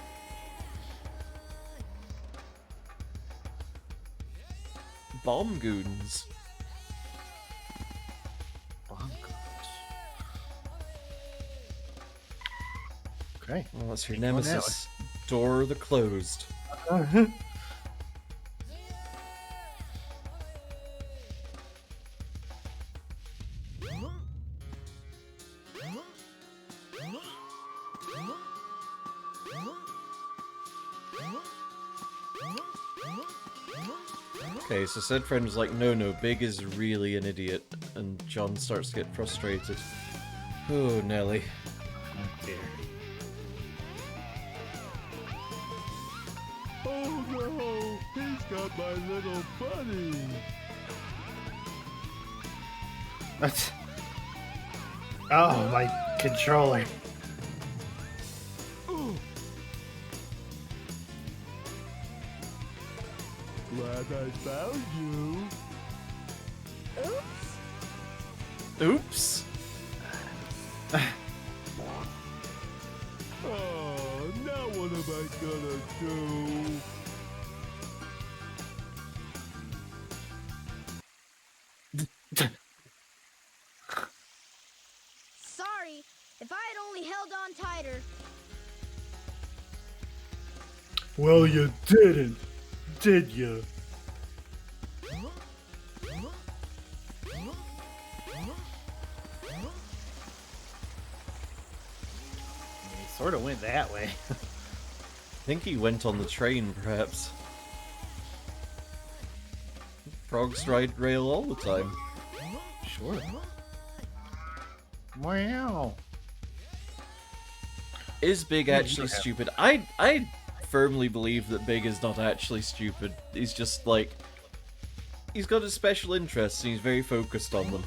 Bomb goons. Okay. Well, that's your Take one nemesis. Door the closed. Okay, so said friend was like, no, Big is really an idiot, and John starts to get frustrated. Oh, Nelly. Oh, dear. Oh no, he's got my little buddy. That's... Oh, my controller. Glad I found you. Oops. Oh, now what am I gonna do? Sorry, if I had only held on tighter. Well, you didn't, did you? Sort of went that way. I think he went on the train, perhaps. Frogs ride rail all the time. Sure. Wow. Is Big actually stupid? I firmly believe that Big is not actually stupid. He's just like... He's got his special interests and he's very focused on them.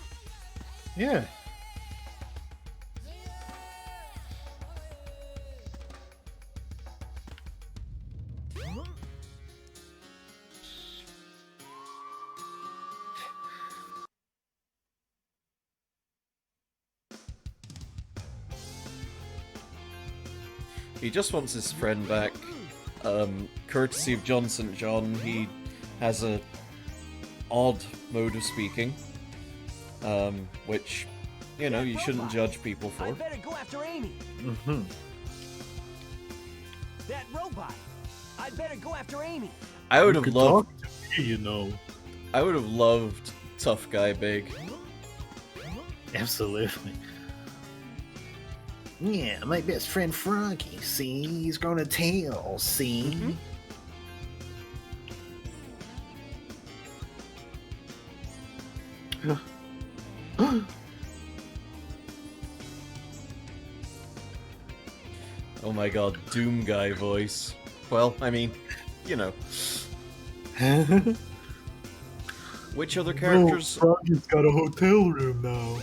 Yeah. He just wants his friend back. Courtesy of John St. John, he has a odd mode of speaking, which, you know, you shouldn't judge people for. I better go after Amy. Mm-hmm. That robot. I'd better go after Amy. I would You have could loved. talk to me, you know. I would have loved Tough Guy Big. Absolutely. Yeah, my best friend Froggy. See, he's grown a tail. See. Oh my god, Doom Guy voice. Well, I mean, you know. Which other characters? No, Froggy's got a hotel room now.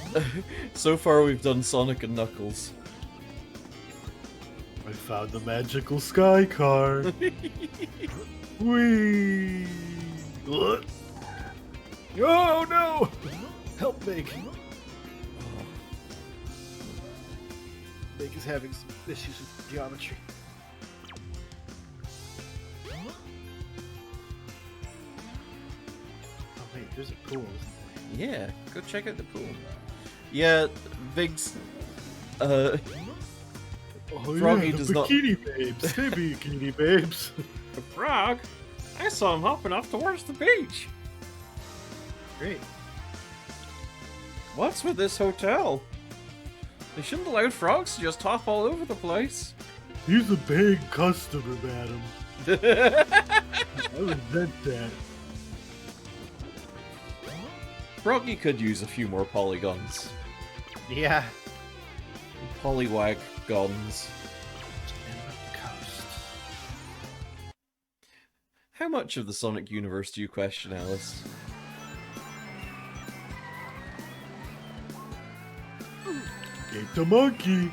So far we've done Sonic and Knuckles. I found the magical sky car. Whee! What? Oh no! Help Big. Big is having some issues with geometry. Oh wait, there's a pool, isn't there? Yeah, go check out the pool. Yeah, Big's Oh Froggy yeah, the does not- bikini babes. Hey, bikini babes. The frog? I saw him hopping off towards the beach. Great. What's with this hotel? They shouldn't allow frogs to just hop all over the place. He's a big customer, madam. I resent that. Froggy could use a few more polygons. Yeah. Polywag guns. Coast. How much of the Sonic universe do you question, Alice? Get the monkey.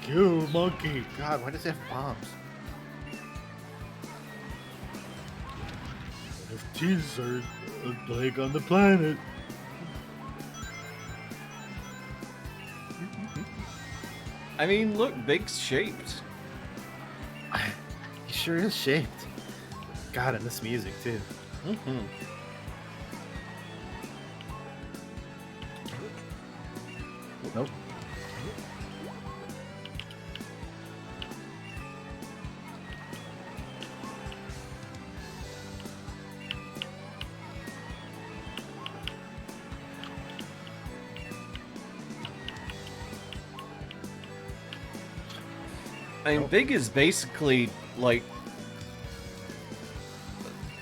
Kill monkey. God, why does it have bombs? NFTs are a plague on the planet. I mean, look, Big's shaped. He sure is shaped. God, and this music too. Mm-hmm. Nope. I mean, Big is basically like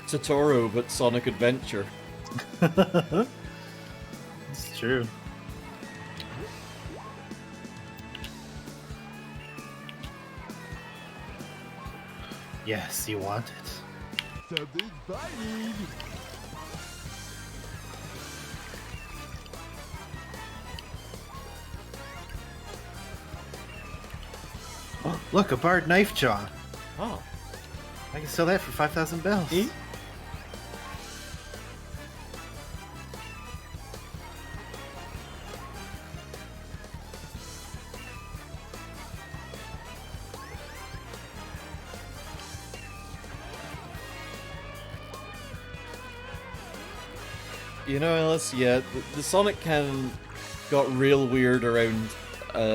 Totoro, but Sonic Adventure. It's true. Yes, you want it. Something's biting. Oh, look, a barred knife jaw. Oh. I can sell that for 5,000 bells. You know, Alice, yeah, the Sonic canon got real weird around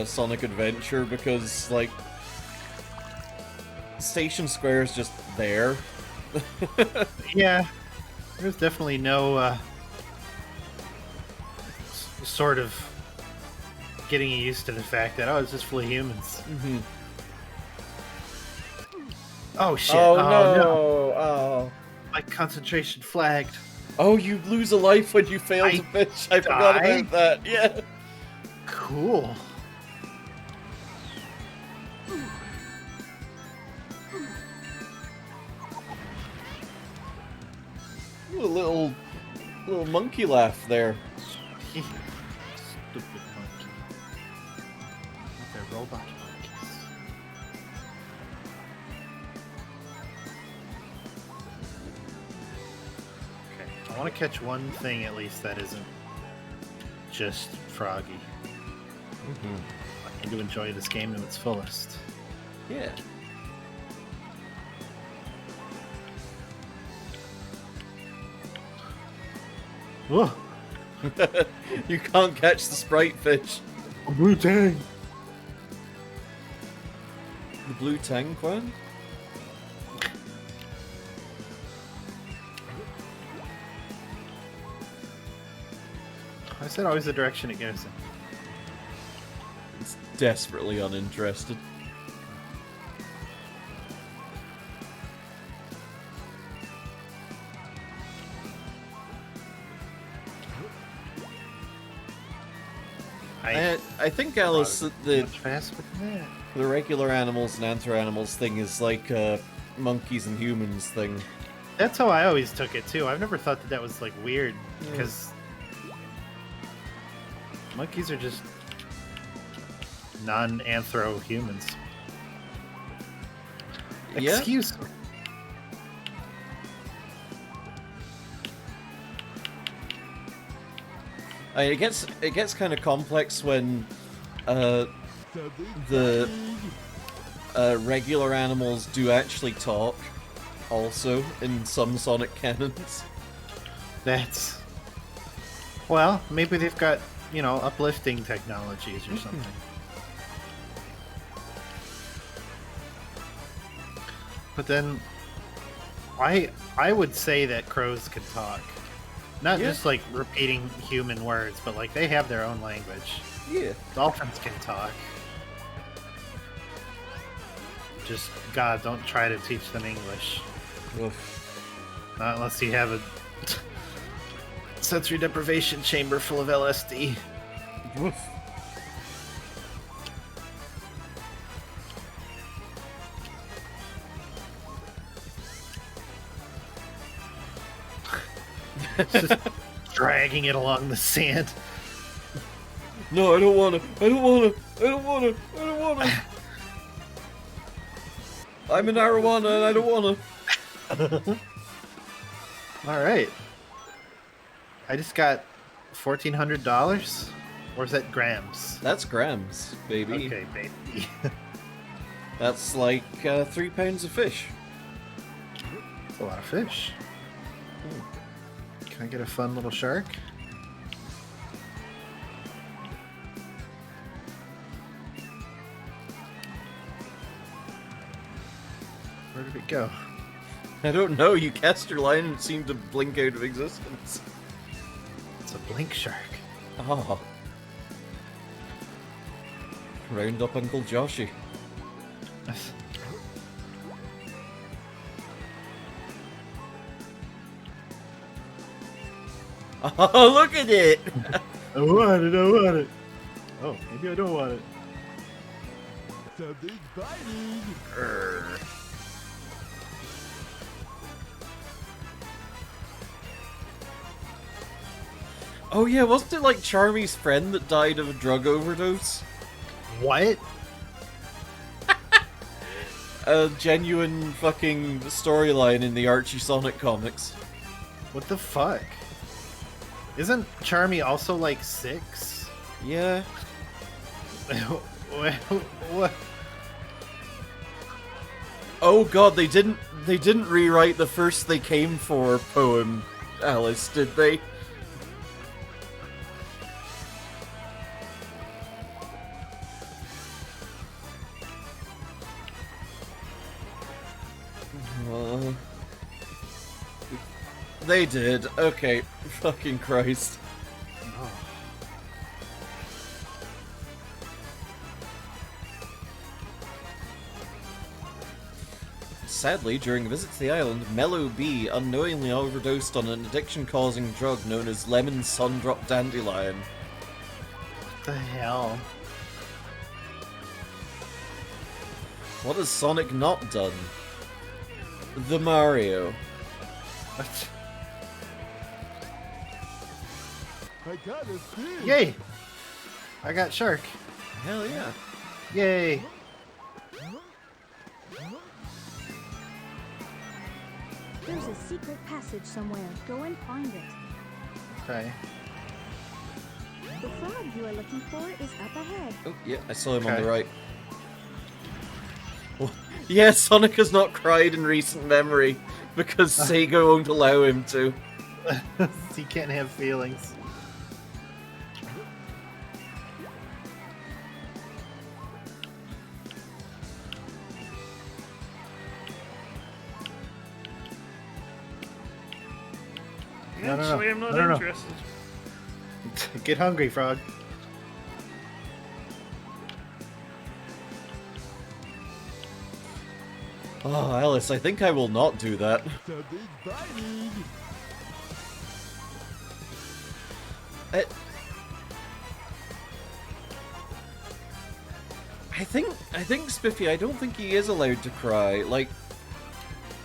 Sonic Adventure because, like, Station Square is just there. Yeah, there's definitely no sort of getting used to the fact that, oh, it's just full of humans. Mm-hmm. Oh shit! Oh, no! Oh. My concentration flagged. Oh, you lose a life when you fail to fish. I forgot die? about that. Yeah. Cool. Ooh, a little monkey laugh there. Stupid monkey. They're robot monkeys. Okay, I want to catch one thing at least that isn't just Froggy. Mm-hmm. I need to enjoy this game to its fullest. Yeah. Whoa! You can't catch the sprite fish. Blue Tang. The blue tang, Quan? is that always the direction it goes in? It's desperately uninterested. I think, Alice, the regular animals and anthro-animals thing is like a monkeys and humans thing. That's how I always took it too. I've never thought that was like weird because monkeys are just non-anthro humans. Yeah. Excuse me. It gets kind of complex when the regular animals do actually talk, also in some Sonic canons. That's well, maybe they've got, you know, uplifting technologies or something. But then, I would say that crows can talk. Not just like repeating human words, but like they have their own language. Yeah. Dolphins can talk. Just, God, don't try to teach them English. Oof. Not unless you have a sensory deprivation chamber full of LSD. Oof. Just dragging it along the sand. No, I don't wanna. I don't wanna. I don't wanna. I don't wanna. I'm an arowana and I don't wanna. Alright. I just got $1,400? Or is that grams? That's grams, baby. Okay, baby. That's like 3 pounds of fish. That's a lot of fish. Can I get a fun little shark? Where did it go? I don't know, you cast your line and it seemed to blink out of existence. It's a blink shark. Oh. Round up Uncle Joshy. Oh, look at it! I want it, I want it. Oh, maybe I don't want it. Something's biting. Oh yeah, wasn't it like Charmy's friend that died of a drug overdose? What? A genuine fucking storyline in the Archie Sonic comics. What the fuck? Isn't Charmy also like 6? Yeah. What? Oh god, they didn't rewrite the first they came for poem, Alice, did they? They did. Okay. Fucking Christ. Oh. Sadly, during a visit to the island, Mellow B unknowingly overdosed on an addiction-causing drug known as Lemon Sundrop Dandelion. What the hell? What has Sonic not done? The Mario. What? I got a fish. Yay! I got shark. Hell yeah. Yay! There's a secret passage somewhere. Go and find it. Okay. The frog you are looking for is up ahead. Oh, yeah, I saw him on Okay. the right. Well, yeah, Sonic has not cried in recent memory because Sega won't allow him to. He can't have feelings. No, Actually, I'm not interested. Get hungry, Frog. Oh, Alice, I think I will not do that. Something's biting. I think Spiffy, I don't think he is allowed to cry. Like,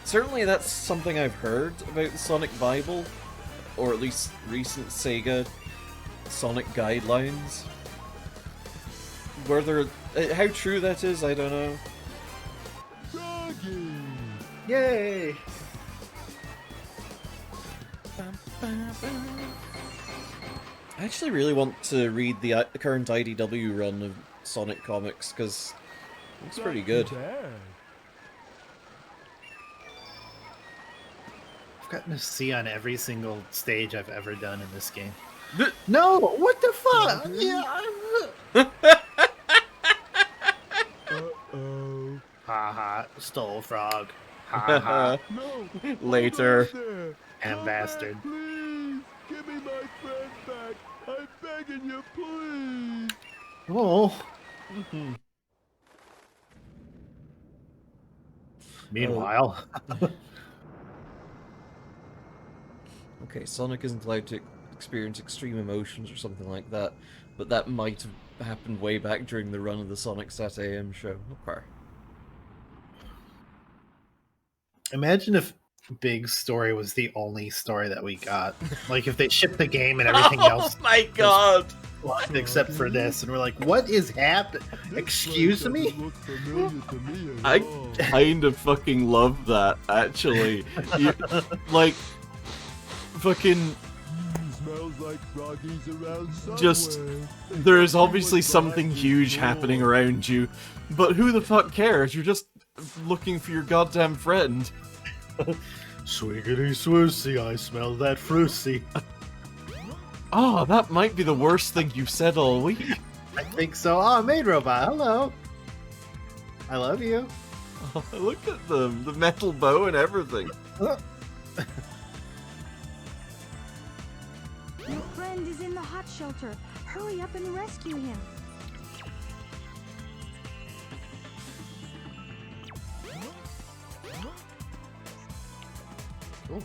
certainly that's something I've heard about the Sonic Bible, or at least recent Sega Sonic guidelines. Whether how true that is, I don't know. Froggy. Yay! I actually really want to read the current IDW run of Sonic comics, because it's pretty good. I've gotten a C on every single stage I've ever done in this game. No! What the fuck? Yeah. Uh-oh. Haha, stole Frog. Haha. No. Later. And bastard. Please, give me my friend back. I'm begging you, please. Oh. Meanwhile. Okay, Sonic isn't allowed to experience extreme emotions or something like that, but that might have happened way back during the run of the Sonic Sat AM show. Okay. Imagine if Big Story was the only story that we got. Like if they shipped the game and everything else. Oh my god! Except for this, and we're like, what is happening? Excuse me? I kind of fucking love that, actually. Like, fucking... Smells like Froggy's around somewhere. Just, there is obviously something huge happening around you, but who the fuck cares? You're just looking for your goddamn friend. Swiggity swoozy, I smell that fruity. Oh, that might be the worst thing you've said all week. I think so. Oh, Maid Robot, hello. I love you. Oh, look at them, the metal bow and everything. Your friend is in the hot shelter. Hurry up and rescue him. Ooh.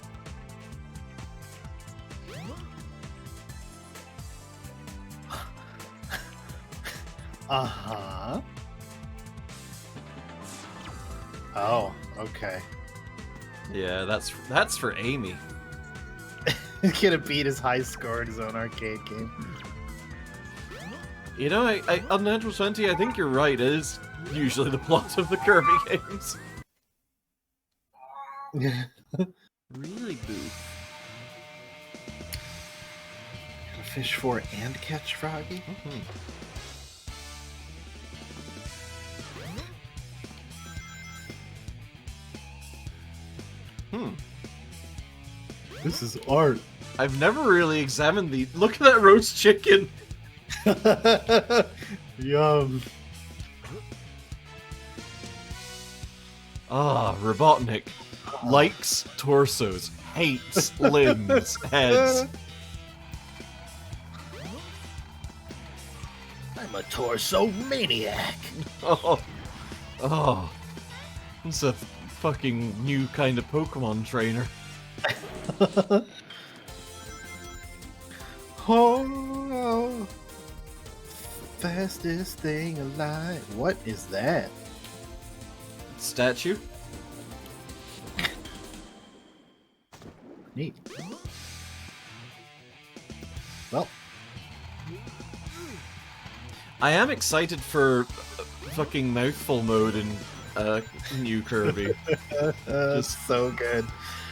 Uh-huh. Oh, okay. Yeah, that's for Amy. He's gonna beat his high score in his own arcade game. You know, I on Natural 20, I think you're right. It is usually the plot of the Kirby games. Really, boo. Fish for and catch Froggy? Mm-hmm. This is art. I've never really examined the. Look at that roast chicken. Yum. Ah, Robotnik. Likes torsos, hates limbs, heads. I'm a torso maniac. Oh. It's a fucking new kind of Pokemon trainer. Oh, fastest thing alive. What is that? Statue? Neat. Well, I am excited for fucking mouthful mode in New Kirby. Just so good.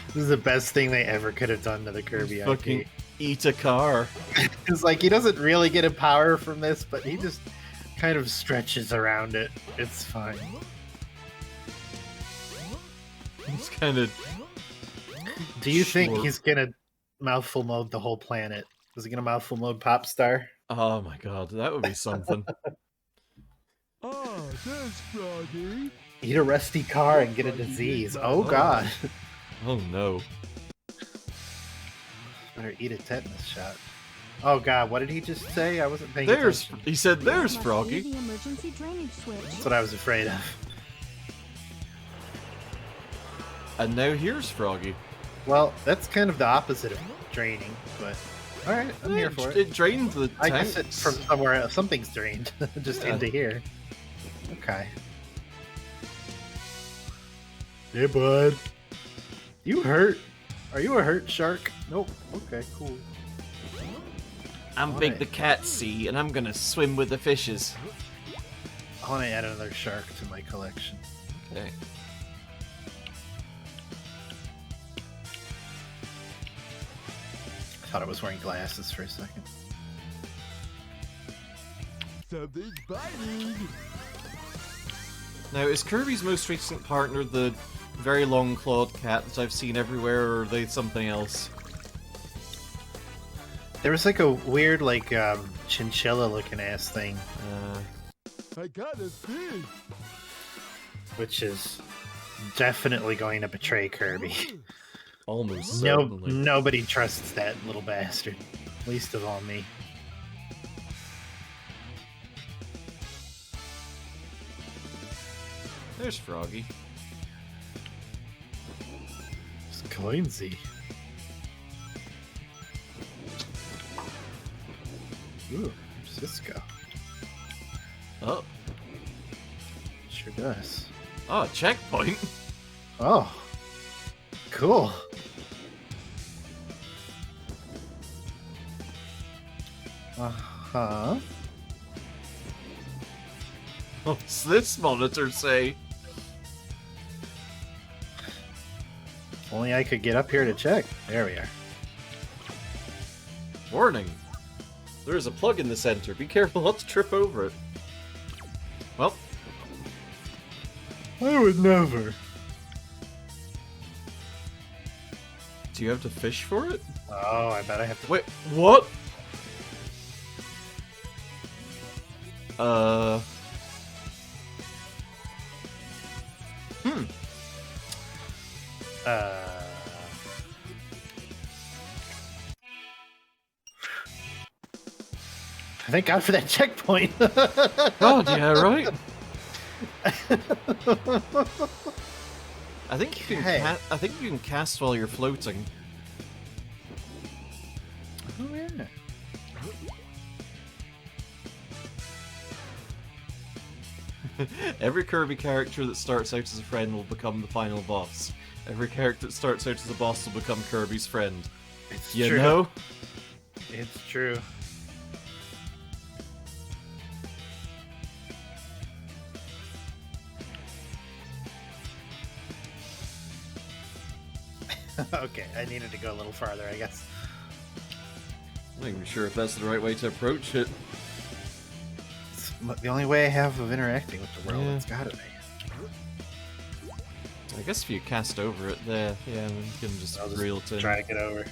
This is the best thing they ever could have done to the Kirby fucking arcade. Eat a car. It's like he doesn't really get a power from this, but he just kind of stretches around it. It's fine. It's kind of. Do you think he's gonna mouthful mode the whole planet? Is he gonna mouthful mode Popstar? Oh my god, that would be something. Ah, there's Froggy. Eat a rusty car and get a disease. Oh god. Oh no. Better eat a tetanus shot. Oh god, what did he just say? I wasn't paying There's, attention. he said, "There's Must be Froggy." the emergency drainage switch. That's what I was afraid of. And now here's Froggy. Well, that's kind of the opposite of draining, but alright, I'm here for it. It drained the I tanks. guess it's from somewhere else. Something's drained. Just Yeah. into here. Okay. Hey, bud. You hurt? Are you a hurt shark? Nope. Okay, cool. I'm Why? Big the Cat Sea, and I'm gonna swim with the fishes. I want to add another shark to my collection. Okay. I thought I was wearing glasses for a second. Something's biting. Now, is Kirby's most recent partner the very long-clawed cat that I've seen everywhere, or are they something else? There was like a weird, like, chinchilla-looking ass thing, I got a fish. which is definitely going to betray Kirby. Almost No, certainly. nobody trusts that little bastard. Least of all me. There's Froggy. It's Coinsy. Ooh, where's this go? Oh. Sure does. Oh, checkpoint. Oh. Cool. Uh-huh. What's this monitor say? If only I could get up here to check. There we are. Warning. There is a plug in the center. Be careful not to trip over it. Well, I would never. do you have to fish for it? Oh, I bet I have to... Wait, what? Thank God for that checkpoint. God, yeah, right? I think you can. Okay. I think you can cast while you're floating. Oh, yeah. Every Kirby character that starts out as a friend will become the final boss. Every character that starts out as a boss will become Kirby's friend. It's You true. know? It's true. Okay, I needed to go a little farther, I guess. I'm not even sure if that's the right way to approach it. It's the only way I have of interacting with the world. Yeah. It's gotta be. I guess if you cast over it there, yeah, then you can just I'll just reel it in. try to get over.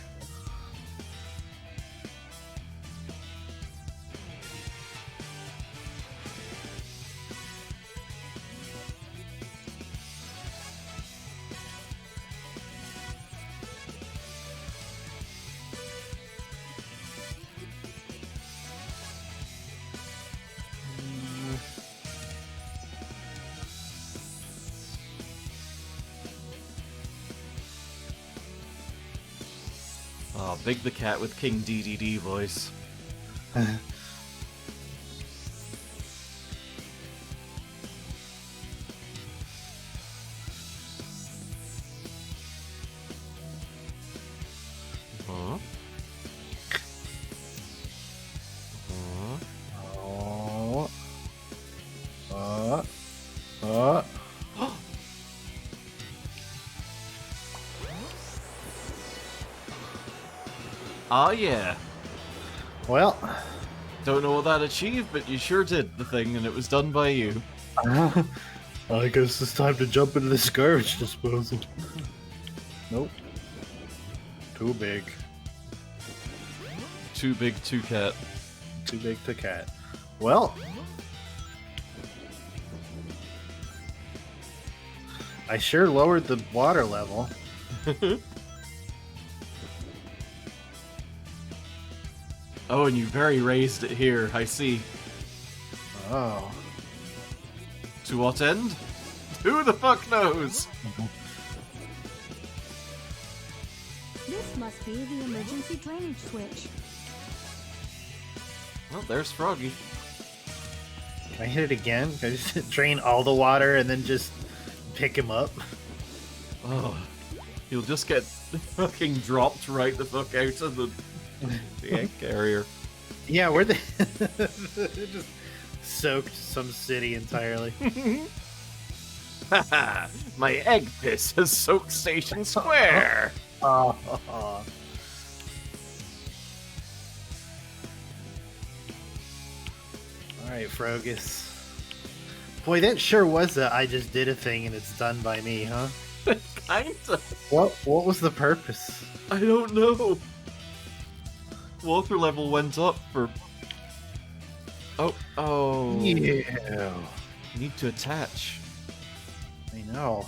Oh, Big the Cat with King DDD voice. Huh? Huh? Oh. Ah, yeah. Well, Don't know what that achieved, but you sure did the thing, and it was done by you. I guess it's time to jump into this garbage disposal. nope. Too big. Too big, too cat. Too big to cat. Well, I sure lowered the water level. Oh, and you very raised it here, I see. Oh. To what end? Who the fuck knows? This must be the emergency drainage switch. Well, there's Froggy. Can I hit it again? Can I just drain all the water and then just pick him up? Oh, he'll just get fucking dropped right the fuck out of the egg carrier. Yeah, where they just soaked some city entirely. Haha, my egg piss has soaked Station Square. Oh. Alright, Frogus. Boy, that sure was a I just did a thing and it's done by me, huh? Kinda. What was the purpose? I don't know. Water level went up for... Oh. Yeah. You need to attach. I know.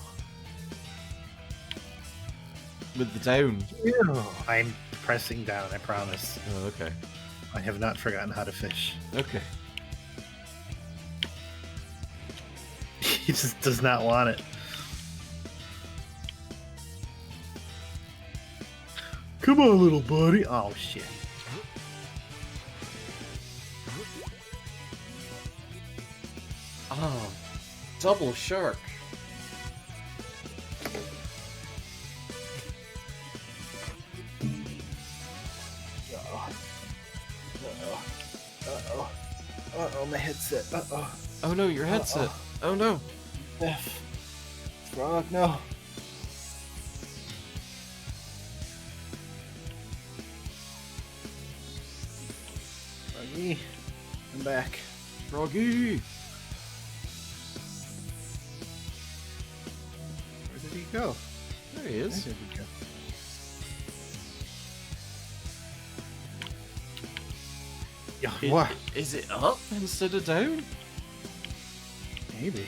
With the down. Ew. I'm pressing down, I promise. Oh, okay. I have not forgotten how to fish. Okay. He just does not want it. Come on, little buddy. Oh, shit. Oh. Double shark. Uh-oh, my headset. Uh-oh. Oh no, your headset. Oh no. F. Frog, no. Froggy, I'm back. Froggy. Where did he go? There he is. Where did he go? Yeah, what? Is it up instead of down? Maybe.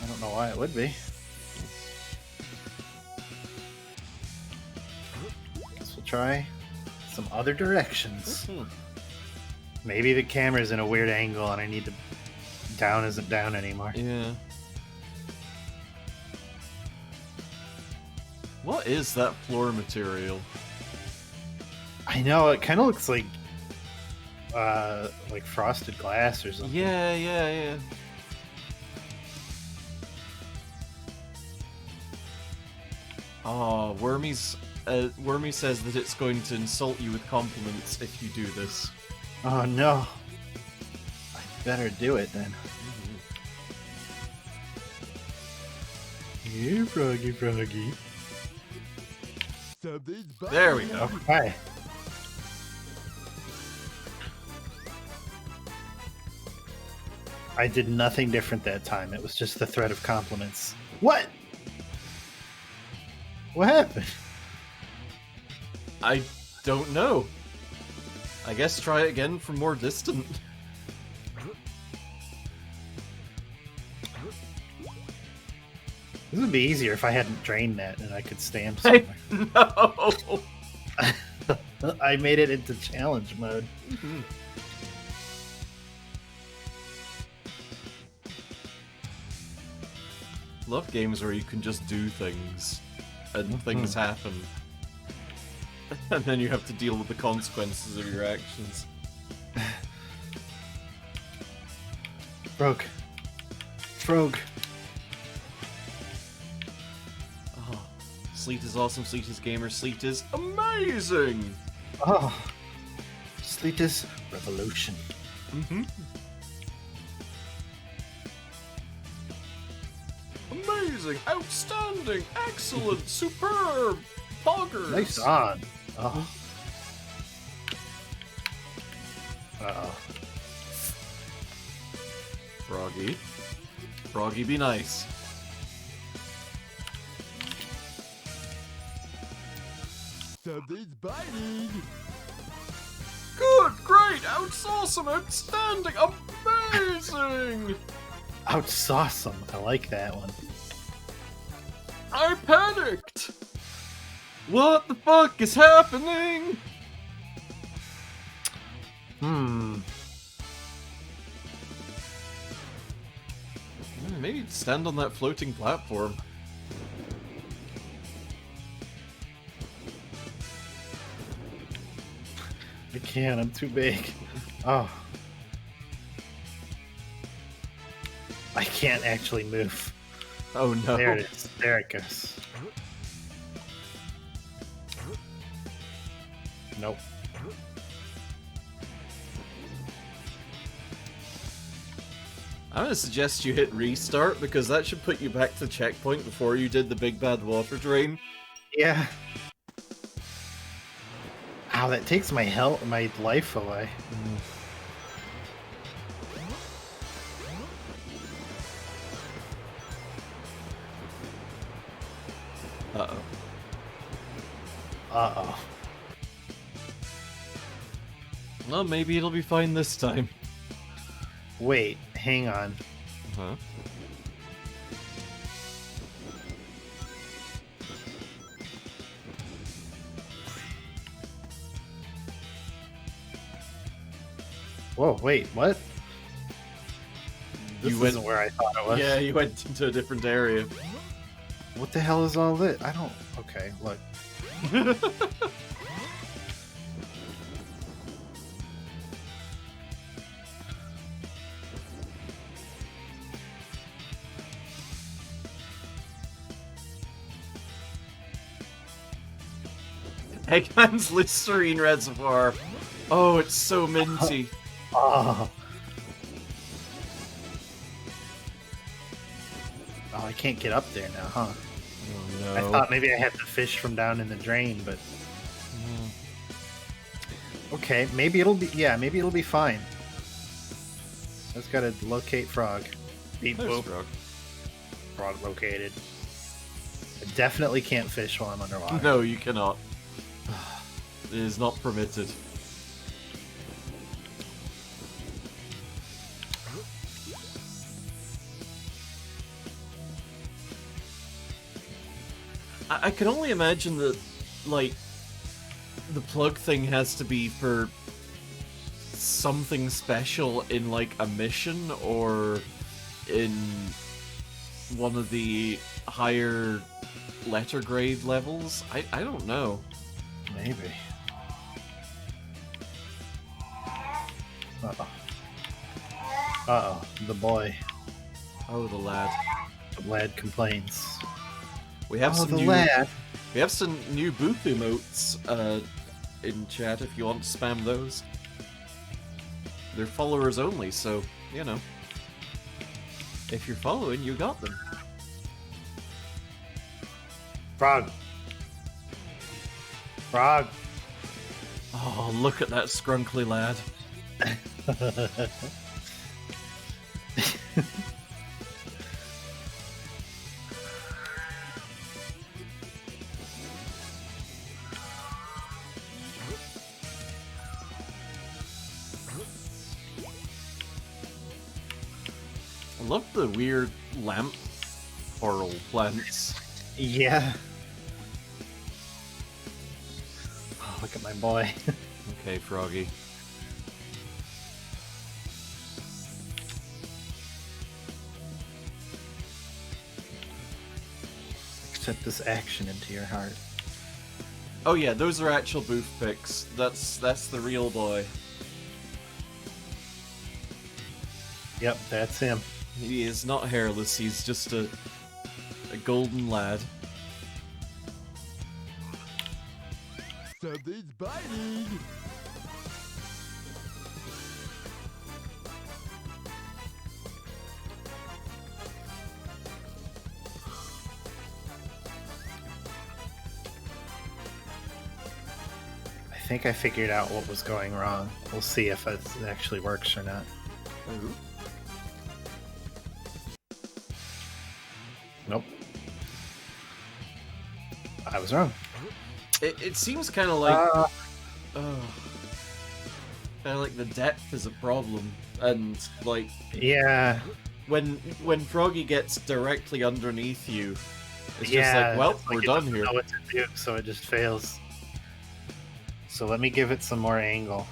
I don't know why it would be. Guess we'll try some other directions. Maybe the camera's in a weird angle and I need to... Down isn't down anymore. Yeah. What is that floor material? I know, it kind of looks like frosted glass or something. Yeah. Oh, Wormy says that it's going to insult you with compliments if you do this. Oh no. I better do it then. Yeah, Froggy. There we go. Okay. I did nothing different that time. It was just the threat of compliments. What? What happened? I don't know. I guess try it again from more distant. This would be easier if I hadn't drained that and I could stand somewhere. No! I made it into challenge mode. Love games where you can just do things and things happen. And then you have to deal with the consequences of your actions. Frog. Oh, Sleet is awesome, Sleet is gamer, Sleet is amazing! Oh. Sleet is revolution. Amazing, outstanding, excellent, superb, boggers! Nice on. Oh. Uh-oh. Froggy, be nice. Something's biting. Good, great, awesome, outstanding, amazing! Outsawesome. I like that one. I panicked! What the fuck is happening? Maybe stand on that floating platform. I can't, I'm too big. Oh. I can't actually move. Oh no. There it is. There it goes. Nope. I'm gonna suggest you hit restart because that should put you back to the checkpoint before you did the big bad water drain. Yeah. Ow, that takes my health, my life away. Uh-oh. Uh-oh. Well, maybe it'll be fine this time. Wait, hang on. Huh? Whoa, wait, what? This You isn't where I thought it was. Yeah, you went into a different area. What the hell is all this? I don't... Okay, look. Eggman's Listerine Reservoir. Oh, it's so minty. Oh. Oh, I can't get up there now, huh? Oh, no. I thought maybe I had to fish from down in the drain, but... Okay, maybe it'll be... Yeah, maybe it'll be fine. Just gotta locate Frog. Beep There's boop. Frog. Frog located. I definitely can't fish while I'm underwater. No, you cannot. It is not permitted. I can only imagine that, like, the plug thing has to be for something special in, like, a mission or in one of the higher letter grade levels. I don't know. Maybe. Uh-oh. Uh-oh, the boy. Oh, the lad. The lad complains. We have Oh, some the new. lad. We have some new boop emotes in chat if you want to spam those. They're followers only, so you know. If you're following, you got them. Frog. Frog. Oh, look at that scrunkly lad. I love the weird lamp coral plants. Yeah. Oh, look at my boy. Okay, Froggy. Accept this action into your heart. Oh yeah, those are actual booth pics. That's the real boy. Yep, that's him. He is not hairless, he's just a golden lad. Something's biting. I think I figured out what was going wrong. We'll see if it actually works or not. Ooh. Nope. I was wrong. It seems kind of like... kind of like the depth is a problem, and like... Yeah. When Froggy gets directly underneath you, it's just Yeah, like, well, it's we're it done doesn't here. know what to do, so it just fails. So let me give it some more angle.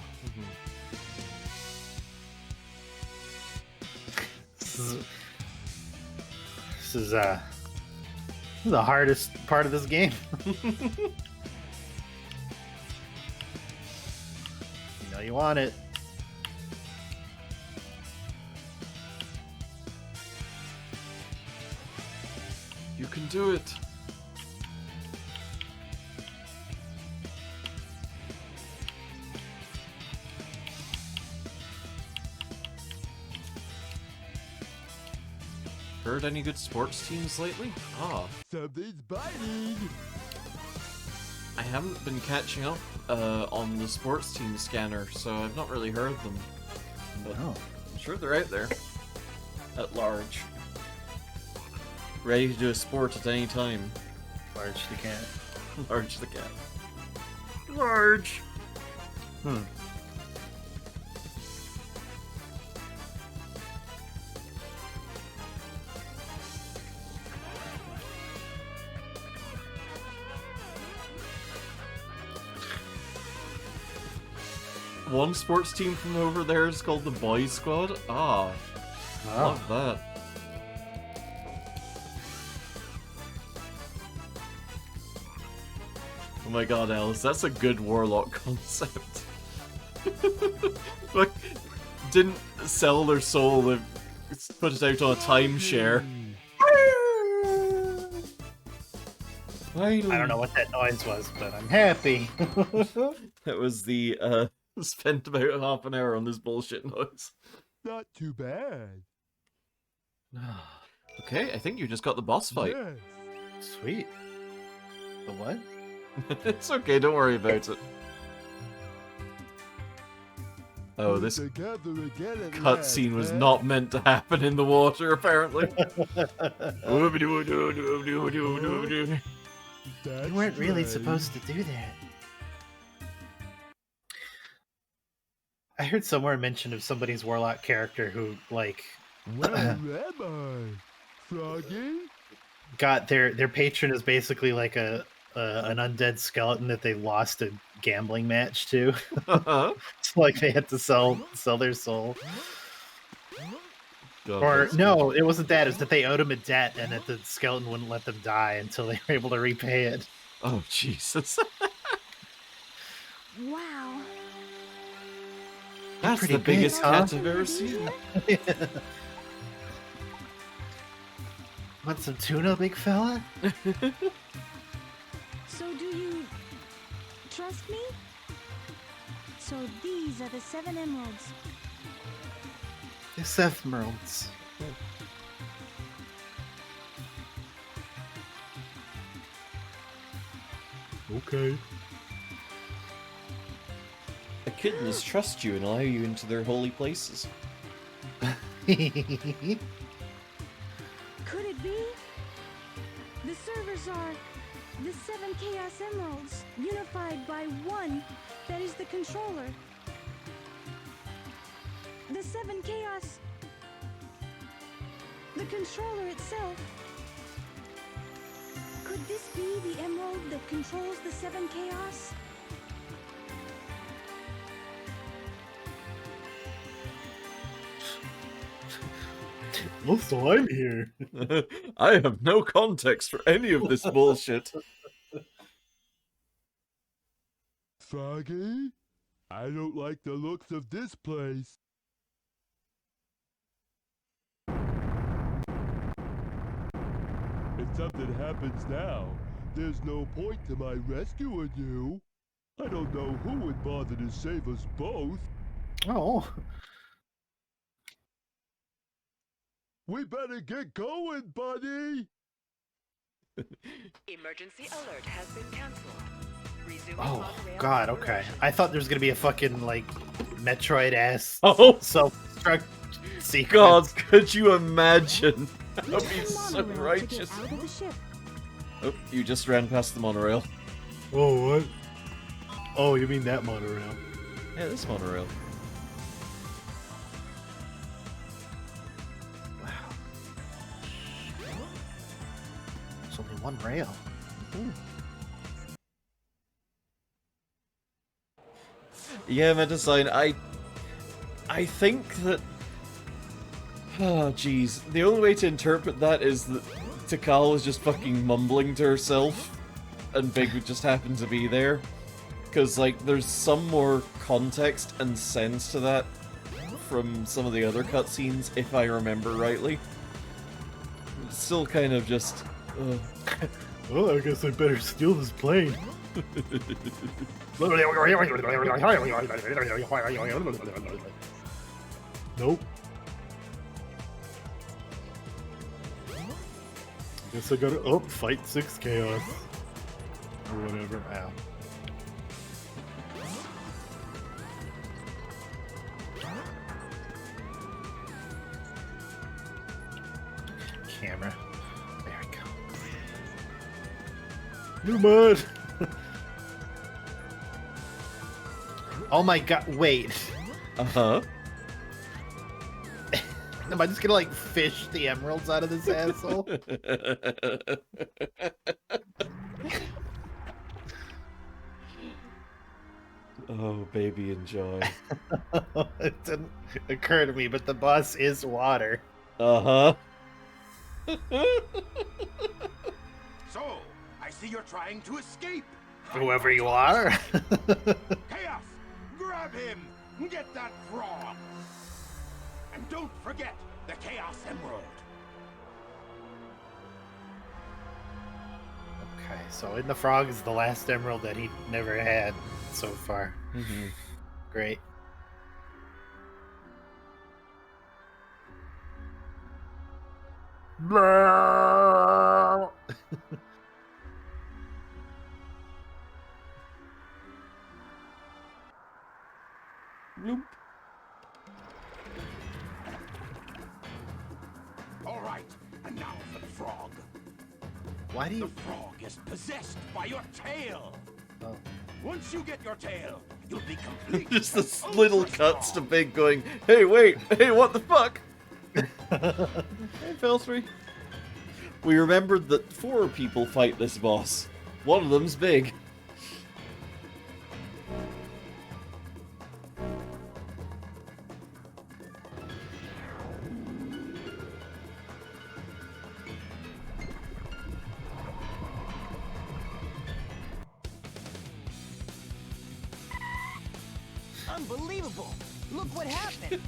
This is the hardest part of this game. You know you want it. You can do it. Heard any good sports teams lately? Ah. Something's biting. I haven't been catching up on the sports team scanner, so I've not really heard them. But I'm sure they're out there. At large. Ready to do a sport at any time. Large the cat. Large the cat. Large! One sports team from over there is called the Boys Squad. Ah, love that. Oh my god, Alice, that's a good Warlock concept. Like, didn't sell their soul, they put it out on a timeshare. I don't know what that noise was, but I'm happy. That was the, spent about half an hour on this bullshit noise. Not too bad. Okay, I think you just got the boss fight. Yes. Sweet. The what? It's okay, don't worry about it. Oh, this cutscene was not meant to happen in the water, apparently. You weren't really supposed to do that. I heard somewhere a mention of somebody's Warlock character who, like, Where am I? Froggy? got their patron is basically like an undead skeleton that they lost a gambling match to. So, like, they had to sell their soul. God, Or no, it wasn't that. It was that they owed him a debt, and that the skeleton wouldn't let them die until they were able to repay it. Oh, Jesus. Wow. That's Pretty the biggest big, huh? cat I've ever seen. Want some tuna, big fella? So do you trust me? So these are the 7 emeralds. The emeralds. Okay. Echidnas trust you and allow you into their holy places. Could it be? The servers are the 7 Chaos Emeralds, unified by one that is the controller. The 7 Chaos... The controller itself. Could this be the emerald that controls the 7 Chaos? Also, I'm here. I have no context for any of this bullshit. Froggy? I don't like the looks of this place. If something happens now, there's no point to my rescuing you. I don't know who would bother to save us both. Oh. We better get going, buddy! Emergency alert has been cancelled. Resuming Oh, monorail God, okay. operation. I thought there was gonna be a fucking, like, Metroid-ass Oh. self-destruct sequence. God, could you imagine? That would be Use the so monorail to get righteous. out of the ship. Oh, you just ran past the monorail. Oh, what? Oh, you mean that monorail? Yeah, this monorail. Wow. There's only one rail. Yeah, Metasign, I think that Oh, jeez. The only way to interpret that is that Tikal was just fucking mumbling to herself, and Big would just happen to be there. Because, like, there's some more context and sense to that from some of the other cutscenes, if I remember rightly. It's still kind of just... Well, I guess I better steal this plane. Nope. Guess I gotta fight 6 chaos. Or whatever. Ow. Camera. There we go. New mud! Oh my god, wait. Uh-huh. Am I just gonna, like, fish the emeralds out of this asshole? Oh, baby, enjoy. It didn't occur to me, but the boss is water. Uh-huh. So, I see you're trying to escape. Whoever you are. Chaos, grab him. Get that frog. And don't forget the Chaos Emerald. Okay, so in the frog is the last emerald that he never had so far. Mm-hmm. Great. Bloop. All right, and now for the frog. Why do you... The frog is possessed by your tail. Oh. Once you get your tail, you'll be complete. Just this little cuts to Big going, hey, wait, hey, what the fuck? Hey, Feltry. We remembered that 4 people fight this boss. One of them's Big. Unbelievable! Look what happened!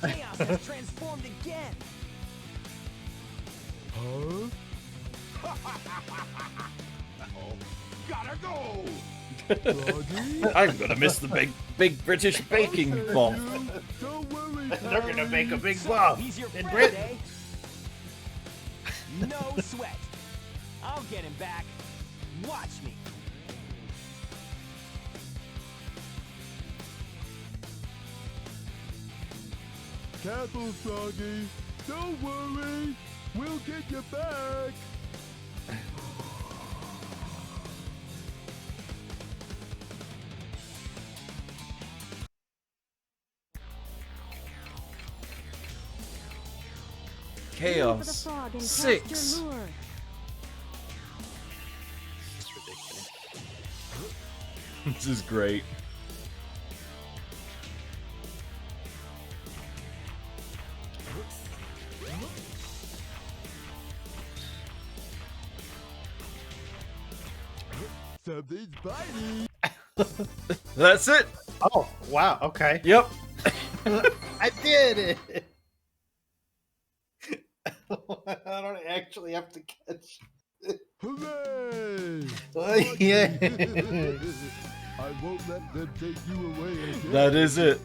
Chaos has transformed again! Huh? Uh-oh. Gotta go! Froggy? I'm gonna miss the big British baking ball. Don't worry, They're gonna make a big So, ball he's your in friend, Britain. eh? No sweat. I'll get him back. Watch me. Careful, Froggy. Don't worry. We'll get you back. Chaos. 6. It's ridiculous. This is great. Something's biting. That's it. Oh, wow, okay. Yep. I did it! I don't actually have to catch it. Hooray! Oh, yeah. I won't let them take you away again. That is it.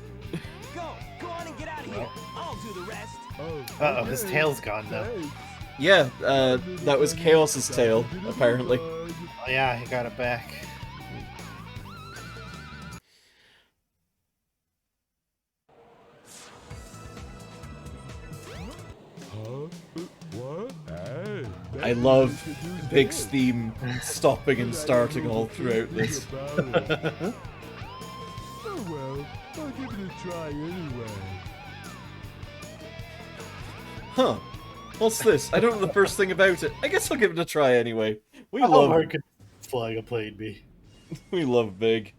Go on and get out of here. I'll do the rest. Oh, Uh-oh, his okay. tail's gone now. Thanks. Yeah, that was Chaos's tail, apparently. Oh, yeah, he got it back. Huh? What? Hey, I love Big's theme stopping and starting all throughout this. Oh well, I'll give it a try anyway. Huh. What's this? I don't know the first thing about it. I guess I'll give it a try anyway. We How love hard could flying a plane be? we love Big.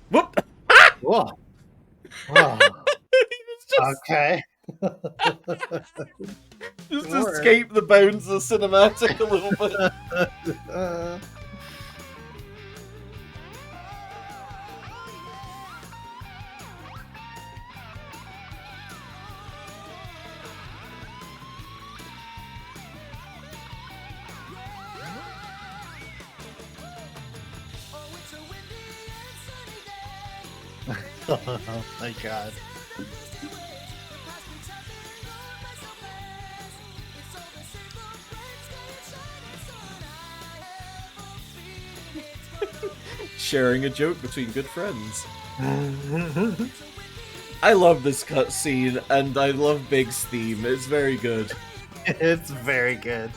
Whoop! Whoa. Wow. Okay. Just Sure. escape the bounds of the cinematic a little bit. Oh my god. Sharing a joke between good friends. I love this cutscene, and I love Big's theme. It's very good. It's very good.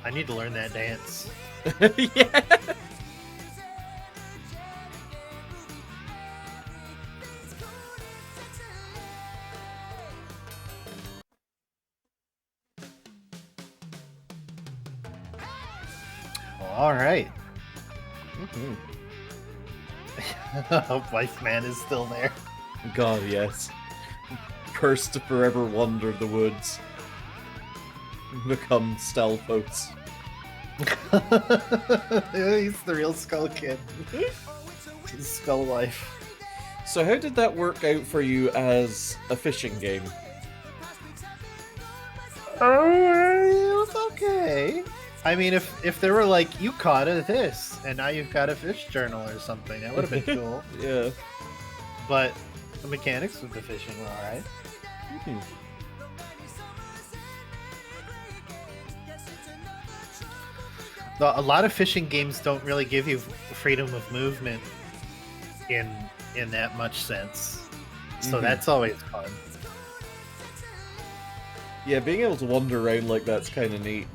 I need to learn that dance. Yeah. All right. Mm-hmm. Wife Man is still there. God, yes. Cursed to forever wander the woods. Become Stalfos. He's the real Skull Kid. Skull Life. So how did that work out for you as a fishing game? It was okay. I mean, if there were like, you caught this, and now you've got a fish journal or something, that would have been cool. Yeah. But the mechanics of the fishing were alright. Mm-hmm. A lot of fishing games don't really give you freedom of movement in that much sense. So that's always fun. Yeah, being able to wander around like that's kind of neat.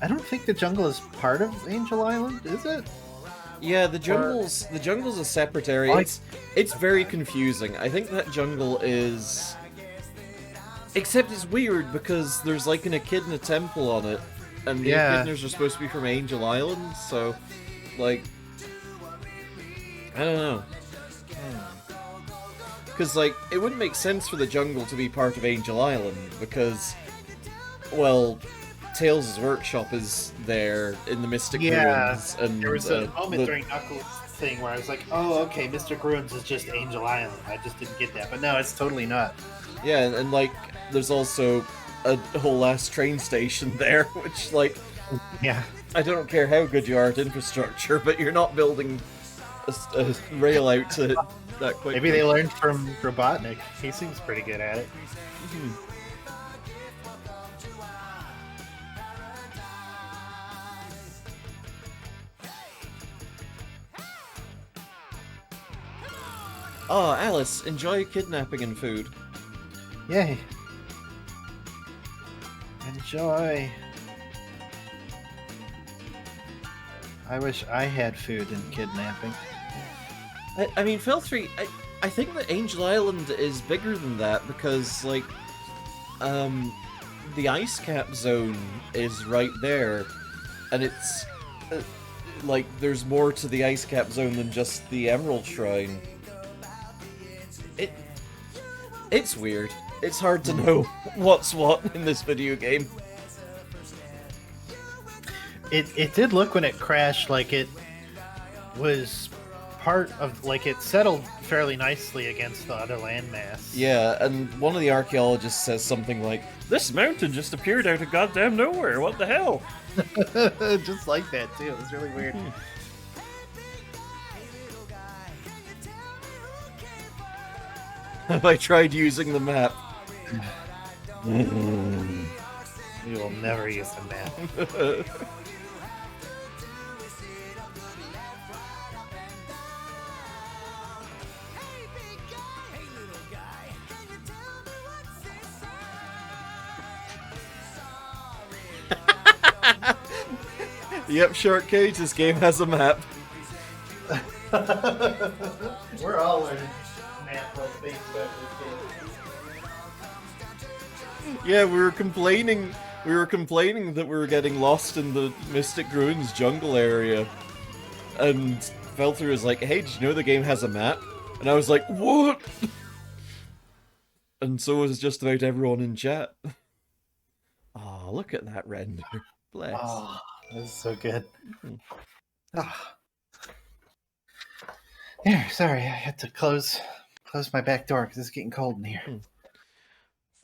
I don't think the jungle is part of Angel Island, is it? Yeah, the jungle's a separate area. Oh, It's very confusing. I think that jungle is... Except it's weird because there's like an Echidna temple on it, and the Echidnas are supposed to be from Angel Island, so, like... I don't know. Because, like, it wouldn't make sense for the jungle to be part of Angel Island, because, well, Tails' workshop is there in the Mystic Ruins. And, there was a moment during Knuckles' thing where I was like, oh, okay, Mystic Ruins is just Angel Island. I just didn't get that. But no, it's totally not. Yeah, and like, there's also a whole ass train station there, which, like... Yeah. I don't care how good you are at infrastructure, but you're not building a rail out to that quickly. Maybe they learned from Robotnik. He seems pretty good at it. Oh, Alice, enjoy kidnapping and food. Yay. Enjoy. I wish I had food in kidnapping. I mean, Phil 3, I think that Angel Island is bigger than that because, like, the ice cap zone is right there, and it's, like, there's more to the ice cap zone than just the Emerald Shrine. It's weird. It's hard to know what's what in this video game. It did look when it crashed like it was part of, like, it settled fairly nicely against the other landmass. Yeah, and one of the archaeologists says something like, "This mountain just appeared out of goddamn nowhere, what the hell?" Just like that, too. It was really weird. Have I tried using the map? You will never use the map. Yep, Shark Cage, this game has a map. We're all learning map-like things about this game. Yeah, we were complaining that we were getting lost in the Mystic Ruins jungle area. And fell through was like, hey, did you know the game has a map? And I was like, what? And so was just about everyone in chat. Oh, look at that render. Bless. Oh, this is so good. Ah. Here, sorry, I had to close my back door because it's getting cold in here.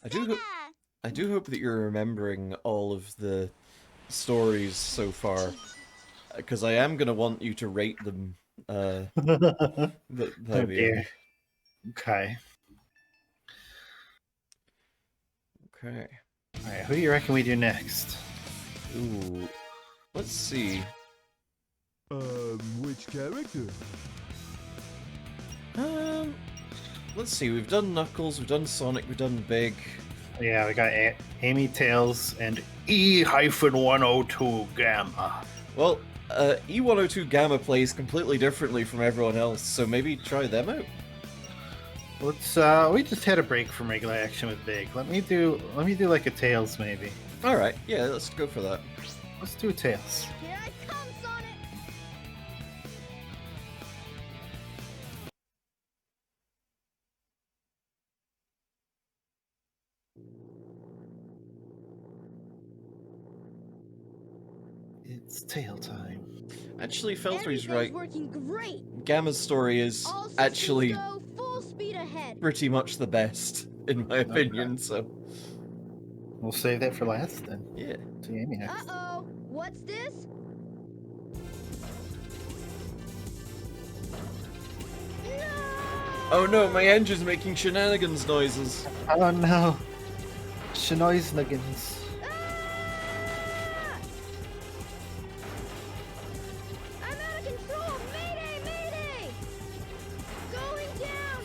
I do hope that you're remembering all of the stories so far, because I am gonna want you to rate them. Oh dear. Okay. Okay. All right, who do you reckon we do next? Ooh, let's see. Which character? Let's see. We've done Knuckles, we've done Sonic, we've done Big. Yeah, we got Amy, Tails, and E-102 Gamma. Well, E102 Gamma plays completely differently from everyone else, so maybe try them out. Let's we just had a break from regular action with Big. Let me do like a Tails maybe. All right, yeah, let's go for that. Let's do Tails. Here I come, Sonic! It's tail time. Actually, Feltry's right. Working great. Gamma's story is All systems actually go, full speed ahead. pretty much the best, in my opinion, so... We'll save that for last then. Yeah. See Amy next. Uh-oh, what's this? Oh no, my engine's making shenanigans noises. Oh no. Shenoisnigans. I'm out of control! Mayday! Mayday! Going down!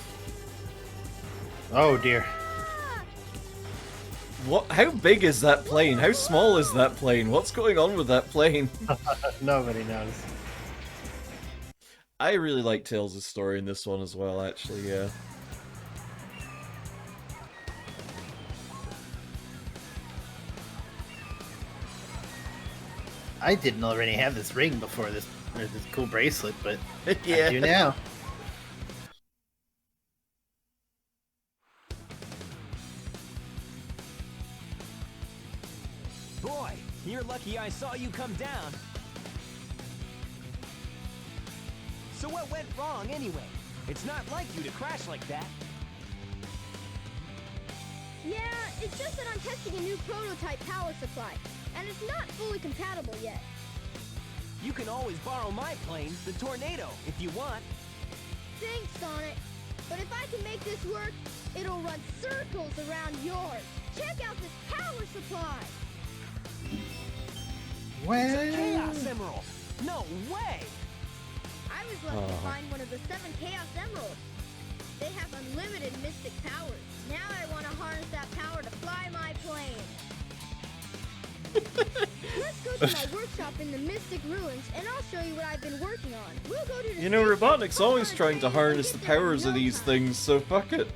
Oh dear. What? How big is that plane? How small is that plane? What's going on with that plane? Nobody knows. I really like Tails' story in this one as well, actually, yeah. I didn't already have this ring before this, or this cool bracelet, but Yeah. I do now. Boy, you're lucky I saw you come down. So what went wrong anyway? It's not like you to crash like that. Yeah, it's just that I'm testing a new prototype power supply, and it's not fully compatible yet. You can always borrow my plane, the Tornado, if you want. Thanks, Sonic. But if I can make this work, it'll run circles around yours. Check out this power supply. Well... It's a Chaos Emerald. No way! I was lucky to find one of the 7 Chaos Emeralds. They have unlimited mystic powers. Now I want to harness that power to fly my plane. Let's go to my workshop in the Mystic Ruins, and I'll show you what I've been working on. We'll go to the You know, station, Robotnik's hop always on a trying to train, and harness the get there in powers of no these time. things, so fuck it.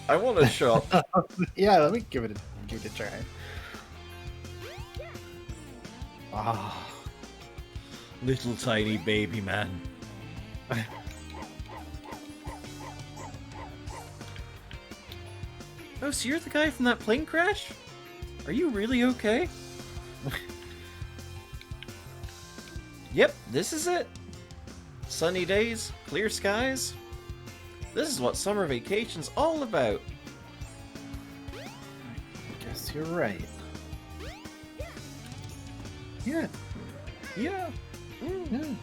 I want a shot. Yeah, let me give it a try. Ah, Little tiny baby man. Oh, so you're the guy from that plane crash? Are you really okay? Yep, this is it. Sunny days, clear skies. This is what summer vacation's all about. I guess you're right. Yeah. Yeah. Yeah.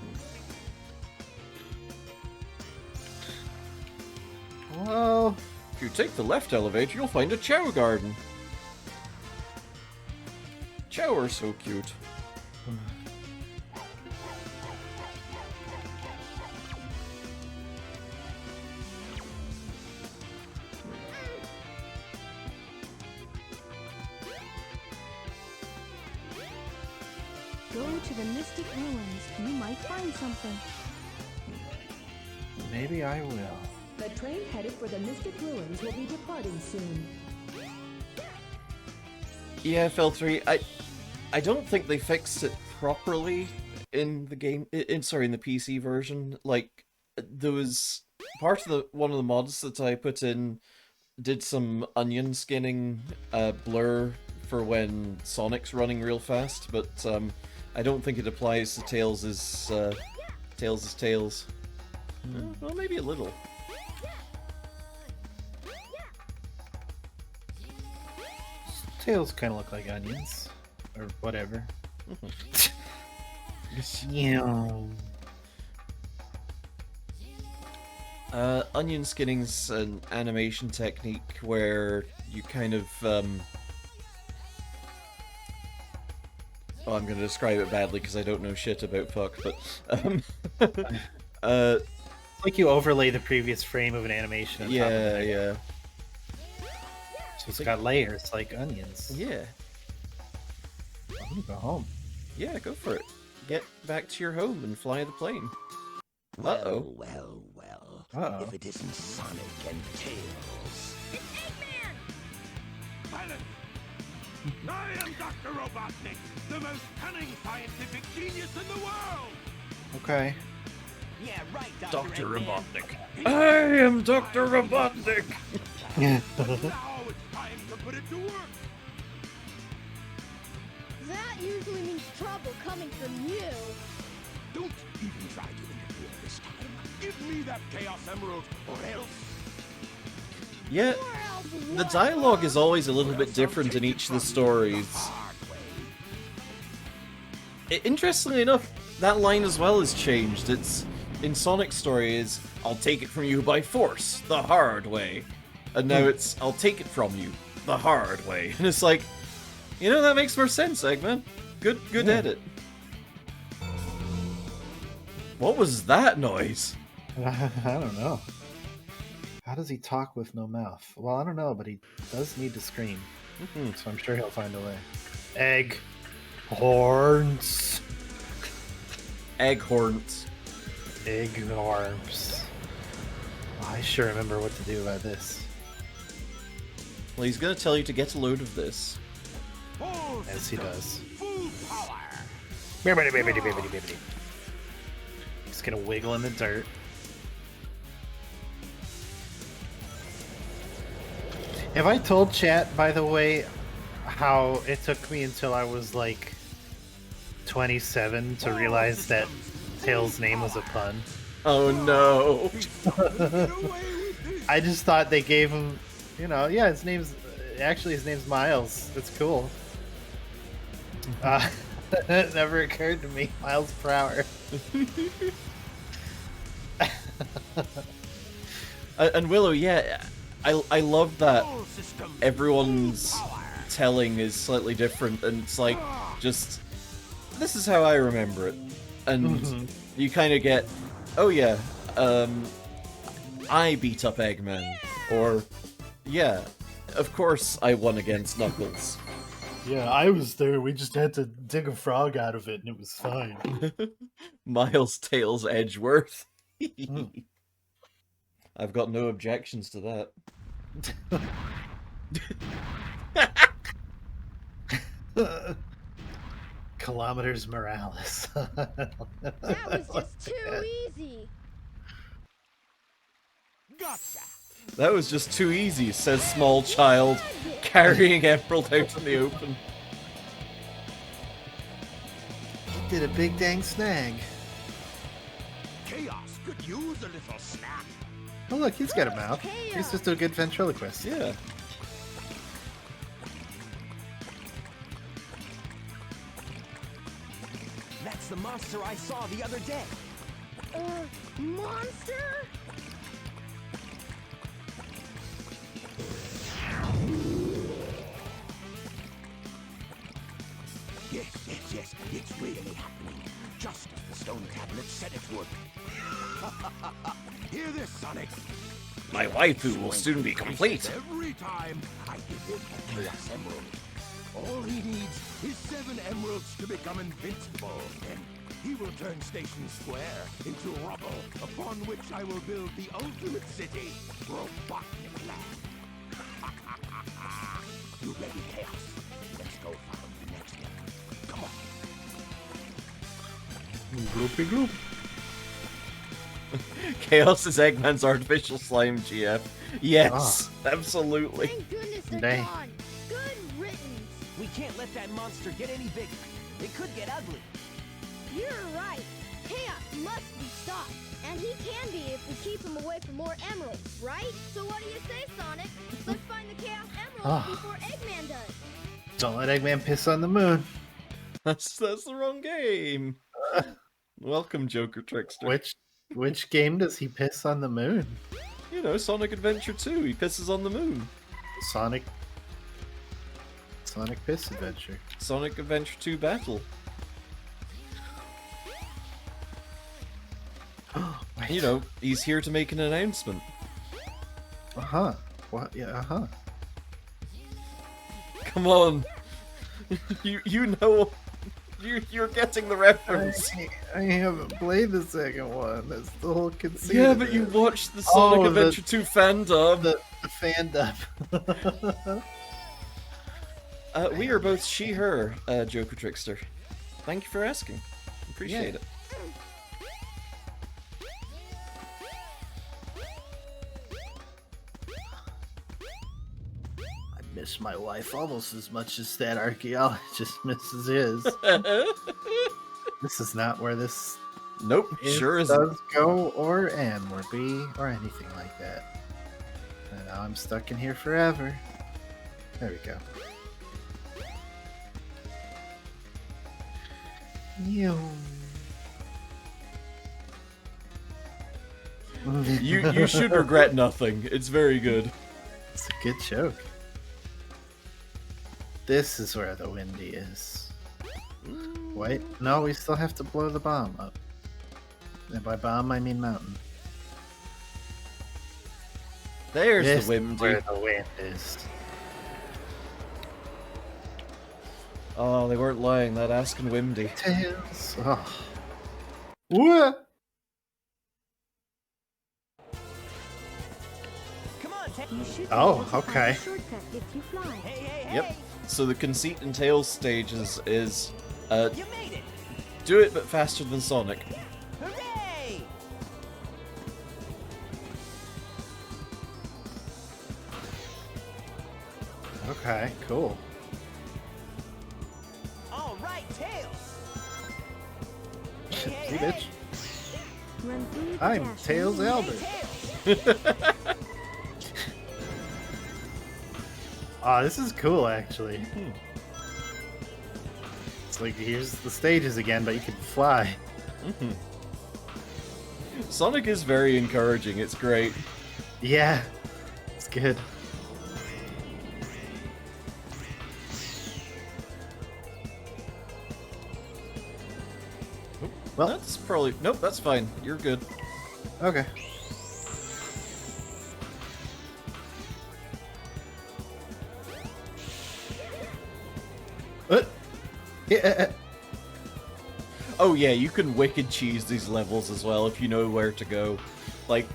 Well, If you take the left elevator, you'll find a Chow garden. Chow are so cute. Go to the Mystic Ruins. You might find something. maybe I will. The train headed for the Mystic Ruins will be departing soon. Yeah, Fel3, I don't think they fixed it properly in the game, in the PC version. Like, there was part of one of the mods that I put in did some onion skinning blur for when Sonic's running real fast, but I don't think it applies to Tails' Tails. Well, maybe a little. Tails kind of look like onions, or whatever. Yeah. Onion skinning's an animation technique where you kind of oh, I'm gonna describe it badly because I don't know shit about fuck, but like you overlay the previous frame of an animation. On top of it. yeah. So it's got layers like onions. Yeah. I'm gonna go home. Yeah, go for it. Get back to your home and fly the plane. Well, Uh-oh. well, well. Uh-oh. If it isn't Sonic and Tails. It's Eggman! Silence! I am Dr. Robotnik, the most cunning scientific genius in the world! Okay. Yeah, right, Dr. Eggman. Robotnik. I am Dr. Robotnik! Yeah. Now it's time to put it to work! That usually means trouble coming from you. Don't even try to interfere this time. Give me that Chaos Emerald, or else... Yeah, the dialogue is always a little bit different in each of the stories. Interestingly enough, that line as well has changed. It's in Sonic's story is, I'll take it from you by force, the hard way. And now it's, I'll take it from you, the hard way. And it's like, you know, that makes more sense, Eggman. Good edit. What was that noise? I don't know. How does he talk with no mouth? Well, I don't know, but he does need to scream. So I'm sure he'll find a way. Egg. Horns. Egg horns. Egg horns. Oh, I sure remember what to do about this. Well, he's gonna tell you to get a load of this. As he does. Full power! He's gonna wiggle in the dirt. Have I told chat, by the way, how it took me until I was like 27 to realize that Tails' name was a pun? Oh no! I just thought they gave him, you know, yeah, his name's Miles. That's cool. It never occurred to me. Miles per hour. And Willow, yeah, I love that everyone's telling is slightly different, and it's like, just, this is how I remember it. And you kind of get, oh yeah, I beat up Eggman, or, yeah, of course I won against Knuckles. Yeah, I was there. We just had to dig a frog out of it, and it was fine. Miles Tails Edgeworth. I've got no objections to that. Kilometers Morales. That was just too easy. Gotcha! That was just too easy, says small child, carrying Emerald out in the open. He did a big dang snag. Chaos could use a little snack. Oh look, he's got a mouth. He's just a good ventriloquist. Yeah. That's the monster I saw the other day. Monster? Yes, it's really happening. Just as the stone tablet said it would. Hear this, Sonic. My waifu will soon be complete. Every time I give him a Chaos Emerald. All he needs is 7 emeralds to become invincible. Then he will turn Station Square into rubble, upon which I will build the ultimate city, Robotnik Land. You ready, Chaos? Let's go find the next one. Come on. Gloopy gloop. Chaos is Eggman's artificial slime, GF. Yes, absolutely. Thank goodness they're Dang. gone. Good riddance. We can't let that monster get any bigger. It could get ugly. You're right. Chaos must be stopped. And he can be if we keep him away from more emeralds, right? So what do you say, Sonic? Let's find the Chaos Emeralds before Eggman does. Don't let Eggman piss on the moon. That's the wrong game. Welcome, Joker Trickster. Which game does he piss on the moon? You know, Sonic Adventure 2, he pisses on the moon. Sonic Piss Adventure. Sonic Adventure 2 Battle. You know, he's here to make an announcement. Uh-huh. What? Yeah, uh-huh. Come on. you know, you're getting the reference. I haven't played the second one. That's the whole conceit. Yeah, of but it. you watched the Sonic Adventure 2 fan dub. The fan dub. We are both she/her, Joker Trickster. Thank you for asking. Appreciate it. I miss my wife almost as much as that archaeologist misses his. This is not where this Nope, sure isn't. does go or end or be or anything like that. And now I'm stuck in here forever. There we go. You should regret nothing. It's very good. It's a good joke. This is where the Windy is. Wait, no, we still have to blow the bomb up. And by bomb, I mean mountain. There's This the is Windy. where the wind is. Oh, they weren't lying. That Askin Windy. Tails. Oh. What? Come on, You should be Oh, able to find okay. a shortcut if you fly. Hey, hey, hey! Yep. So the Conceit and Tails stages is You made it! do it but faster than Sonic. Hooray! Okay, cool. All right, Tails! See, Hey, hey, bitch. Run through the I'm dash Tails and- Albert. Oh, this is cool, actually. It's like, here's the stages again, but you can fly. Sonic is very encouraging. It's great. Yeah, it's good. Well, That's probably... Nope, that's fine. You're good. okay. Yeah. Oh yeah, you can wicked cheese these levels as well if you know where to go. Like,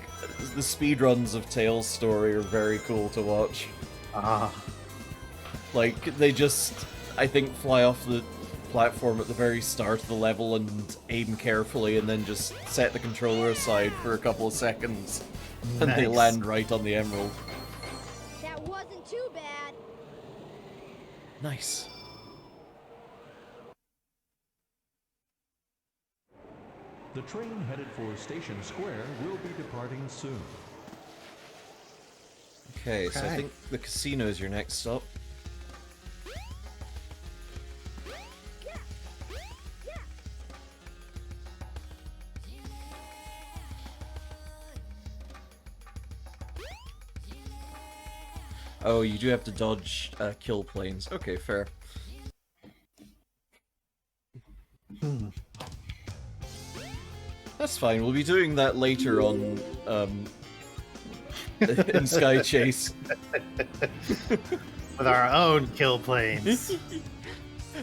the speedruns of Tails' story are very cool to watch. Ah. Like, they just, I think, fly off the platform at the very start of the level and aim carefully and then just set the controller aside for a couple of seconds. And they Nice. land right on the emerald. That wasn't too bad. Nice. The train headed for Station Square will be departing soon. Okay, so I Okay. think the casino is your next stop. Oh, you do have to dodge kill planes. Okay, fair. That's fine. We'll be doing that later on in Sky Chase. With our own kill planes.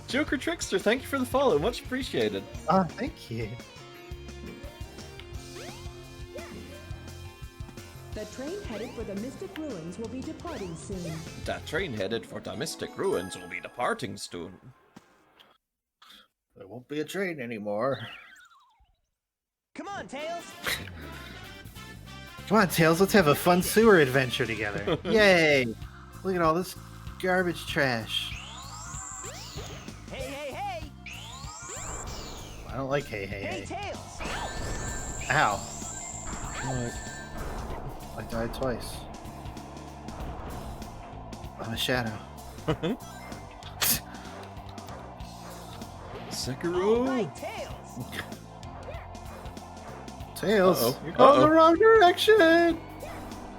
Joker Trickster, thank you for the follow. Much appreciated. Ah, thank you. The train headed for the Mystic Ruins will be departing soon. That train headed for the Mystic Ruins will be departing soon. There won't be a train anymore. Come on, Tails. Come on, Tails, let's have a fun sewer adventure together. Yay! Look at all this garbage trash. Hey, hey, hey! I don't like hey, hey, Hey, hey. Tails! Ow. I died twice. I'm a shadow. Sekiro. Right, Tails! Tails, Uh-oh. you're going Uh-oh. the wrong direction!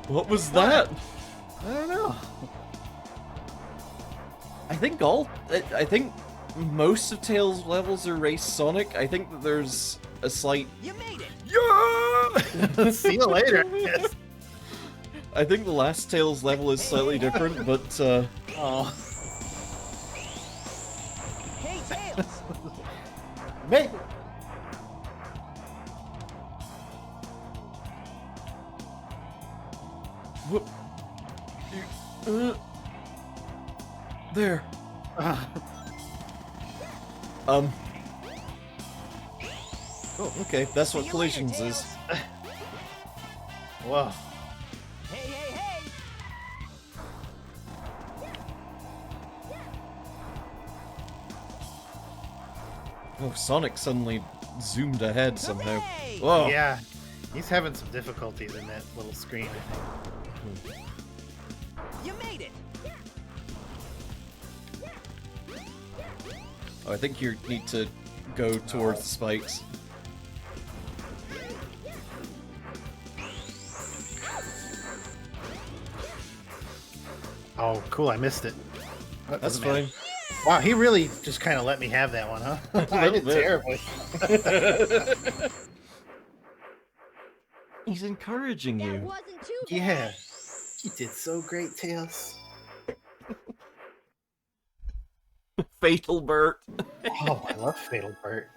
What was that? I don't know. I think most of Tails' levels are Race Sonic. I think that there's a slight. You made it! Yeah! See you later. Yes. I think the last Tails level is slightly different, but Oh. Hey, Tails! Mate. Whoop. There. Oh, okay, that's what collisions is. Whoa. Hey, hey, hey! Oh, Sonic suddenly zoomed ahead somehow. Hooray! Whoa. Yeah, he's having some difficulties in that little screen, I think. You made it! Oh, I think you need to go towards the spikes. Oh, cool, I missed it. That That's doesn't matter. fine. Wow, he really just kind of let me have that one, huh? I did bit. terribly. He's encouraging That you. wasn't too bad. Yeah, you did so great, Tails. Fatal Bert. Oh, I love Fatal Bert.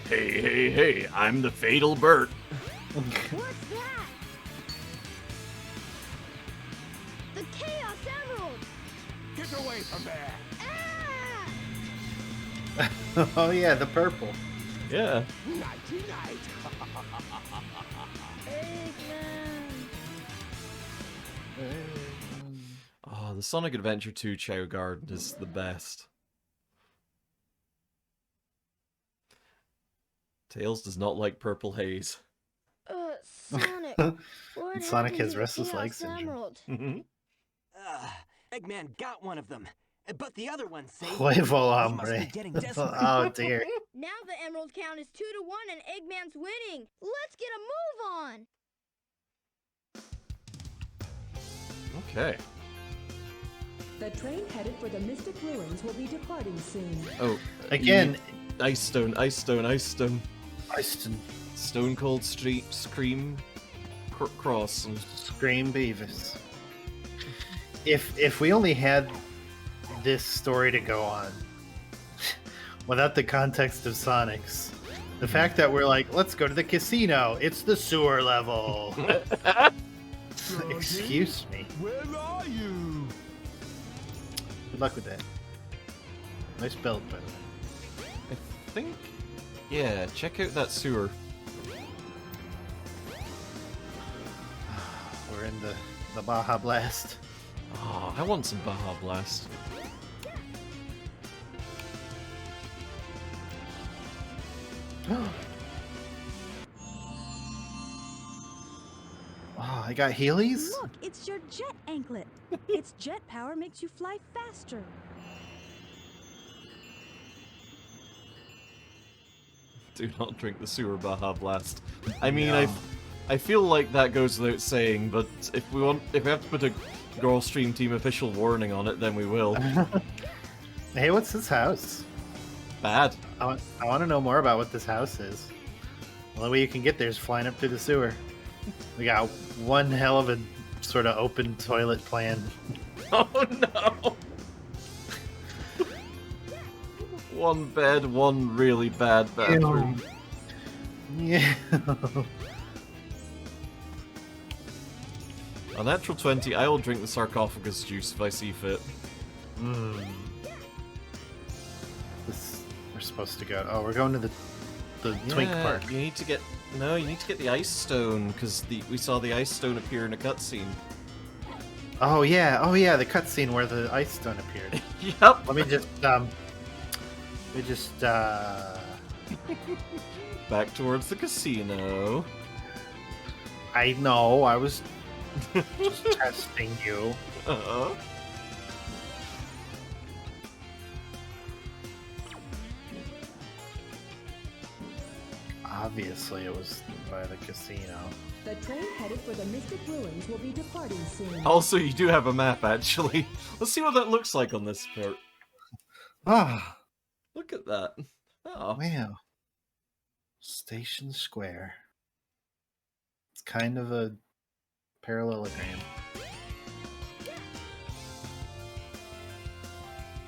Hey, hey, hey, I'm the Fatal Bert. What's that? The Chaos Emerald! Get away from there! Ah! Oh yeah, the purple. Yeah. Nighty night! Eggman. Oh, the Sonic Adventure 2 Chow Garden is the best. Tails does not like purple haze. Sonic. What Sonic happened has to the restless Chaos leg syndrome. Emerald? Eggman got one of them, but the other one saved Huevo He must be hombre. getting desperate. Oh dear. Now the emerald count is 2-1 and Eggman's winning. Let's get a move on. Okay. The train headed for the Mystic Ruins will be departing soon. Oh, Again. Ice Stone, Ice Stone, Ice Stone. Iceton. Stone Cold Street, Scream, Cross. And... Scream Beavis. If we only had this story to go on, without the context of Sonic's, the fact that we're like, let's go to the casino, it's the sewer level. Excuse me. Where are you? Good luck with that. Nice build, by the way. I think... Yeah, check out that sewer. We're in the Baja Blast. Oh, I want some Baja Blast. Oh, I got Heelys? Look, it's your jet anklet. Its jet power makes you fly faster. Do not drink the sewer Baja Blast. I mean, No. I feel like that goes without saying, but if we have to put a Girl Stream Team official warning on it, then we will. Hey, what's this house? Bad. I want to know more about what this house is. The only way you can get there is flying up through the sewer. We got one hell of a sort of open toilet plan. Oh no! One bed, one really bad bathroom. Yeah. On natural 20, I will drink the sarcophagus juice if I see fit. supposed to go. Oh, we're going to the Twink Park. You need to get the Ice Stone because we saw the Ice Stone appear in a cutscene. Oh yeah, the cutscene where the Ice Stone appeared. Yep. Let me just back towards the casino. I know, I was just testing you. Uh-huh. Obviously, it was by the casino. The train headed for the Mystic Ruins will be departing soon. Also, you do have a map, actually. Let's see what that looks like on this part. Ah, look at that. Oh, wow. Station Square. It's kind of a parallelogram.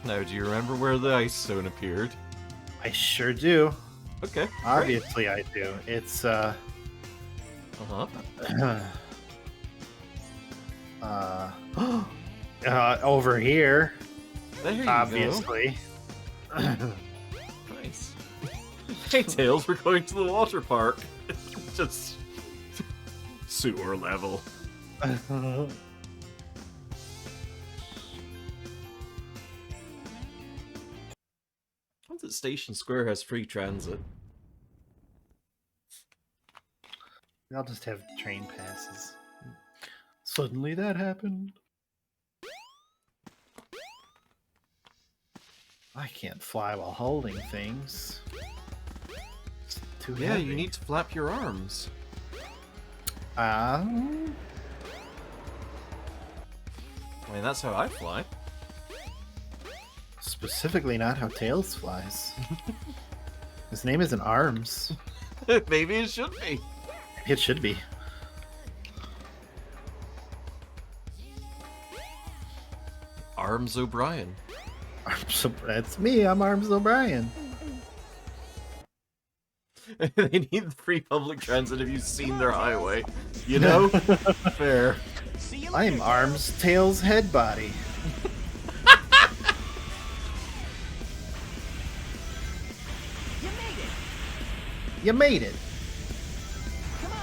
Now, do you remember where the Ice Stone appeared? I sure do. Okay. Obviously, I do. It's over here. There you obviously. Go. Nice. Hey, Tails, we're going to the water park. Just sewer level. What's it? Station Square has free transit. I'll just have train passes. Suddenly that happened. I can't fly while holding things. It's too heavy. You need to flap your arms. I mean, that's how I fly. Specifically not how Tails flies. His name isn't Arms. Maybe it should be. It should be. Arms O'Brien. That's me, I'm Arms O'Brien. They need free public transit if you've seen their highway. You know? Fair. I'm Arms, Tails, Head Body. You made it. Come on.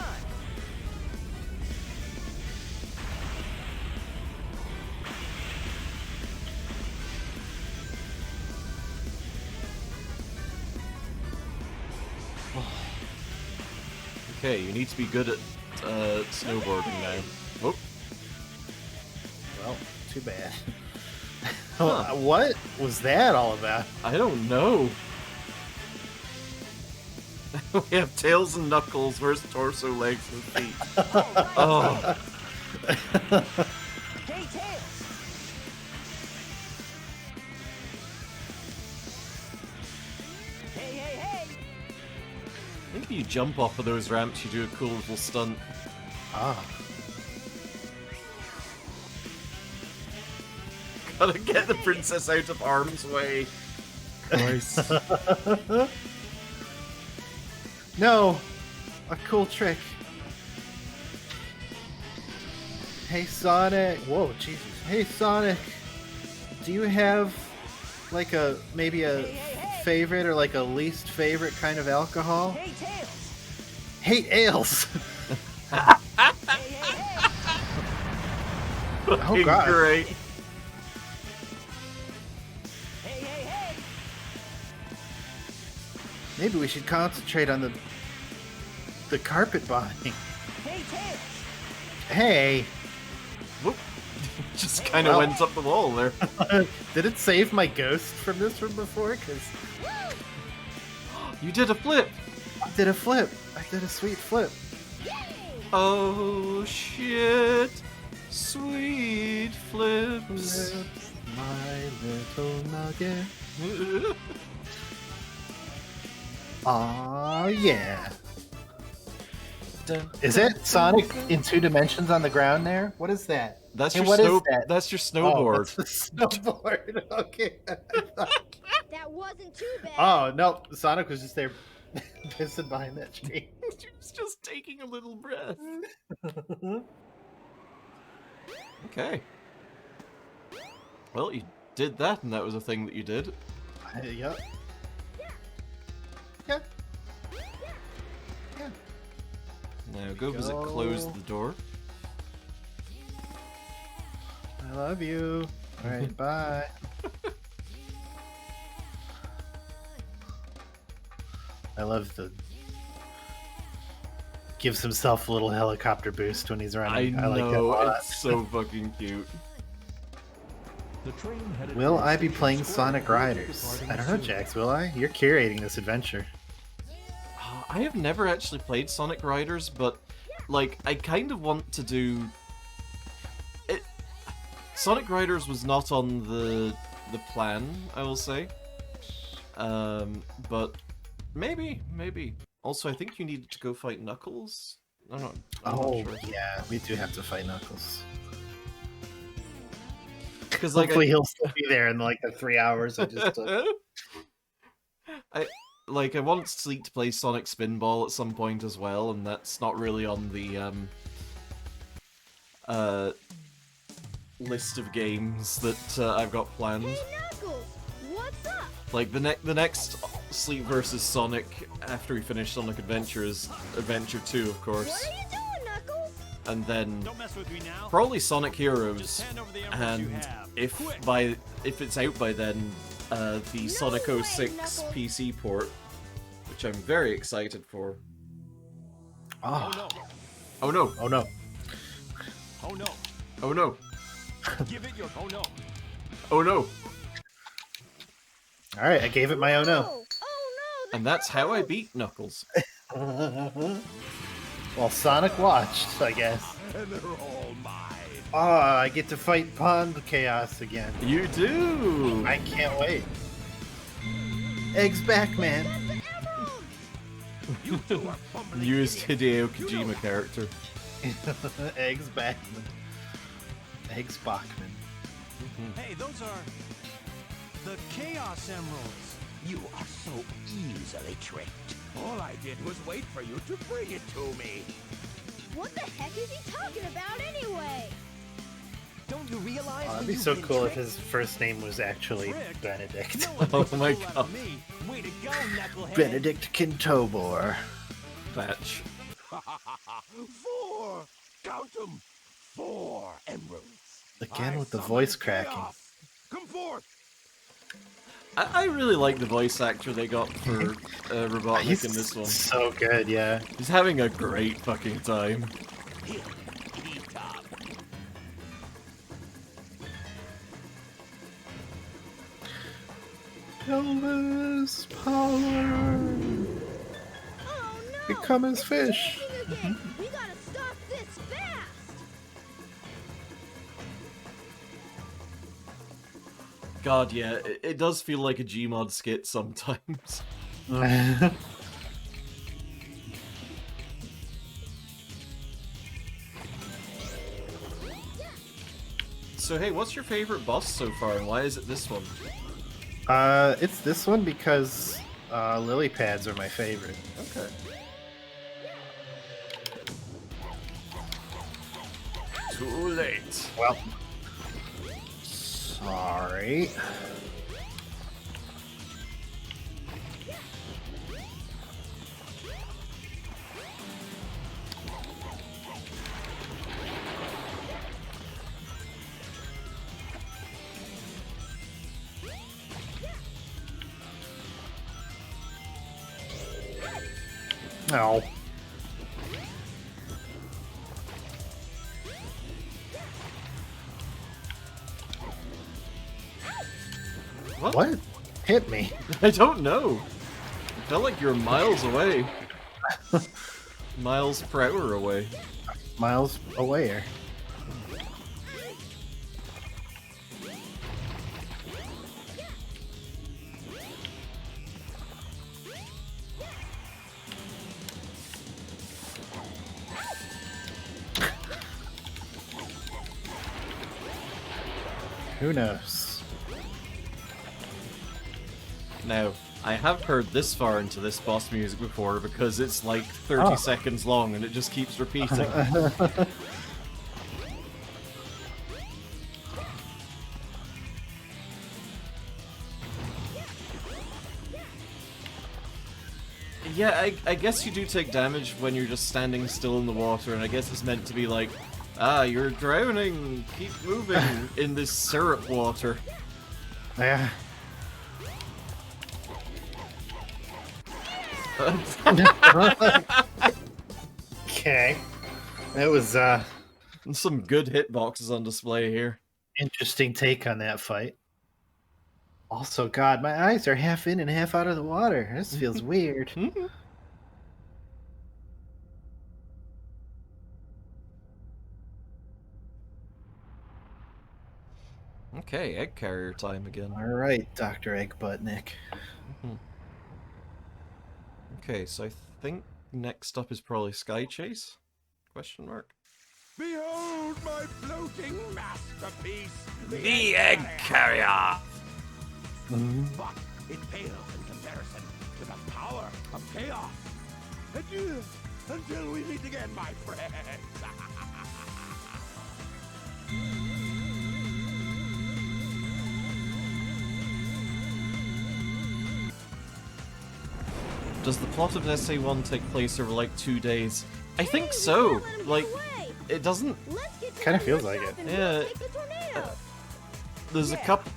Okay, you need to be good at snowboarding now. Oh. Well, too bad. Huh. What was that all about? I don't know. We have Tails and Knuckles. Where's torso, legs, and feet? Oh. Hey, Tails! Hey, hey, hey! I think if you jump off of those ramps, you do a cool little stunt. Ah. Gotta get the princess out of harm's way. Christ. No! A cool trick. Hey Sonic! Whoa, Jesus. Hey Sonic! Do you have like maybe a favorite or like a least favorite kind of alcohol? Hey, Tails! Hate ales! Oh god. Great. Hey, hey, hey! Maybe we should concentrate on the carpet buying. Hey, Tails! Hey! Whoop. Just kind of went up the wall there. Did it save my ghost from this from before? Because you did a flip. I did a flip. I did a sweet flip. Oh shit! Sweet flips. My little nugget. Aw, yeah. Is that Sonic in 2 dimensions on the ground there? What is that? That's hey, your that? That's your snowboard. Oh, that's the snowboard. Okay. That wasn't too bad. Oh no, Sonic was just there pissing behind that tree. He was just taking a little breath. Okay. Well, you did that, and that was a thing that you did. Yep. Now go visit Close the Door. I love you. Alright, bye. I love the... Gives himself a little helicopter boost when he's running. I like that a lot. It's so fucking cute. The train headed Will for I be Station playing Square Sonic will be Riders? departing I don't know, soon. Jax, will I? You're curating this adventure. I have never actually played Sonic Riders, but like I kind of want to do it. Sonic Riders was not on the plan, I will say. But maybe. Also, I think you needed to go fight Knuckles. I'm not Oh, sure. yeah, we do have to fight Knuckles. Because like Hopefully he'll still be there in like the 3 hours I just took. I want Sleek to play Sonic Spinball at some point as well, and that's not really on the list of games that I've got planned. Hey, Knuckles! What's up? Like the next Sleep vs Sonic after we finish Sonic Adventure is Adventure 2, of course. What are you doing, Knuckles? And then Don't mess with me now. probably Sonic Heroes. Just hand over the emeralds you And have. if it's out by then, the Sonic way, 06 Knuckles. PC port, which I'm very excited for. Oh, Oh no. Oh no! Oh no. Oh no! Give it your. Oh no. Oh no! Alright, I gave it my oh no. Oh no! And that's how I beat Knuckles. Well, Sonic watched, I guess. And they're all mine. Ah, I get to fight Pond Chaos again. You do! I can't wait. Eggs back, man. You two are fumbling Newest idiots. Hideo Kojima character. Eggs Backman. Eggs Bachman. Hey, those are the Chaos Emeralds. You are so easily tricked. All I did was wait for you to bring it to me. What the heck is he talking about anyway? Don't you realize Oh, that'd when be you've so been cool if tricked? his first name was actually Tricked? Benedict. No one Oh makes a my fool out God. of me. Way to go, knucklehead. Benedict Kintobor. Batch. 4! Count them! 4 emeralds. Again I with the summon voice cracking. chaos. Come forth! I really like the voice actor they got for Robotnik in this one. So good, yeah. He's having a great fucking time. Here, P-Top. Elvis power. Oh no! Become his It's fish. changing again. We gotta stop this fast. God, yeah, it does feel like a Gmod skit sometimes. So hey, what's your favorite boss so far, and why is it this one? It's this one because lily pads are my favorite. Okay. Too late. Well, sorry. No. What? Hit me. I don't know. I felt like you're miles away. Miles per hour away. Miles away. Who knows? Now, I have heard this far into this boss music before because it's like 30 seconds long and it just keeps repeating. Yeah, I guess you do take damage when you're just standing still in the water, and I guess it's meant to be like, you're drowning, keep moving in this syrup water. Yeah. Okay. That was some good hitboxes on display here. Interesting take on that fight. Also, God, my eyes are half in and half out of the water. This feels weird. Okay, egg carrier time again. All right, Dr. Eggbutnik. Okay, so I think next up is probably Sky Chase? Question mark. Behold my floating masterpiece, The egg carrier! But it pales in comparison to the power of chaos. Adieu, until we meet again, my friends. Does the plot of SA1 take place over like 2 days? I think so. Like, it doesn't. Kind of feels like it. Yeah. There's a couple.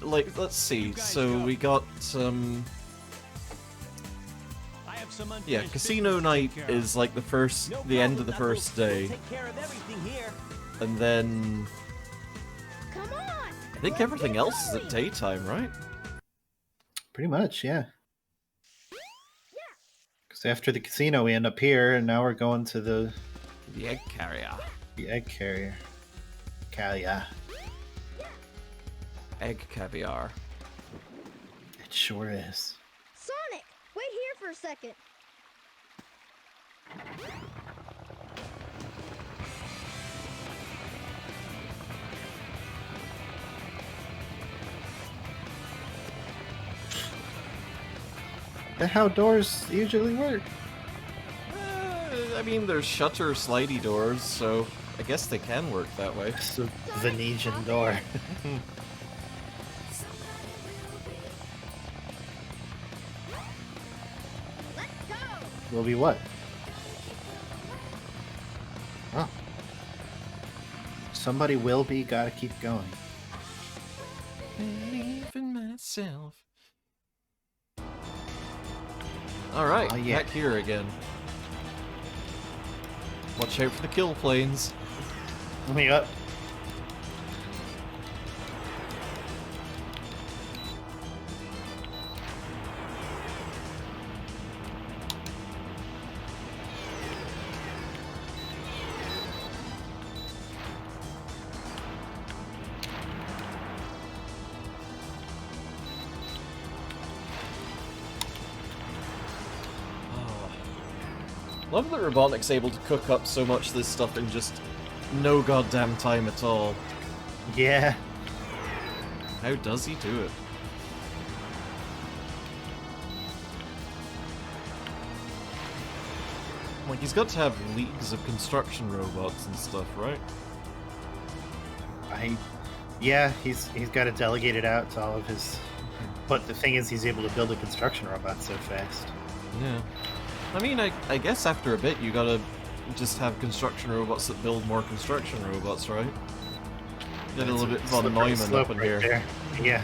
Like, let's see. So we got yeah, Casino Night is like the end of the first day, and then I think everything else is at daytime, right? Pretty much, yeah. Because after the casino, we end up here, and now we're going to the egg carrier. The egg carrier. Caviar. Egg caviar. It sure is. Sonic, wait here for a second. That's how doors usually work. I mean, there's shutter slidey doors, so I guess they can work that way. It's a Venetian door. Will be what? Oh. Somebody will be, gotta keep going. Believe in myself. Alright, yeah. back here again. Watch out for the kill planes. Let me up. Love that Robotnik's able to cook up so much of this stuff in just no goddamn time at all. Yeah. How does he do it? Like, he's got to have leagues of construction robots and stuff, right? Yeah, he's got to delegate it out to all of his... But the thing is, he's able to build a construction robot so fast. Yeah. I mean, I guess after a bit you gotta just have construction robots that build more construction robots, right? Get a little bit von Neumann up in here. There. Yeah.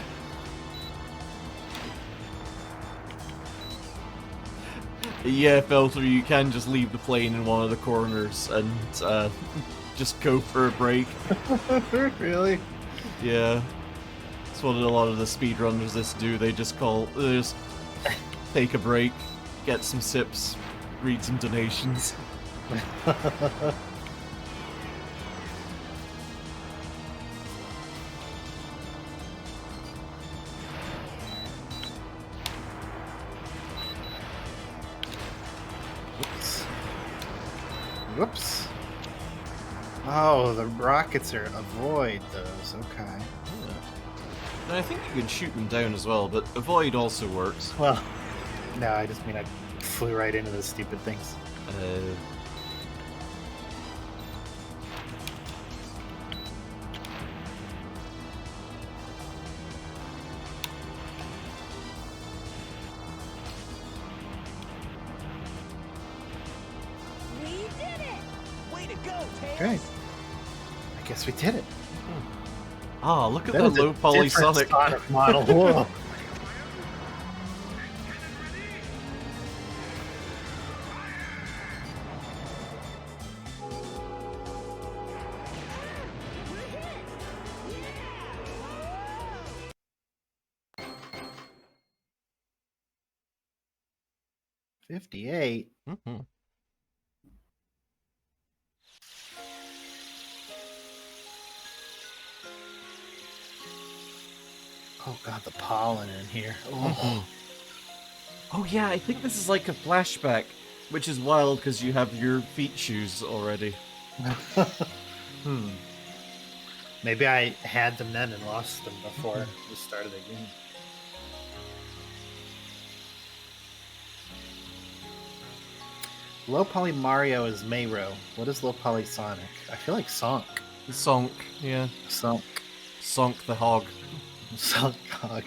Yeah, Felter, you can just leave the plane in one of the corners and just go for a break. Really? Yeah. That's what a lot of the speedrunners this do. They just take a break, get some sips, read some donations. Whoops. Oh, the rockets are avoid those. Okay. Yeah. And I think you can shoot them down as well, but avoid also works. Well, no, I just mean I flew right into those stupid things. Okay. I guess we did it. Ah, look at That the is a low poly different Sonic. Sonic model. Whoa. $58. Mm-hmm. Oh god, the pollen in here. Oh. Mhm. Oh yeah, I think this is like a flashback, which is wild because you have your feet shoes already. Maybe I had them then and lost them before we started the game. Low poly Mario is Mayro. What is low poly Sonic? I feel like Sonk. Sonk, yeah. Sonk. Sonk the hog. Sonk hog.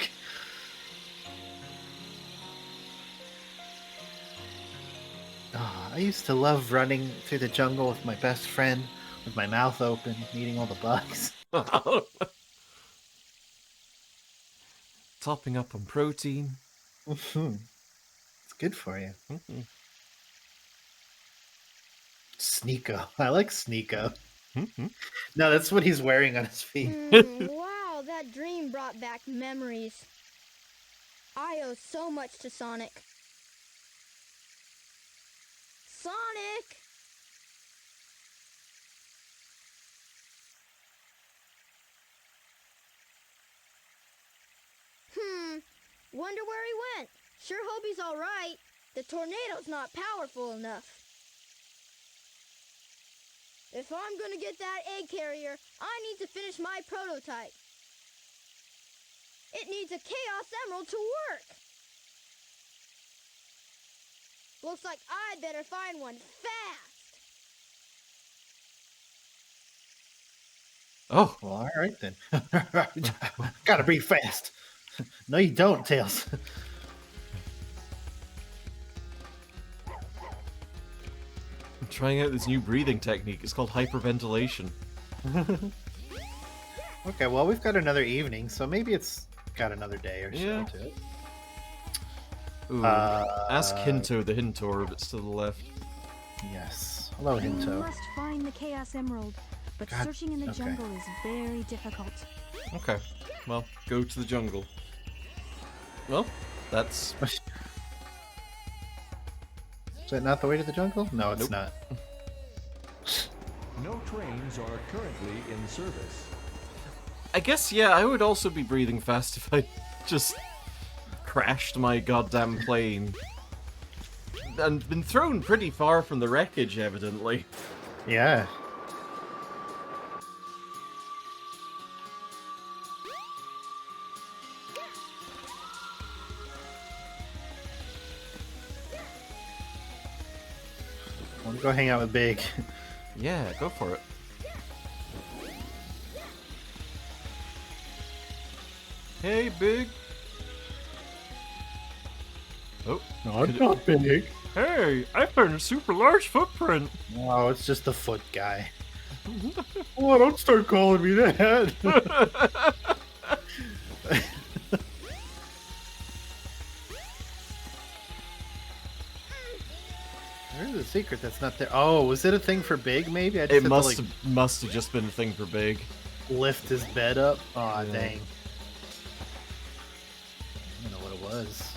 Oh, I used to love running through the jungle with my best friend, with my mouth open, eating all the bugs. Topping up on protein. It's good for you. Mm-hmm. Sneeko. I like Sneeko. Mm-hmm. No, that's what he's wearing on his feet. Wow, that dream brought back memories. I owe so much to Sonic. Sonic! Wonder where he went. Sure hope he's all right. The tornado's not powerful enough. If I'm gonna get that egg carrier, I need to finish my prototype. It needs a Chaos Emerald to work. Looks like I'd better find one fast. Oh. Well, all right then. Gotta breathe fast. No, you don't, Tails. I'm trying out this new breathing technique. It's called hyperventilation. Okay, well, we've got another evening, so maybe it's got another day or so Yeah. to it. Ooh. Ask Hinto the Hintor, but it's to the left. Yes. Hello, We Hinto. must find the Chaos Emerald, but God, searching in the okay. jungle is very difficult. Okay. Well, go to the jungle. Well, that's... Is that not the way to the jungle? No, it's Nope. not. No trains are currently in service. I guess, yeah, I would also be breathing fast if I just crashed my goddamn plane. And been thrown pretty far from the wreckage, evidently. Yeah. I want to go hang out with Big. Yeah, go for it. Hey, Big. Oh. No, I'm not big. Hey, I found a super large footprint. Oh, it's just the foot guy. Oh, don't start calling me that. There's a secret that's not there. Oh, was it a thing for Big, maybe? I just It had must to, must have just been a thing for Big. lift his bed up. Aw, Yeah. dang. I don't know what it was.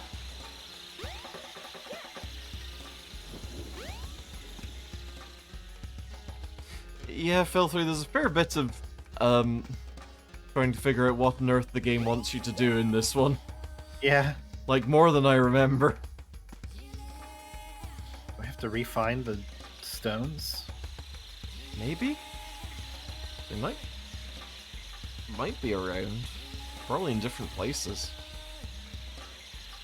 Yeah, fell through. There's a fair bit of trying to figure out what on earth the game wants you to do in this one. Yeah. Like more than I remember. We have to refine the stones. Maybe? They might be around. Probably in different places.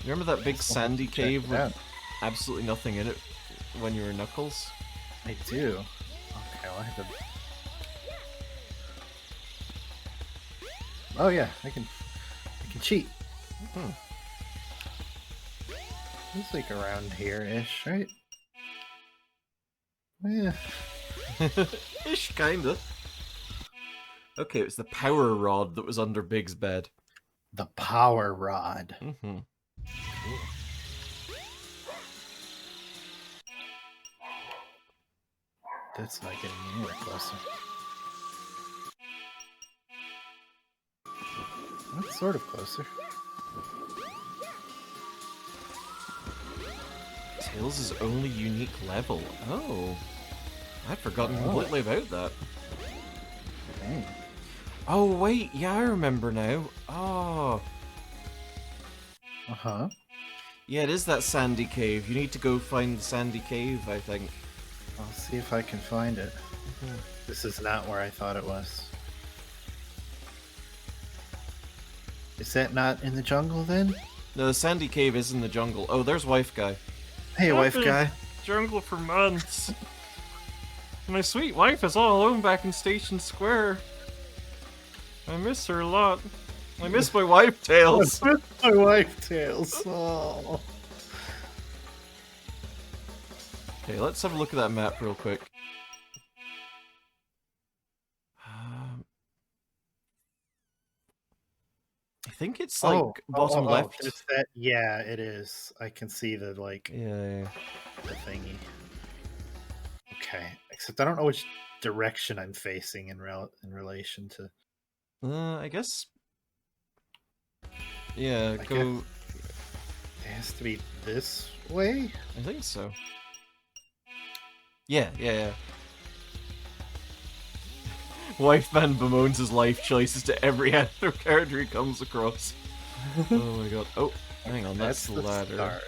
Remember that big sandy check cave it with out. absolutely nothing in it when you were Knuckles? I do. Okay, well, I have to... Oh yeah, I can cheat. It's like around here-ish, right? Yeah. Ish, kinda. Okay, it was the power rod that was under Big's bed. The power rod. Mm-hmm. That's not getting anywhere closer. That's sort of closer. Tails' only unique level. Oh. I'd forgotten completely about that. Dang. Oh, wait. Yeah, I remember now. Oh. Uh-huh. Yeah, it is that sandy cave. You need to go find the sandy cave, I think. I'll see if I can find it. This is not where I thought it was. Is that not in the jungle then? No, the sandy cave is in the jungle. Oh, there's Wife Guy. Hey, Wife Guy. Jungle for months. My sweet wife is all alone back in Station Square. I miss her a lot. I miss my wife, Tails. I miss my wife, Tails. Oh. Okay, let's have a look at that map real quick. I think it's like bottom left. It's that, yeah, it is. I can see the yeah. the thingy. Okay, except I don't know which direction I'm facing in relation to. I guess. Yeah, I go. guess it has to be this way. I think so. Yeah. Wife man bemoans his life choices to every other character he comes across. Oh my god. Oh, hang on, that's the ladder. Start.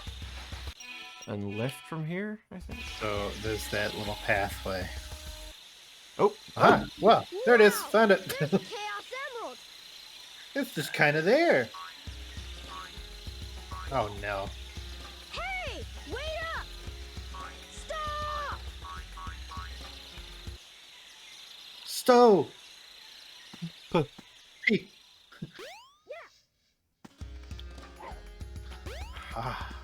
And left from here, I think. So there's that little pathway. Oh. Well, there it is. Found it. There's the Chaos Emerald. It's just kind of there. Oh no. Hey, wait up! Stop! Stow. Hey. Ah.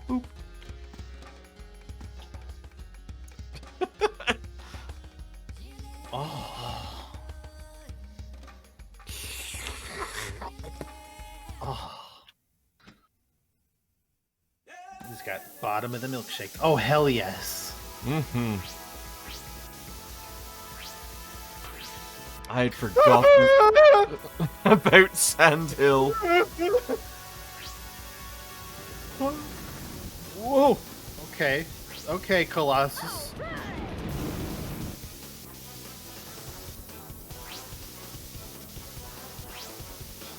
Boop. Oh. Oh. He's got bottom of the milkshake. Oh, hell yes. Mm-hmm. I had forgotten about Sandhill. Whoa. Okay. Okay, Colossus.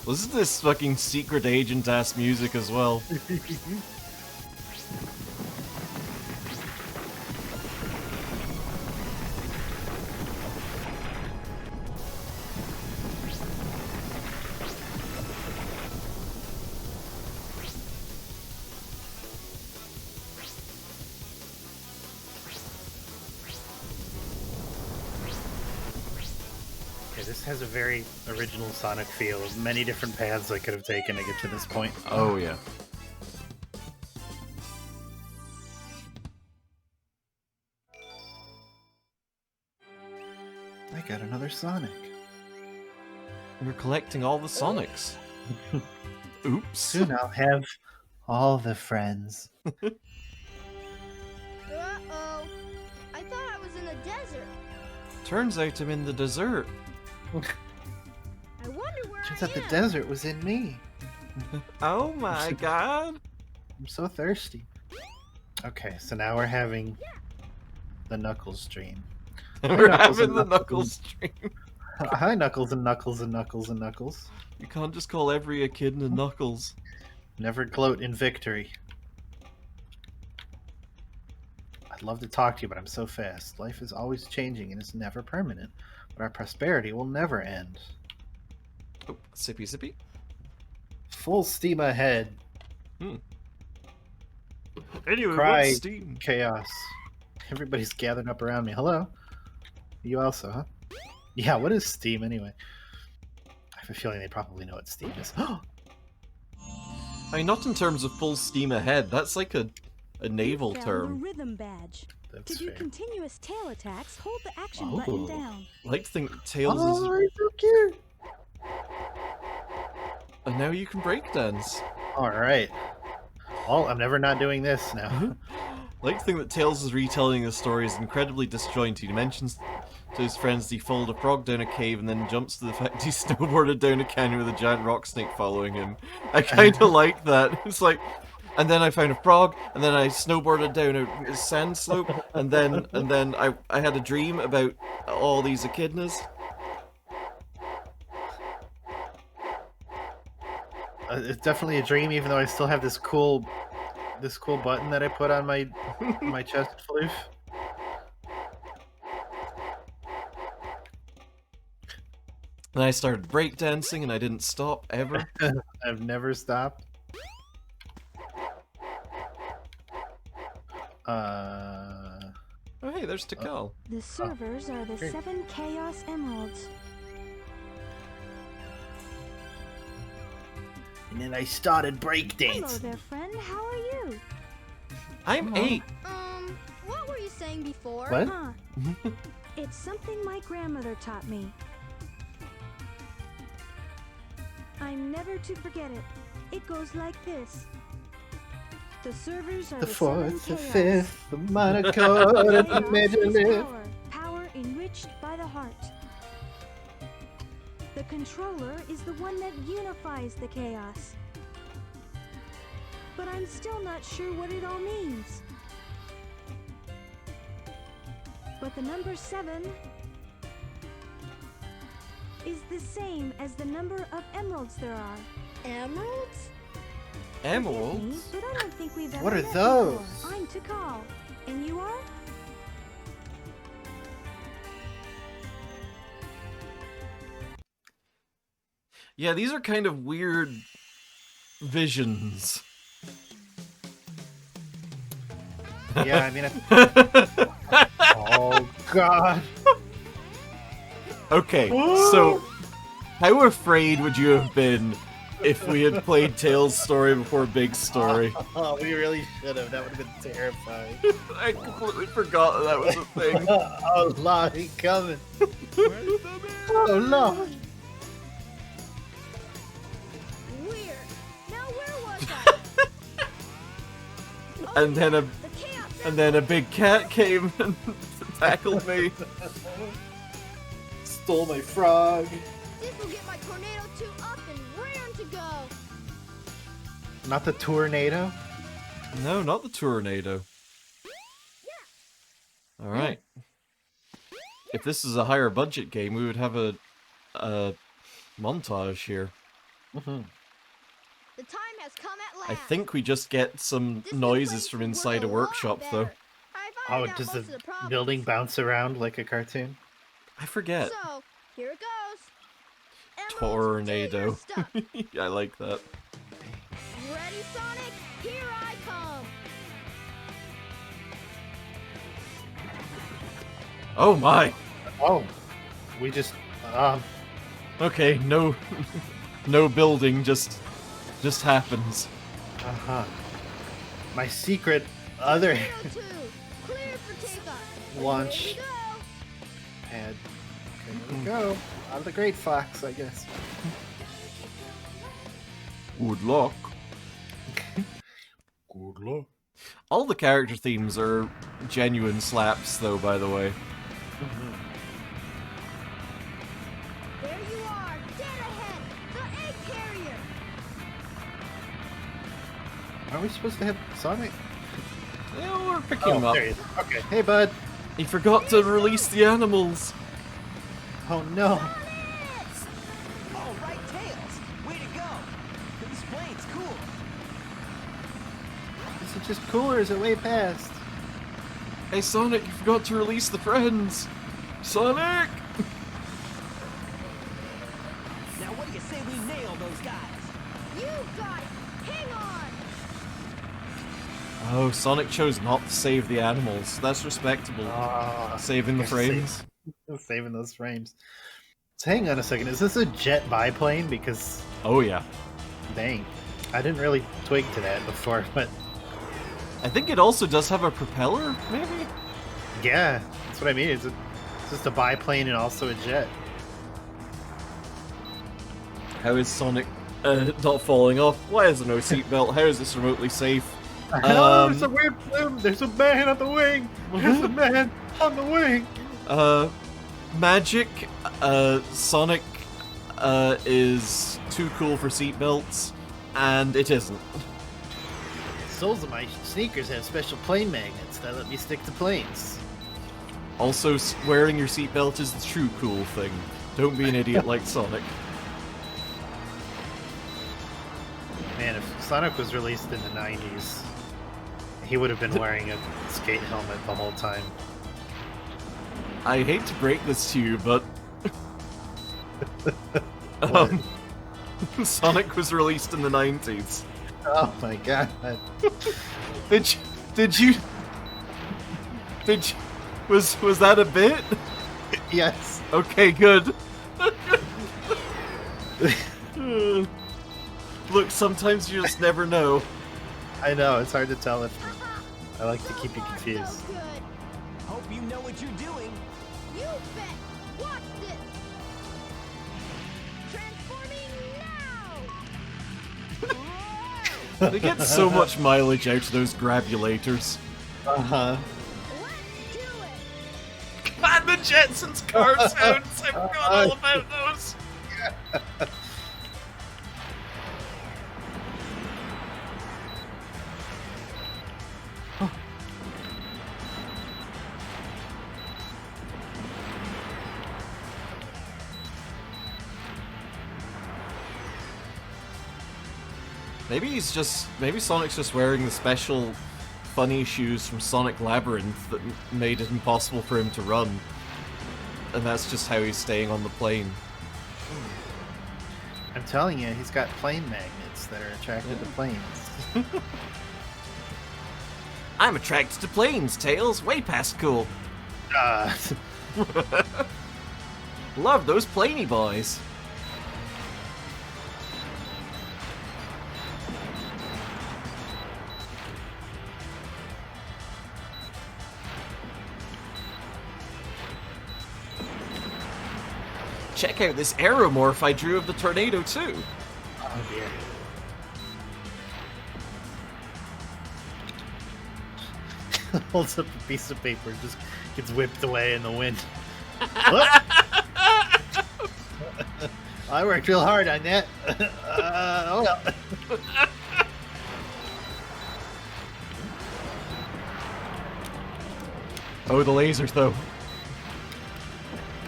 Listen to this fucking secret agent ass music as well. This has a very original Sonic feel of many different paths I could have taken to get to this point. Oh, yeah. I got another Sonic. We're collecting all the Sonics. Oops. Soon I'll have all the friends. Uh-oh. I thought I was in the desert. Turns out I'm in the desert. I wonder where Turns I out the am. desert was in me. Oh my god. I'm so thirsty. Okay, so now we're having the Knuckles stream. We're having the Knuckles stream. Hi, Knuckles and Knuckles and Knuckles and Knuckles. You can't just call every echidna Knuckles. Never gloat in victory. I'd love to talk to you, but I'm so fast. Life is always changing and it's never permanent. But our prosperity will never end. Oh, sippy sippy. Full steam ahead. Anyway, Cry what's Steam? chaos. Everybody's gathered up around me. Hello? You also, huh? Yeah, what is Steam anyway? I have a feeling they probably know what Steam is. I mean, not in terms of full steam ahead. That's like a naval Found term. the rhythm badge. That's To do fair. continuous tail attacks, hold the action button down. I like to think Tails is... he's so cute. And now you can breakdance. All right. Well, I'm never not doing this now. I like to think that Tails' is retelling the story is incredibly disjointed. He mentions to his friends that he followed a frog down a cave and then jumps to the fact he snowboarded down a canyon with a giant rock snake following him. I kind of like that. It's like, and then I found a frog, and then I snowboarded down a sand slope, and then I had a dream about all these echidnas. It's definitely a dream, even though I still have this cool button that I put on my my chest floof. Then I started breakdancing, and I didn't stop ever. I've never stopped. Oh hey, there's Tikal. The servers are the great. 7 Chaos Emeralds. And then I started Hello breakdancing. there, friend. How are you? I'm 8. What were you saying before? What? Huh. It's something my grandmother taught me. I'm never to forget it. It goes like this. The servers are The the 4th, 7 the chaos. 5th, the minor chord, the Chaos major is lift. power enriched by the heart. The controller is the one that unifies the chaos. But I'm still not sure what it all means. But the number 7 is the same as the number of emeralds there are. Emeralds? Emeralds? But I don't think we've ever What are met those? before. I'm Tikal. And you are? Yeah, these are kind of weird visions. Yeah, I mean, oh god. Okay, so how afraid would you have been if we had played Tails' story before Big's story? Oh, we really should have. That would have been terrifying. I completely forgot that was a thing. Oh, Lord, he's coming. Oh, Lord. Weird. Now where was I? And then a big cat came and tackled me. Stole my frog. This will get my tornado 2 up and raring to go. Not the tornado. No, not the Tornado. Alright. If this is a higher budget game, we would have a montage here. The time has come at last. I think we just get some noises from inside a workshop, though. Oh, does the building bounce around like a cartoon? I forget. So, here it goes. Tornado. I like that. Ready, Sonic? Here I come. Oh my! Oh, we just Okay, no, no building, just happens. uh-huh. My secret other Tornado 2, clear for takeoff. launch Here we go. pad. Okay, here we go. On the Great Fox, I guess. Good luck. Good luck. All the character themes are genuine slaps, though. By the way. There you are, dead ahead, the egg carrier. Are we supposed to have Sonic? Yeah, we're picking him up. There he is. Okay. Hey, bud. He forgot to release the animals. Oh no. All right, Tails. Way to go. This plane's cool. Is it just cool or is it way past? Hey, Sonic, you forgot to release the friends. Sonic. Now, what do you say we nail those guys? You got it. Hang on. Oh, Sonic chose not to save the animals. That's respectable. Saving the frames. Saving those frames. So hang on a second. Is this a jet biplane? Because Oh yeah. dang, I didn't really twig to that before, but I think it also does have a propeller, maybe? Yeah, that's what I mean. It's just a biplane and also a jet. How is Sonic not falling off? Why is there no seatbelt? How is this remotely safe? There's a weird plume. There's a man on the wing. There's a man on the wing. Magic, Sonic is too cool for seatbelts, and it isn't. Soles of my sneakers have special plane magnets that let me stick to planes. Also, wearing your seatbelt is the true cool thing. Don't be an idiot like Sonic. Man, if Sonic was released in the 90s, he would have been wearing a skate helmet the whole time. I hate to break this to you, but Sonic was released in the 90s. Oh my god. Was that a bit? Yes. Okay, good. Look, sometimes you just never know. I know, it's hard to tell if I like to keep you confused. Hope you know what you're doing. You bet. Watch this. Transforming now. They get so much mileage out of those grabulators. Uh-huh. And the Jetsons car sounds! I forgot all about those! Maybe Sonic's just wearing the special funny shoes from Sonic Labyrinth that made it impossible for him to run. And that's just how he's staying on the plane. I'm telling you, he's got plane magnets that are attracted to planes. I'm attracted to planes, Tails. Way past cool. Love those planey boys. Check out this aeromorph I drew of the tornado too. Oh dear. Holds up a piece of paper and just gets whipped away in the wind. I worked real hard on that. Oh well. Oh, the lasers though.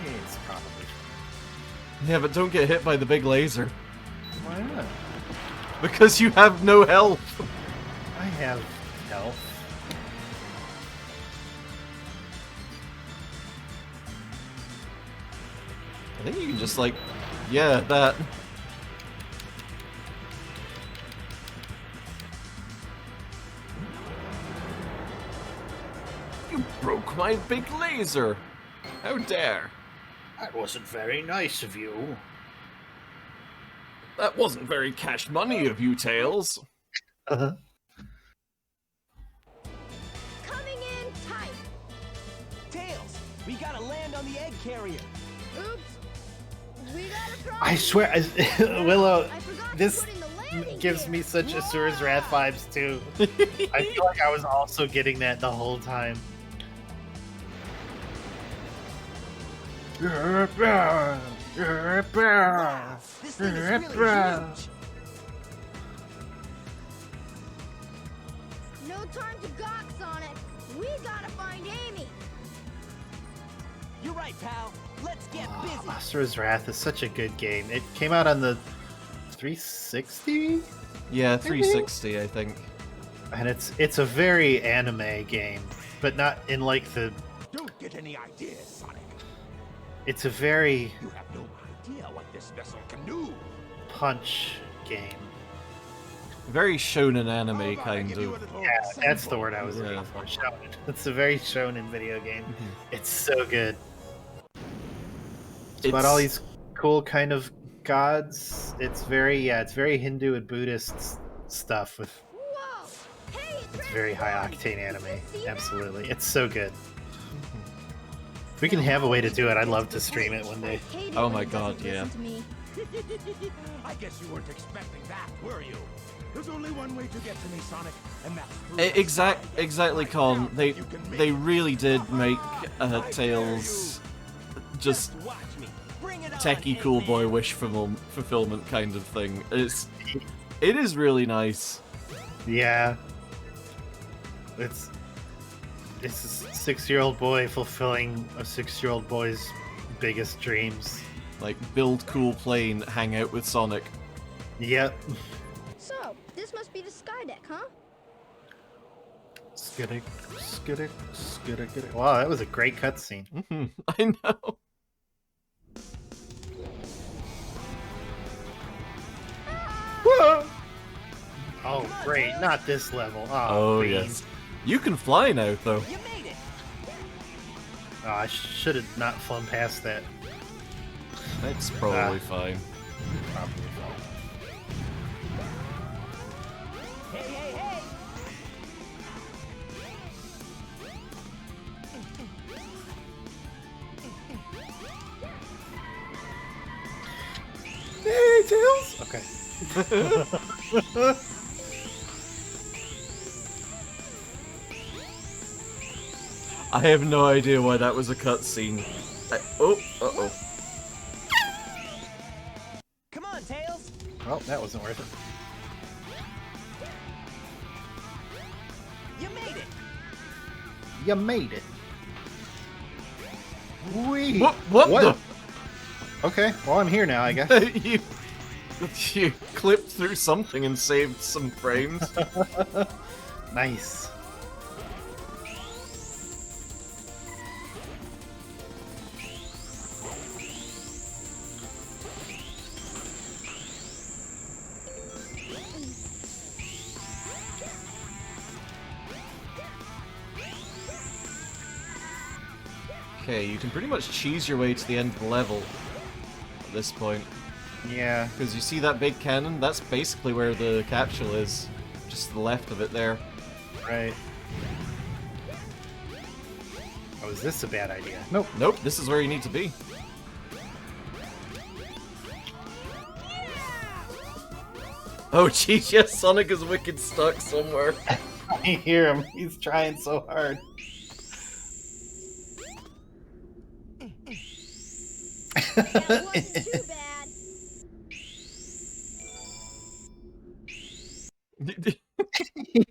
It's probably. Yeah, but don't get hit by the big laser. Why not? Because you have no health. I have health. I think you can just like, yeah, that. You broke my big laser. How dare. That wasn't very nice of you. That wasn't very cash money of you, Tails. Uh-huh. Coming in tight. Tails, we gotta land on the egg carrier. Oops. We gotta drop. I swear, Willow, this gives me such Asura's Wrath vibes too. I feel like I was also getting that the whole time. Wow, this thing is really huge. No time to gawk, Sonic. We gotta find Amy. You're right, pal. Let's get busy. Asura's Wrath is such a good game. It came out on the 360? Yeah, 360, I think. And it's a very anime game, but not in like the... Don't get any ideas, Sonic. It's a very... You have no idea what this vessel can do. punch game. Very shonen anime, kind of. Yeah, that's the word I was looking for. Shonen. It's a very shonen video game. It's so good. It's about all these cool kind of gods. It's very Hindu and Buddhist stuff with. Whoa! Hey, it's very high octane anime. Absolutely, it's so good. We can have a way to do it. I'd love to stream it one day. Oh my god, yeah. I guess you weren't expecting that, were you? There's only one way to get to me, Sonic, and that's through Exactly, Con. They really did make Tails just techie cool boy wish fulfillment kind of thing. It is really nice. Yeah. It's a 6-year-old boy fulfilling a 6-year-old boy's biggest dreams. Like, build cool plane, hang out with Sonic. Yep. So, this must be the sky deck, huh? Skiddick. Wow, that was a great cutscene. I know. Oh, great. Not this level. Oh, yes. You can fly now, though. You made it. Oh, I should have not flown past that. It's probably fine. Probably fine. Hey, hey, hey! Hey, Tails! Okay. I have no idea why that was a cutscene. Uh-oh. Come on, Tails! Well, that wasn't worth it. You made it! You made it. Wee. What the? Okay, well, I'm here now, I guess. you clipped through something and saved some frames. Nice. Okay, you can pretty much cheese your way to the end of the level at this point. Yeah. Because you see that big cannon? That's basically where the capsule is. Just to the left of it there. Right. Oh, is this a bad idea? Nope. Nope, this is where you need to be. Oh jeez, yes, Sonic is wicked stuck somewhere. I hear him. He's trying so hard. That wasn't too bad.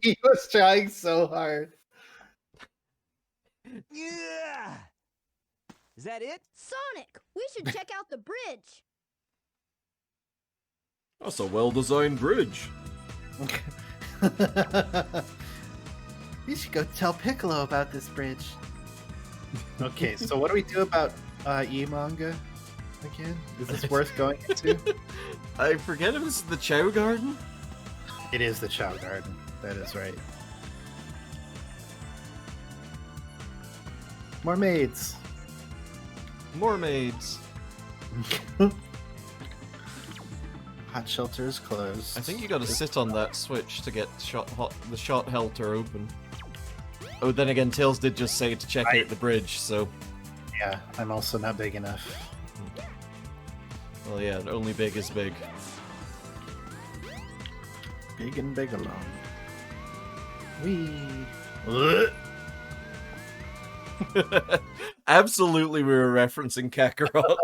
He was trying so hard. Yeah! Is that it? Sonic, we should check out the bridge. That's a well-designed bridge. You should go tell Piccolo about this bridge. Okay, so what do we do about E-manga again? Is this worth going into? I forget if it's the Chow Garden? It is the Chow Garden. That is right. More maids. More maids. Hot shelter is closed. I think you gotta sit on that switch to get the shot helter open. Oh, then again, Tails did just say to check out the bridge, so... Yeah, I'm also not big enough. Well, yeah, only big is big. Big and big alone. Wee. Absolutely, we were referencing Kakarot.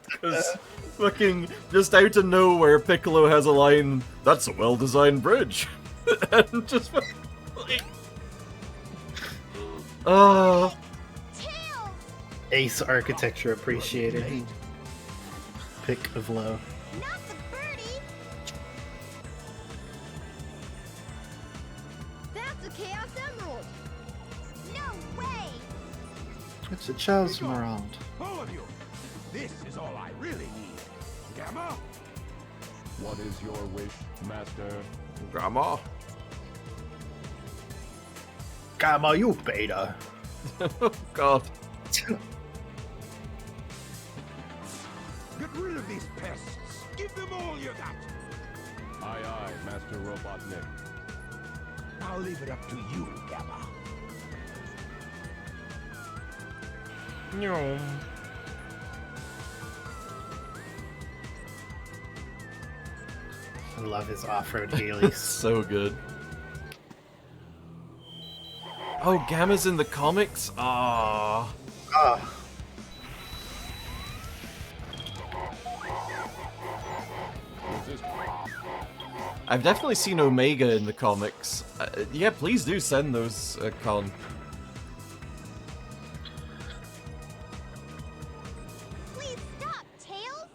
Because fucking just out of nowhere, Piccolo has a line, "That's a well-designed bridge." And just like... Ace architecture appreciated. Pick of low. Not the birdie. That's a Chaos Emerald. No way. It's a Chow's Emerald. All of you! This is all I really need. Gamma? What is your wish, Master? Grandma. Gamma, you beta. Oh, God. Get rid of these pests! Give them all you got! Aye, aye, Master Robotnik. I'll leave it up to you, Gamma. No. I love his off-road Heelys. So good. Oh, Gamma's in the comics? Ah. Ah. I've definitely seen Omega in the comics. Yeah, please do send those, Con. Please stop, Tails!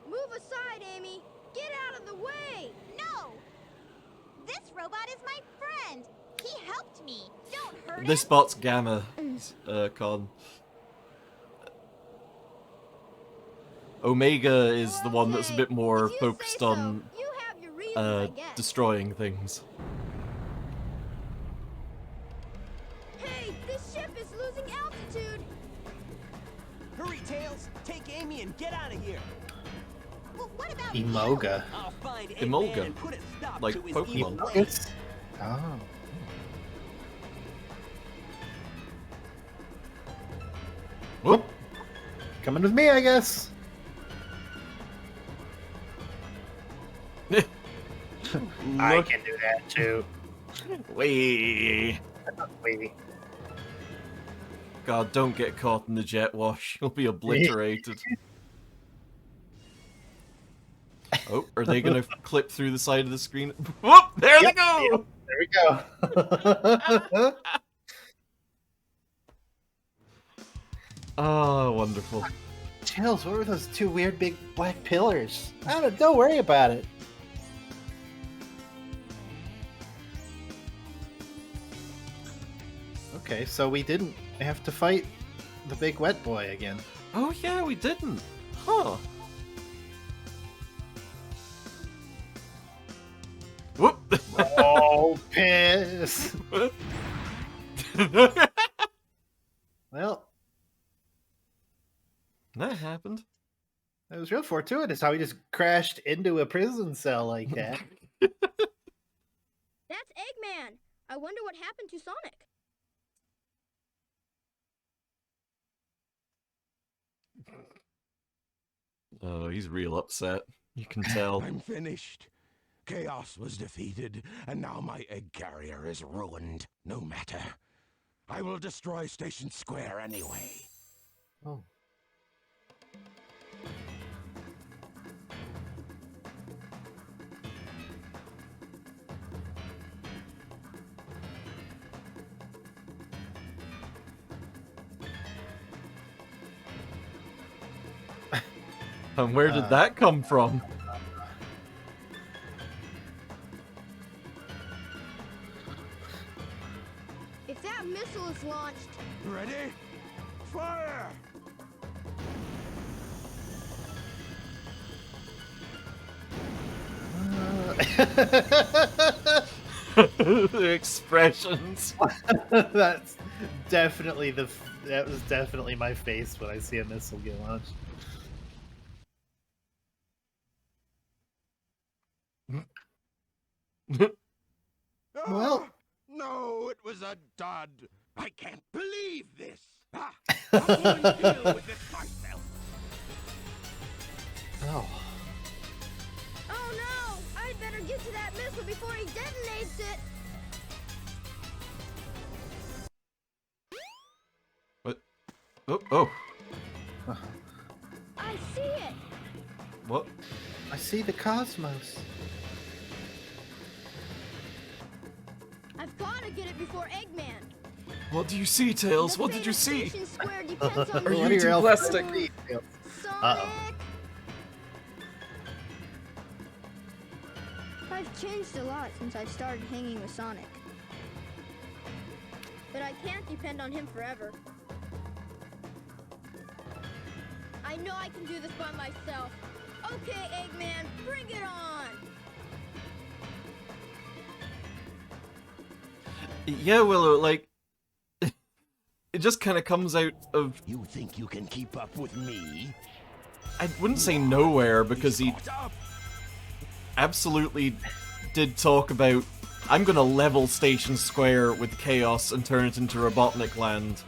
Move aside, Amy! Get out of the way! No! This robot is my friend! He helped me! Don't hurt This him! bot's Gamma, Con. Omega is the one that's a bit more focused on destroying things. Hey, this ship is losing altitude! Hurry, Tails! Take Amy and get out of here! Well, what about Emoga. I'll find Emolga. Eggman and put a stop Like to his Pokemon. evil ways. Emogus? Oh. Whoop! Coming with me, I guess. I can do that too. Wee. Wee. God, don't get caught in the jet wash. You'll be obliterated. Oh, are they gonna clip through the side of the screen? Whoop! There they go! There we go. Oh, wonderful. Tails, what were those two weird big black pillars? Don't worry about it. Okay, so we didn't have to fight the big wet boy again. Oh yeah, we didn't. Huh. Whoop! Oh, piss! Well, that happened. That was real fortuitous how he just crashed into a prison cell like that. That's Eggman! I wonder what happened to Sonic. Oh, he's real upset. You can tell. I'm finished. Chaos was defeated, and now my egg carrier is ruined. No matter. I will destroy Station Square anyway. Oh. And where did that come from? If that missile is launched... Ready? Fire! The expressions. That was definitely my face when I see a missile get launched. Well, no, it was a dud. I can't believe this. I'm going to deal with this myself. Oh. Oh no! I'd better get to that missile before he detonates it! What? Oh. I see it! What? I see the cosmos. I've gotta get it before Eggman! What do you see, Tails? What did you see? Station Square depends on Are me. you eating plastic? Sonic! I've changed a lot since I started hanging with Sonic. But I can't depend on him forever. I know I can do this by myself. Okay, Eggman, bring it on! Yeah, Willow, like... It just kind of comes out of... You think you can keep up with me? I wouldn't say nowhere, because he absolutely did talk about, I'm gonna level Station Square with chaos and turn it into Robotnik Land.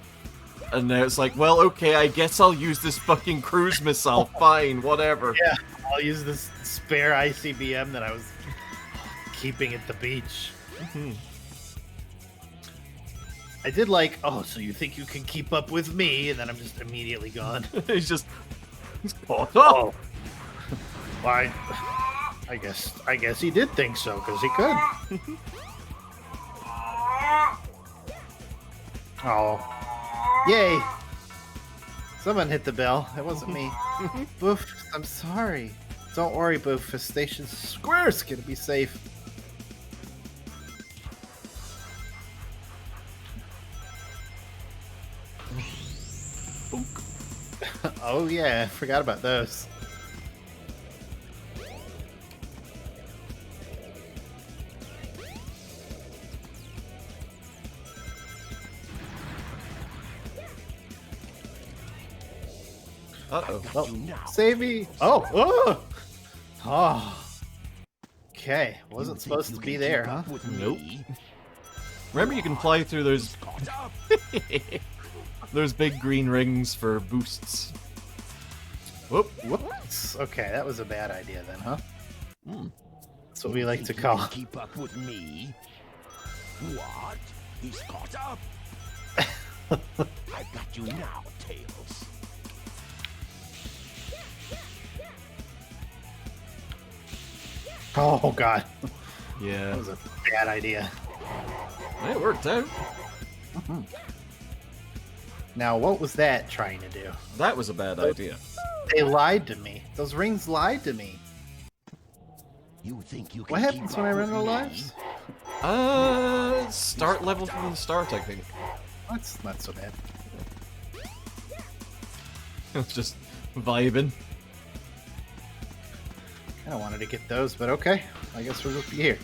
And now it's like, well, okay, I guess I'll use this fucking cruise missile. Fine, whatever. Yeah, I'll use this spare ICBM that I was keeping at the beach. I did like, oh, so you think you can keep up with me? And then I'm just immediately gone. He's caught up. Oh. Why? I guess he did think so, because he could. Oh. Yay! Someone hit the bell. It wasn't me. Boof, I'm sorry. Don't worry, Boof. Station Square's gonna be safe. Oh yeah, forgot about those. Uh-oh. Oh, save me! Oh! Okay, wasn't supposed to be there, huh? Nope. Remember, you can fly through those those big green rings for boosts. Whoop. Whoops. Okay, that was a bad idea then, huh? That's what we like to call. Keep up with me? What? He's caught up. I've got you now, Tails. Oh god. Yeah. That was a bad idea. It worked out. Now, what was that trying to do? That was a bad idea. They lied to me. Those rings lied to me. You think you can What happens when I run out of lives? Start level from the start, I think. That's not so bad. Just vibing. I wanted to get those, but okay. I guess we'll be here.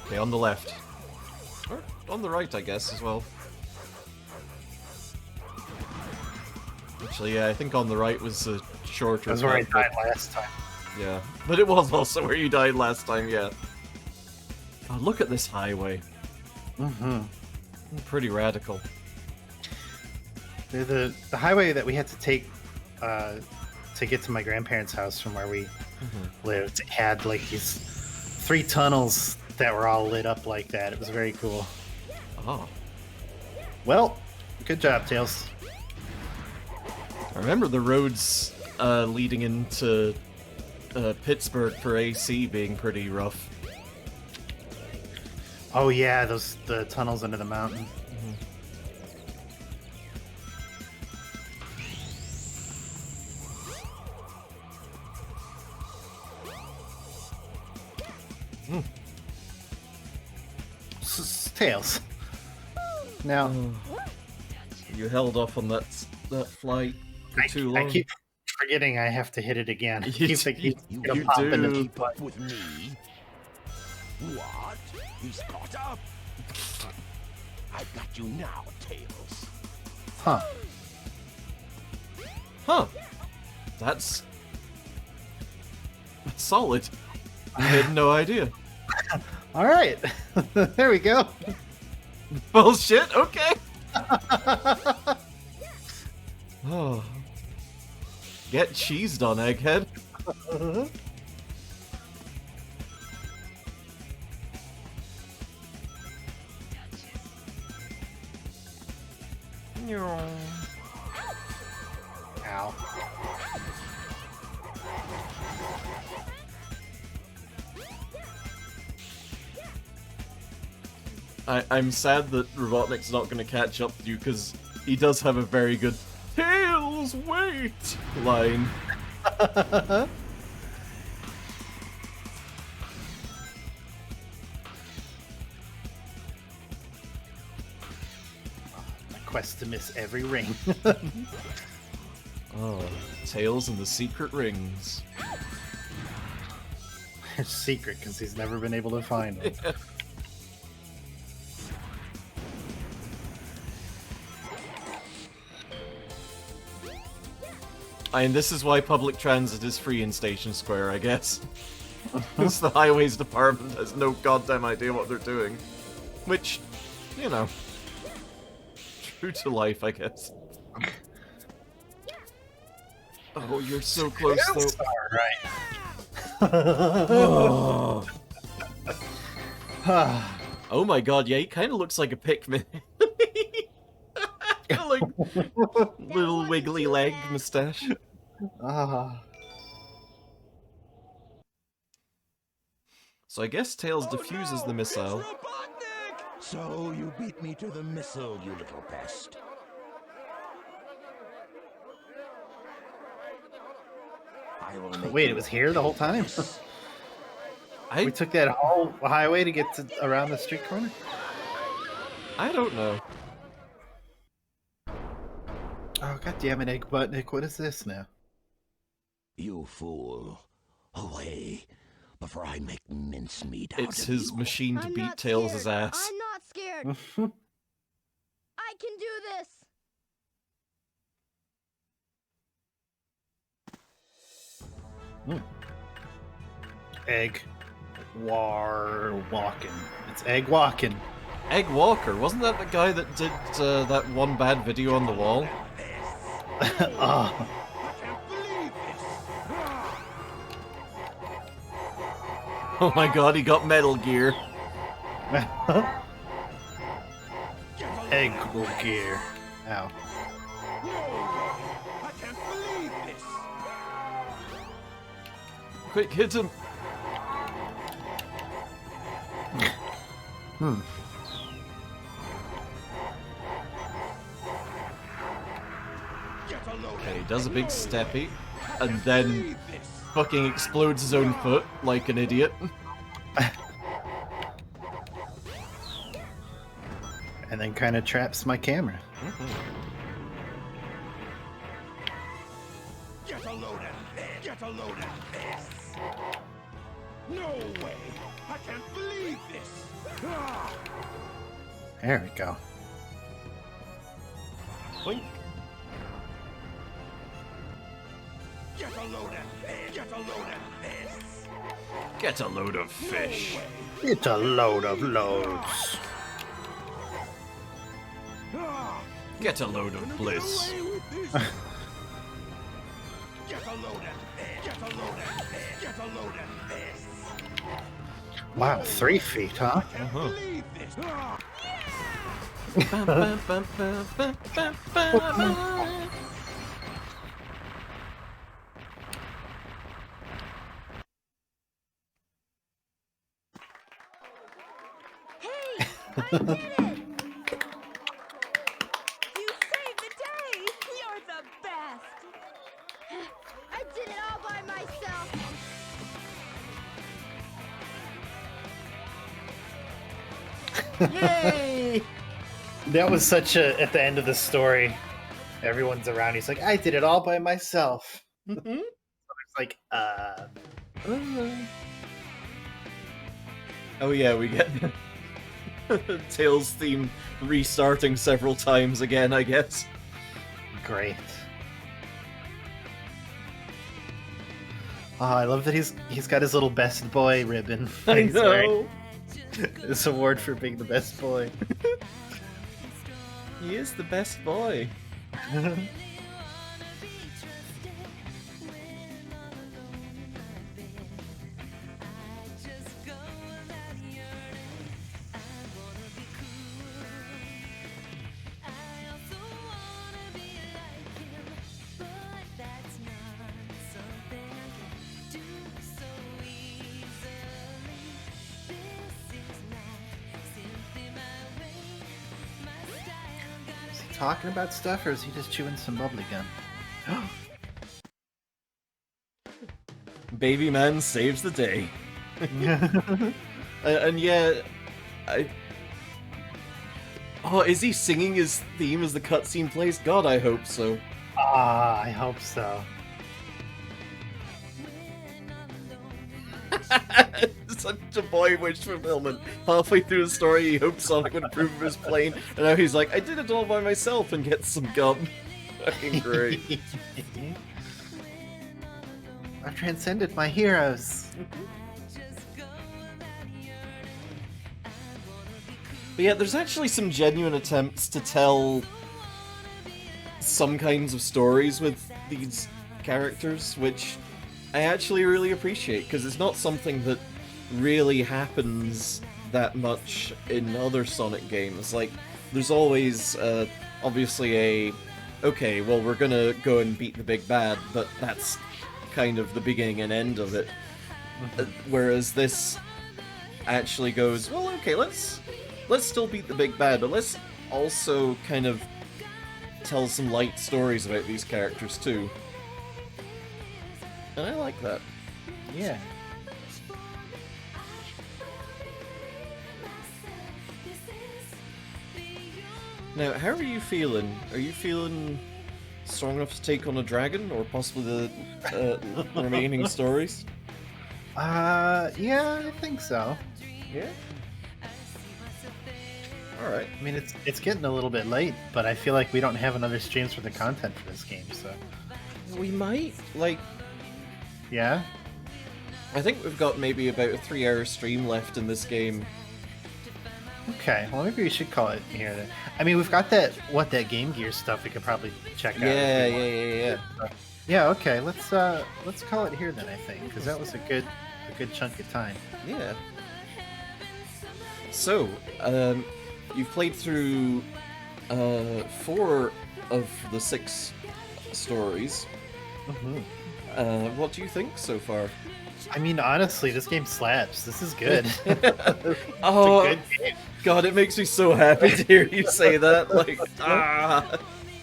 Okay, on the left. Or on the right, I guess, as well. Actually, yeah, I think on the right was a shorter. That's where I path, died but- last time. Yeah, but it was also where you died last time, yeah. Oh, look at this highway. Pretty radical. The highway that we had to take to get to my grandparents' house from where we lived had like these 3 tunnels that were all lit up like that. It was very cool. Oh. Well, good job, Tails. I remember the roads leading into Pittsburgh for AC being pretty rough. Oh yeah, the tunnels under the mountain. Tails. Now, you held off on that flight for too long. I keep forgetting I have to hit it again. I You keep thinking do. it's gonna pop into the Keep up with me? What? He's caught up. I've got you now, Tails. Huh. Huh. That's solid. I had no idea. All right. There we go. Bullshit. Okay. Oh. Get cheesed on, Egghead. Ow. I'm sad that Robotnik's not going to catch up to you because he does have a very good Tails, wait line. My quest to miss every ring. Oh, Tails and the Secret Rings. It's secret because he's never been able to find them. And this is why public transit is free in Station Square, I guess. Because the highways department has no goddamn idea what they're doing. Which, you know, true to life, I guess. Oh, you're so close, though. Alright. Oh my god, yeah, he kind of looks like a Pikmin. Like, little wiggly leg mustache. So I guess Tails diffuses the missile. So you beat me to the missile, you little pest. I will make Wait, you it was here the whole time? this. We took that whole highway to get to around the street corner? I don't know. Oh, goddammit, Egg Buttnick, what is this now? You fool. Away, before I make mincemeat out It's of his you. machine to I'm beat not Tails' scared. ass. I'm not scared. I can do this. Egg walking. It's Egg walking. Egg Walker, wasn't that the guy that did that one bad video on the wall? Oh. Oh my god, he got Metal Gear. Egg gear. Ow. I can't believe this. Quick, hit him. Okay, he does a big steppy, and then fucking explodes his own foot like an idiot. And then kind of traps my camera. Get a load of this. Get a load of this. No way. I can't believe this. Ah! There we go. Boink. Get a load of this. Get a load of this. Get a load of fish. It's a load of loads. Get a load of bliss. Get a load of this. Get a load of this. Get a load of this. Wow, 3 feet, huh? Believe this. Ah! Hey, I did it! You saved the day! You're the best! I did it all by myself. Yay! That was such a, at the end of the story, everyone's around, he's like, I did it all by myself. It's like, Oh yeah, we get Tails theme restarting several times again, I guess. Great. Oh, I love that he's got his little best boy ribbon. I He's wearing know. this award for being the best boy. He is the best boy. Is he talking about stuff or is he just chewing some bubbly gum? Baby man saves the day. And yeah, oh, is he singing his theme as the cutscene plays? God, I hope so. Ah, I hope so. Such a boy wish fulfillment. Halfway through the story, he hoped Sonic would approve of his plane, and now he's like, I did it all by myself and gets some gum. Fucking great. I've transcended my heroes. But yeah, there's actually some genuine attempts to tell some kinds of stories with these characters, which I actually really appreciate, because it's not something that really happens that much in other Sonic games. Like, there's always, obviously okay, well, we're gonna go and beat the big bad, but that's kind of the beginning and end of it. Whereas this actually goes, well, okay, let's still beat the big bad, but let's also kind of tell some light stories about these characters too. And I like that. Yeah. Now, how are you feeling? Are you feeling strong enough to take on a dragon, or possibly the remaining stories? Yeah, I think so. Yeah. All right. I mean, it's getting a little bit late, but I feel like we don't have another streams for the content for this game, so. We might, like. Yeah. I think we've got maybe about a 3-hour stream left in this game. Okay, well maybe we should call it here then. I mean, we've got that Game Gear stuff we could probably check out. Yeah. Yeah, okay, let's call it here then, I think, because that was a good chunk of time. Yeah. So, you've played through 4 of the 6 stories. Mm-hmm. What do you think so far? I mean, honestly, this game slaps. This is good. Oh, it's a good game. God, it makes me so happy to hear you say that. Like,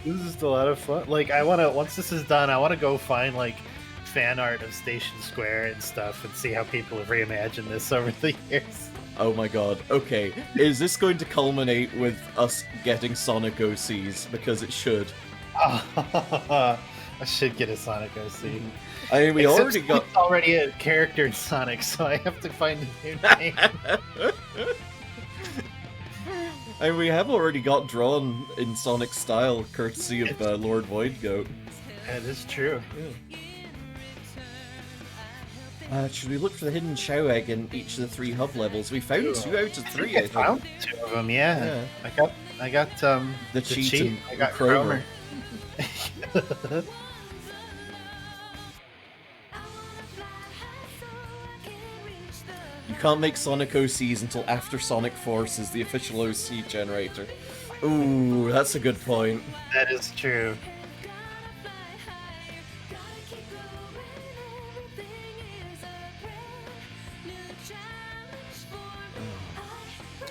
This is a lot of fun. Like, once this is done, I want to go find, like, fan art of Station Square and stuff and see how people have reimagined this over the years. Oh my god. Okay, is this going to culminate with us getting Sonic OCs? Because it should. I should get a Sonic OC. I mean, we already got... already a character in Sonic, so I have to find a new name. I mean, we have already got drawn in Sonic style, courtesy of Lord Voidgoat. That is true. Should we look for the hidden Chow Egg in each of the 3 hub levels? We found 2 out of 3. I found 2 of them. Yeah. I got the cheat. I got Cromer. You can't make Sonic OCs until after Sonic Force is the official OC generator. Ooh, that's a good point. That is true.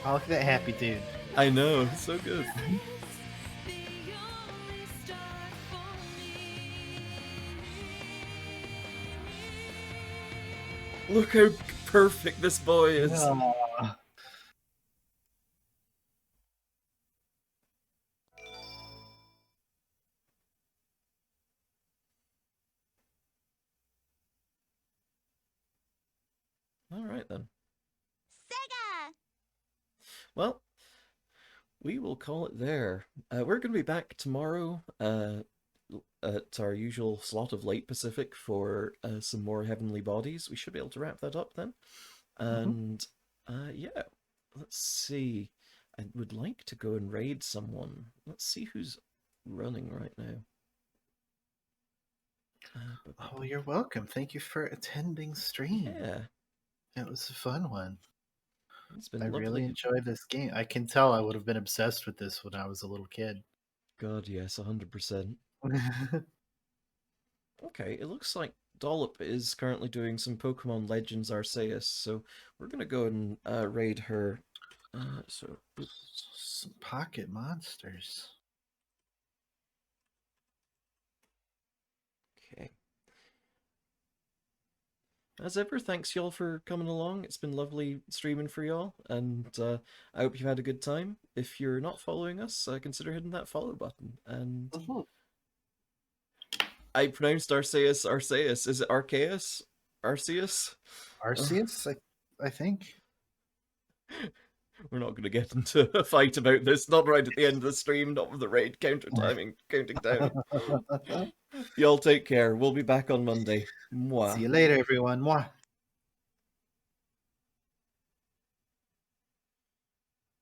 Oh, look at that happy dude. I know, so good. Look how perfect this boy is. Aww. All right then. Sega! Well, we will call it there. We're going to be back tomorrow at our usual slot of late Pacific for some more Heavenly Bodies. We should be able to wrap that up then. And yeah, let's see. I would like to go and raid someone. Let's see who's running right now. Oh, you're welcome. Thank you for attending stream. Yeah. It was a fun one. It's been I lovely. really enjoyed this game. I can tell I would have been obsessed with this when I was a little kid. God, yes, 100%. Okay, it looks like Dollop is currently doing some Pokemon Legends Arceus, so we're gonna go and raid her. Some pocket monsters. Okay. As ever, thanks y'all for coming along. It's been lovely streaming for y'all, and I hope you've had a good time. If you're not following us, consider hitting that follow button. And I pronounced Arceus Arceus. Is it Arceus? Arceus? Arceus, I think. We're not going to get into a fight about this. Not right at the end of the stream. Not with the raid counting down. Y'all take care. We'll be back on Monday. Mwah. See you later, everyone. Mwah.